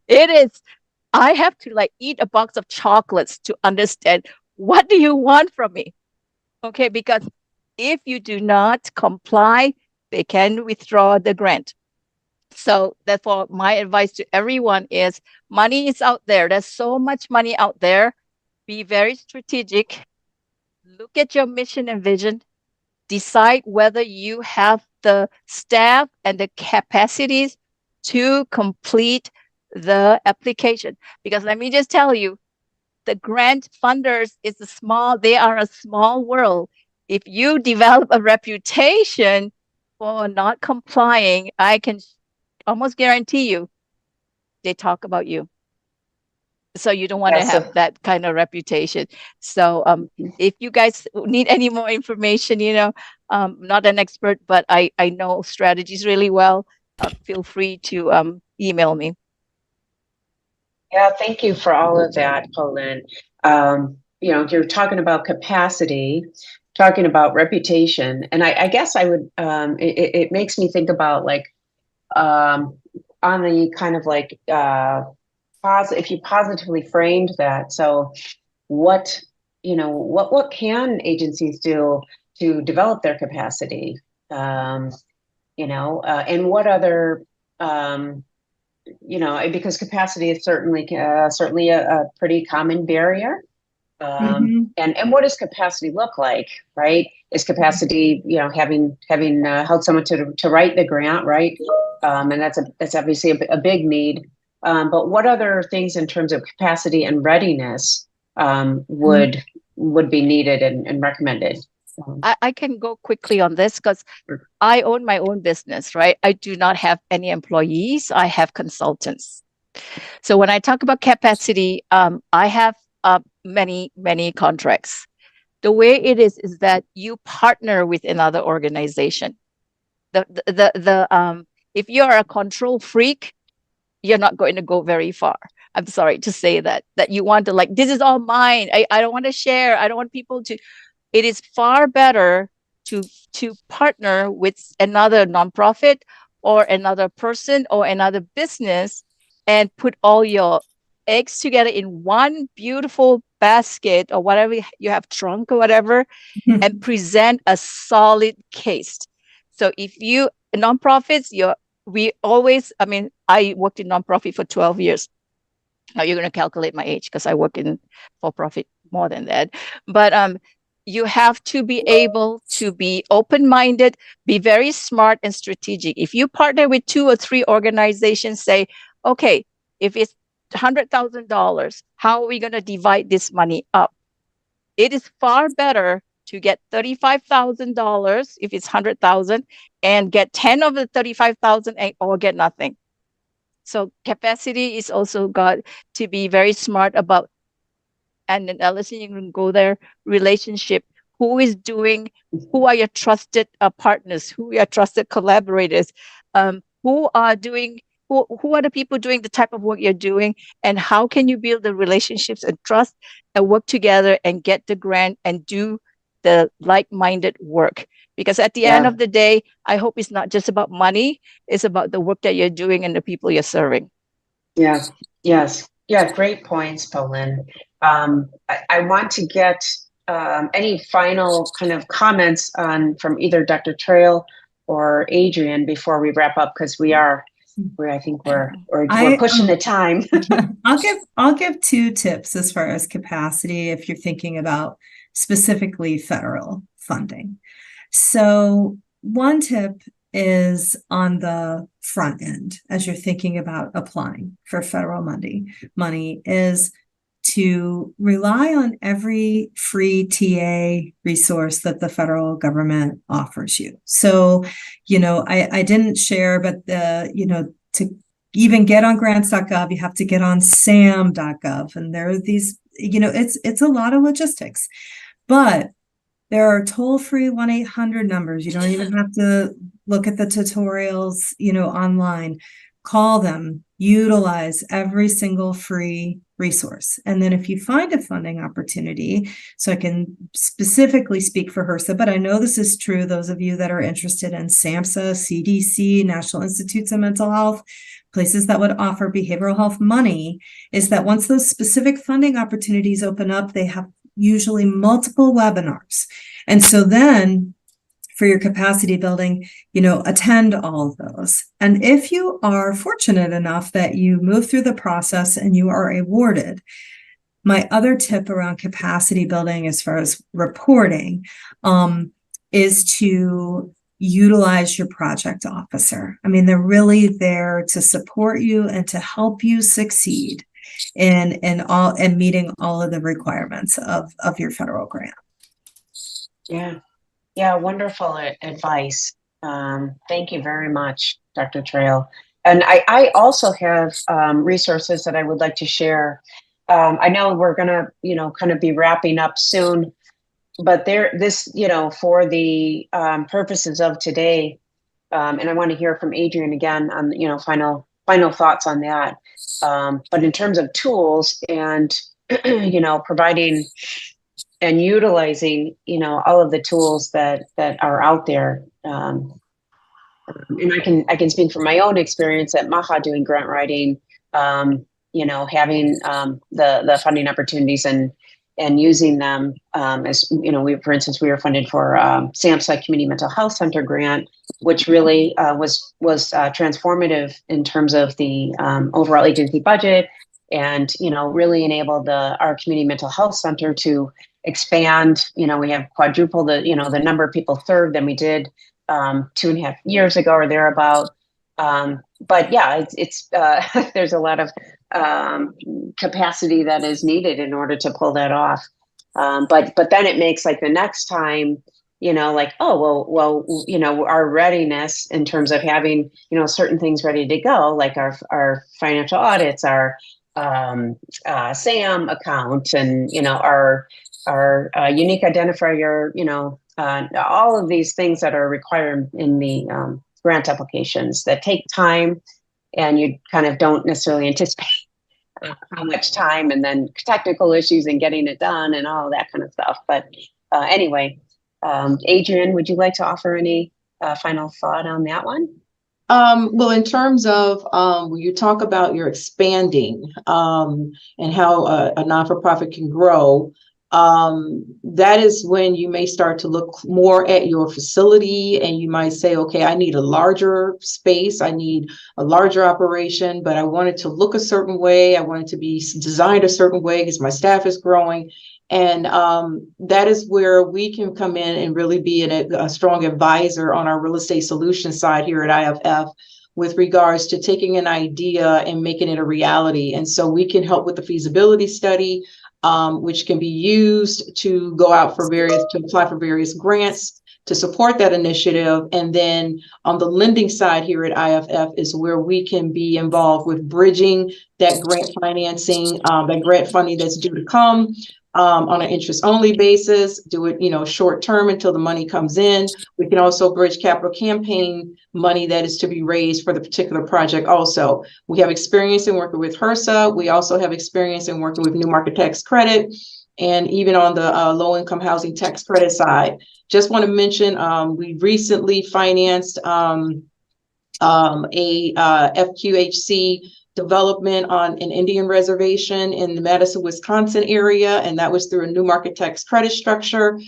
It is, I have to like eat a box of chocolates to understand what do you want from me? Okay, because if you do not comply, they can withdraw the grant. So therefore, my advice to everyone is money is out there. There's so much money out there. Be very strategic. Look at your mission and vision. Decide whether you have the staff and the capacities to complete the application. Because let me just tell you, the grant funders they are a small world. If you develop a reputation for not complying, I can almost guarantee you they talk about you. So you don't want to have that kind of reputation. So if you guys need any more information, not an expert, but I know strategies really well, feel free to email me. Yeah, thank you for all of that, Pauline. You're talking about capacity, talking about reputation, and I guess I would, it makes me think about like, on the kind of like, if you positively framed that. So what can agencies do to develop their capacity? And what other, because capacity is certainly a pretty common barrier. And what does capacity look like, right? Is capacity, having helped someone to write the grant, right? And that's obviously a big need. But what other things in terms of capacity and readiness would be needed and recommended? I can go quickly on this because I own my own business, right? I do not have any employees. I have consultants. So when I talk about capacity, I have many, many contracts. The way it is that you partner with another organization. If you are a control freak, you're not going to go very far. I'm sorry to say that you want to like, this is all mine. I don't want to share. I don't want people to. It is far better to partner with another nonprofit or another person or another business and put all your eggs together in one beautiful basket or whatever you have, trunk or whatever, and present a solid case. So if you nonprofits, I worked in nonprofit for 12 years. Now you're going to calculate my age because I work in for-profit more than that. But you have to be able to be open-minded, be very smart and strategic. If you partner with 2 or 3 organizations, say, okay, if it's $100,000, how are we going to divide this money up? It is far better to get $35,000 if it's 100,000 and get 10 of the 35,000 or get nothing. So capacity is also got to be very smart about, and then Allison, you can go there, relationship. Who are your trusted partners? Who are your trusted collaborators? Who are the people doing the type of work you're doing? And how can you build the relationships and trust and work together and get the grant and do the like-minded work? Because at the end of the day, I hope it's not just about money. It's about the work that you're doing and the people you're serving. Yes. Yeah, great points, Pauline. I want to get any final kind of comments from either Dr. Trail or Adrian before we wrap up, because we're pushing the time. I'll give 2 tips as far as capacity if you're thinking about specifically federal funding. So one tip is on the front end as you're thinking about applying for federal money is to rely on every free TA resource that the federal government offers you. So, I didn't share, but to even get on grants.gov, you have to get on sam.gov. And there are these, it's a lot of logistics, but there are toll-free 1-800 numbers. You don't even have to look at the tutorials, online. Call them, utilize every single free resource. And then if you find a funding opportunity, so I can specifically speak for HRSA, but I know this is true, those of you that are interested in SAMHSA, CDC, National Institutes of Mental Health, places that would offer behavioral health money, is that once those specific funding opportunities open up, they have usually multiple webinars. And so then for your capacity building, attend all of those. And if you are fortunate enough that you move through the process and you are awarded, my other tip around capacity building as far as reporting is to utilize your project officer. I mean, they're really there to support you and to help you succeed in meeting all of the requirements of your federal grant. Yeah, wonderful advice. Thank you very much, Dr. Trail. And I also have resources that I would like to share. I know we're gonna, kind of be wrapping up soon, but for the purposes of today, and I want to hear from Adrian again on, final thoughts on that. But in terms of tools and, providing and utilizing, all of the tools that are out there. And I can speak from my own experience at MAHA doing grant writing, having the funding opportunities and using them as, for instance, we were funded for SAMHSA Community Mental Health Center grant, which really was transformative in terms of the overall agency budget and, really enabled our Community Mental Health Center to expand. We have quadrupled the number of people served than we did 2.5 years ago or thereabout. But yeah, it's there's a lot of capacity that is needed in order to pull that off. But then it makes like the next time, our readiness in terms of having, certain things ready to go, like our financial audits, our SAM account, and, our unique identifier, all of these things that are required in the grant applications that take time, and you kind of don't necessarily anticipate how much time, and then technical issues and getting it done and all that kind of stuff. But anyway, Adrian, would you like to offer any final thought on that one? Well, in terms of when you talk about your expanding and how a non-for-profit can grow, that is when you may start to look more at your facility, and you might say, okay, I need a larger space, I need a larger operation, but I want it to look a certain way, I want it to be designed a certain way because my staff is growing. And that is where we can come in and really be a strong advisor on our real estate solutions side here at IFF with regards to taking an idea and making it a reality. And so we can help with the feasibility study, which can be used to go out to apply for various grants to support that initiative. And then on the lending side here at IFF is where we can be involved with bridging that grant financing, that grant funding that's due to come. On an interest-only basis, do it, short term until the money comes in. We can also bridge capital campaign money that is to be raised for the particular project also. We have experience in working with HRSA. We also have experience in working with New Market Tax Credit, and even on the low-income housing tax credit side. Just want to mention, we recently financed a FQHC development on an Indian reservation in the Madison, Wisconsin area, and that was through a New Market Tax Credit structure.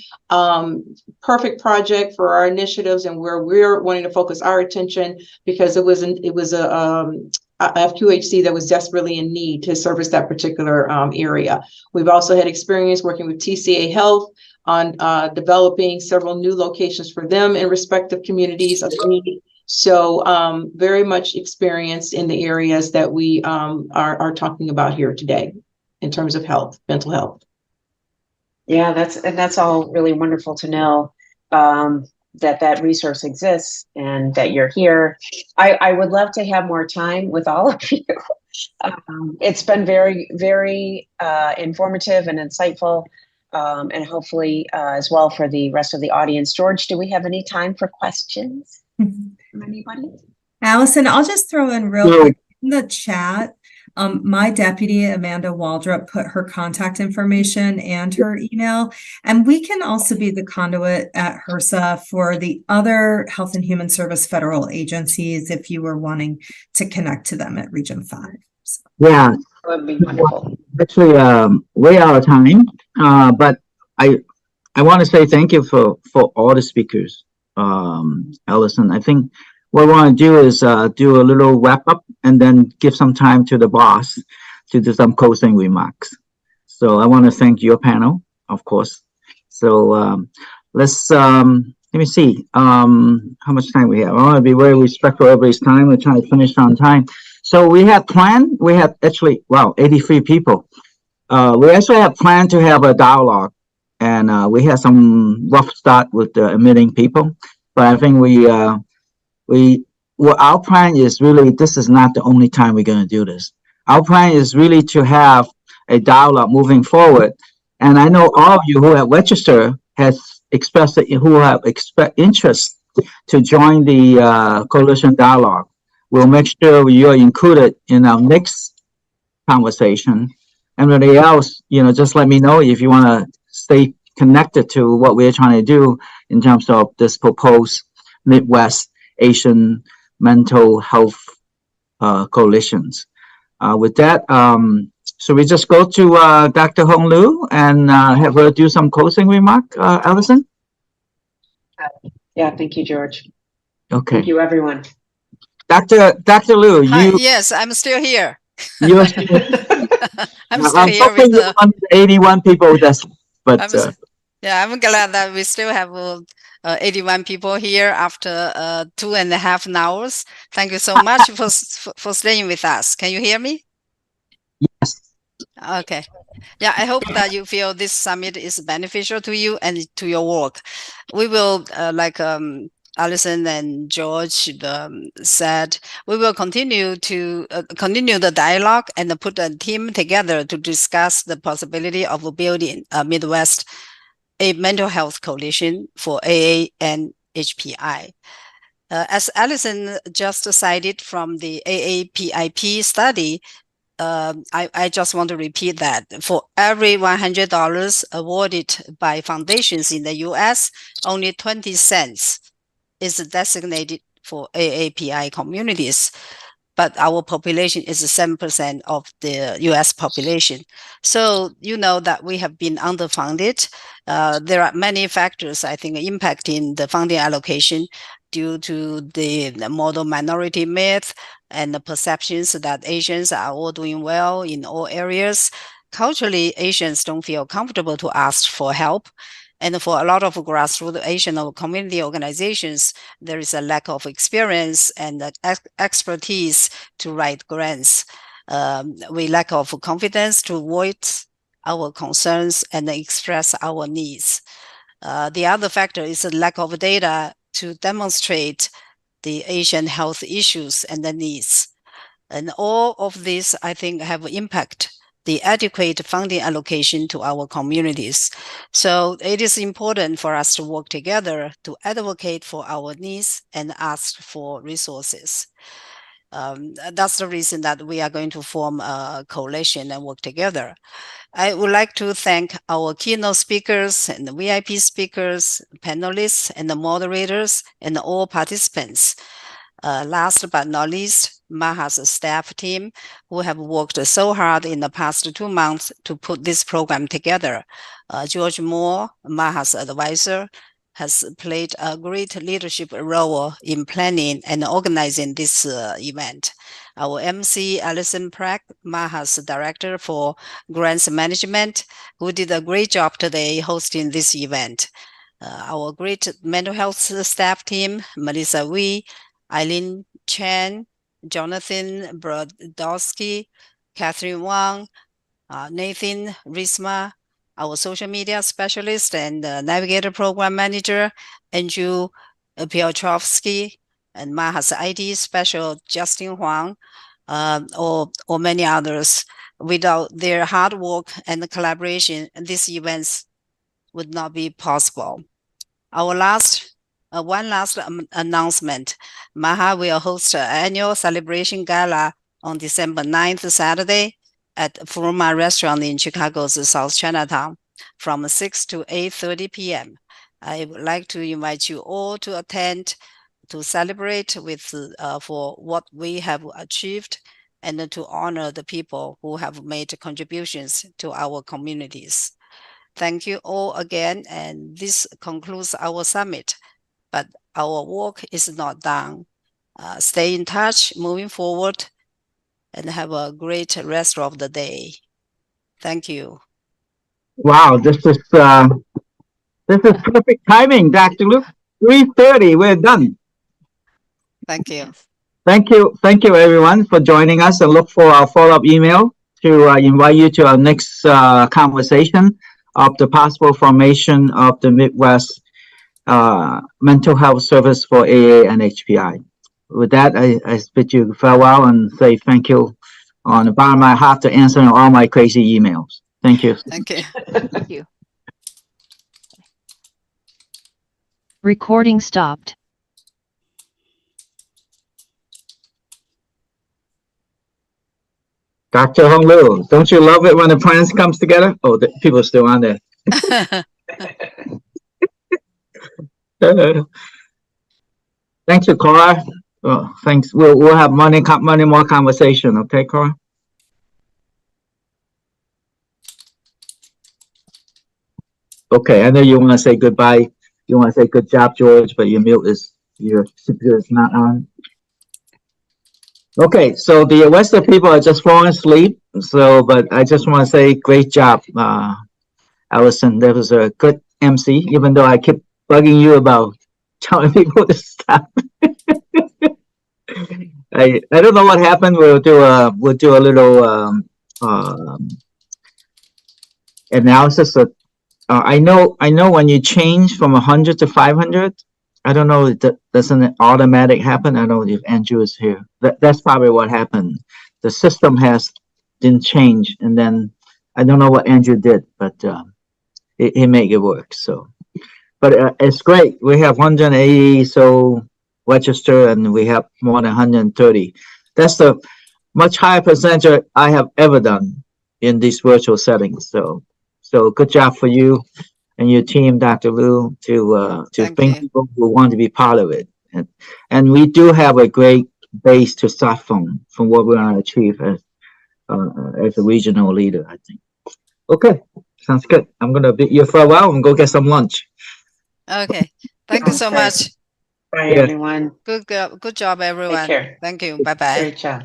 Perfect project for our initiatives and where we're wanting to focus our attention, because it was a FQHC that was desperately in need to service that particular area. We've also had experience working with TCA Health on developing several new locations for them in respective communities of need. So very much experienced in the areas that we are talking about here today. in terms of health, mental health. Yeah, that's all really wonderful to know, that resource exists and that you're here. I would love to have more time with all of you. It's been very, very informative and insightful, and hopefully as well for the rest of the audience. George, do we have any time for questions from anybody? Allison, I'll just throw in real quick in the chat. My deputy, Amanda Waldrop, put her contact information and her email, and we can also be the conduit at HRSA for the other Health and Human Service federal agencies if you were wanting to connect to them at Region 5. So. Yeah. That would be wonderful. Actually, way out of time, but I want to say thank you for all the speakers, Allison. I think what we want to do is do a little wrap up and then give some time to the boss to do some closing remarks. So I want to thank your panel, of course. So let's let me see how much time we have. I want to be very respectful of everybody's time. We're trying to finish on time. So we had planned. We had actually 83 people. We actually had planned to have a dialogue, and we had some rough start with the admitting people, but I think our plan is really, this is not the only time we're going to do this. Our plan is really to have a dialogue moving forward. And I know all of you who have registered has expressed interest to join the coalition dialogue. We'll make sure you're included in our next conversation. And everybody else, just let me know if you want to stay connected to what we're trying to do in terms of this proposed Midwest Asian mental health coalitions. With that, so we just go to Dr. Hong Liu and have her do some closing remark, Allison? Yeah, thank you, George. Okay. Thank you, everyone. Dr. Liu, Hi, yes, I'm still here. You're I'm still here hoping with the 81 people. Yeah, I'm glad that we still have 81 people here after 2.5 hours. Thank you so much for staying with us. Can you hear me? Yes. Okay. Yeah, I hope that you feel this summit is beneficial to you and to your work. We will, like Allison and George said, we will continue the dialogue and put a team together to discuss the possibility of building a Midwest mental health coalition for AANHPI. As Allison just cited from the AAPIP study, I just want to repeat that for every $100 awarded by foundations in the US, only 20 cents is designated for AAPI communities, but our population is 7% of the US population. So you know that we have been underfunded. There are many factors, I think, impacting the funding allocation due to the model minority myth and the perceptions that Asians are all doing well in all areas. Culturally, Asians don't feel comfortable to ask for help. And for a lot of grassroots Asian community organizations, there is a lack of experience and expertise to write grants. We lack of confidence to voice our concerns and express our needs. The other factor is a lack of data to demonstrate the Asian health issues and the needs. And all of these, I think, have impact the adequate funding allocation to our communities. So it is important for us to work together to advocate for our needs and ask for resources. That's the reason that we are going to form a coalition and work together. I would like to thank our keynote speakers and the VIP speakers, panelists, and the moderators, and all participants. Last but not least, MAHA's staff team, who have worked so hard in the past 2 months to put this program together. George Moore, MAHA's advisor, has played a great leadership role in planning and organizing this event. Our MC, Alison Pratt, MAHA's director for grants management, who did a great job today hosting this event. Our great mental health staff team, Melissa Wee, Eileen Chen, Jonathan Brodowski, Catherine Wang, Nathan Risma, our social media specialist and navigator program manager, Andrew Piotrowski, and Maha's IT special, Justin Huang, or many others. Without their hard work and collaboration, these events would not be possible. Our one last announcement. Maha will host an annual celebration gala on December 9th, Saturday, at Furuma Restaurant in Chicago's South Chinatown from 6 to 8:30 p.m. I would like to invite you all to attend to celebrate with for what we have achieved and to honor the people who have made contributions to our communities. Thank you all again, and this concludes our summit. But our work is not done. Stay in touch moving forward and have a great rest of the day. Thank you. Wow, this is perfect timing, Dr. Luke. 3:30, we're done. Thank you. Thank you, everyone, for joining us, and look for our follow-up email to invite you to our next conversation of the possible formation of the Midwest Mental Health Service for AANHPI. With that, I bid you farewell and say thank you on the bottom of my heart to answer all my crazy emails. Thank you. Thank you. Thank you. Recording stopped. Dr. Hong Liu, don't you love it when the plans comes together? Oh, the people are still on there. Thanks, Cora. Oh, thanks. We'll have many more conversation. Okay, Cora. Okay, I know you want to say goodbye. You want to say good job, George, but your computer is not on. Okay, so the rest of the people are just falling asleep. So, but I just want to say great job, Allison. That was a good MC, even though I keep bugging you about telling people to stop. I don't know what happened. We'll do a little analysis of. I know when you change from 100 to 500. I don't know if that doesn't automatic happen. I don't know if Andrew is here. That's probably what happened. The system didn't change, and then I don't know what Andrew did, but he made it work. So, but it's great. We have 180 so register, and we have more than 130. That's the much higher percentage I have ever done in these virtual settings. So good job for you and your team, Dr. Liu, to bring people who want to be part of it. And we do have a great base to start from what we want to achieve as a regional leader, I think. Okay, sounds good. I'm going to bid you farewell and go get some lunch. Okay, thank you so much. Bye, everyone. Good job, everyone. Take care. Thank you. Bye-bye. Great job.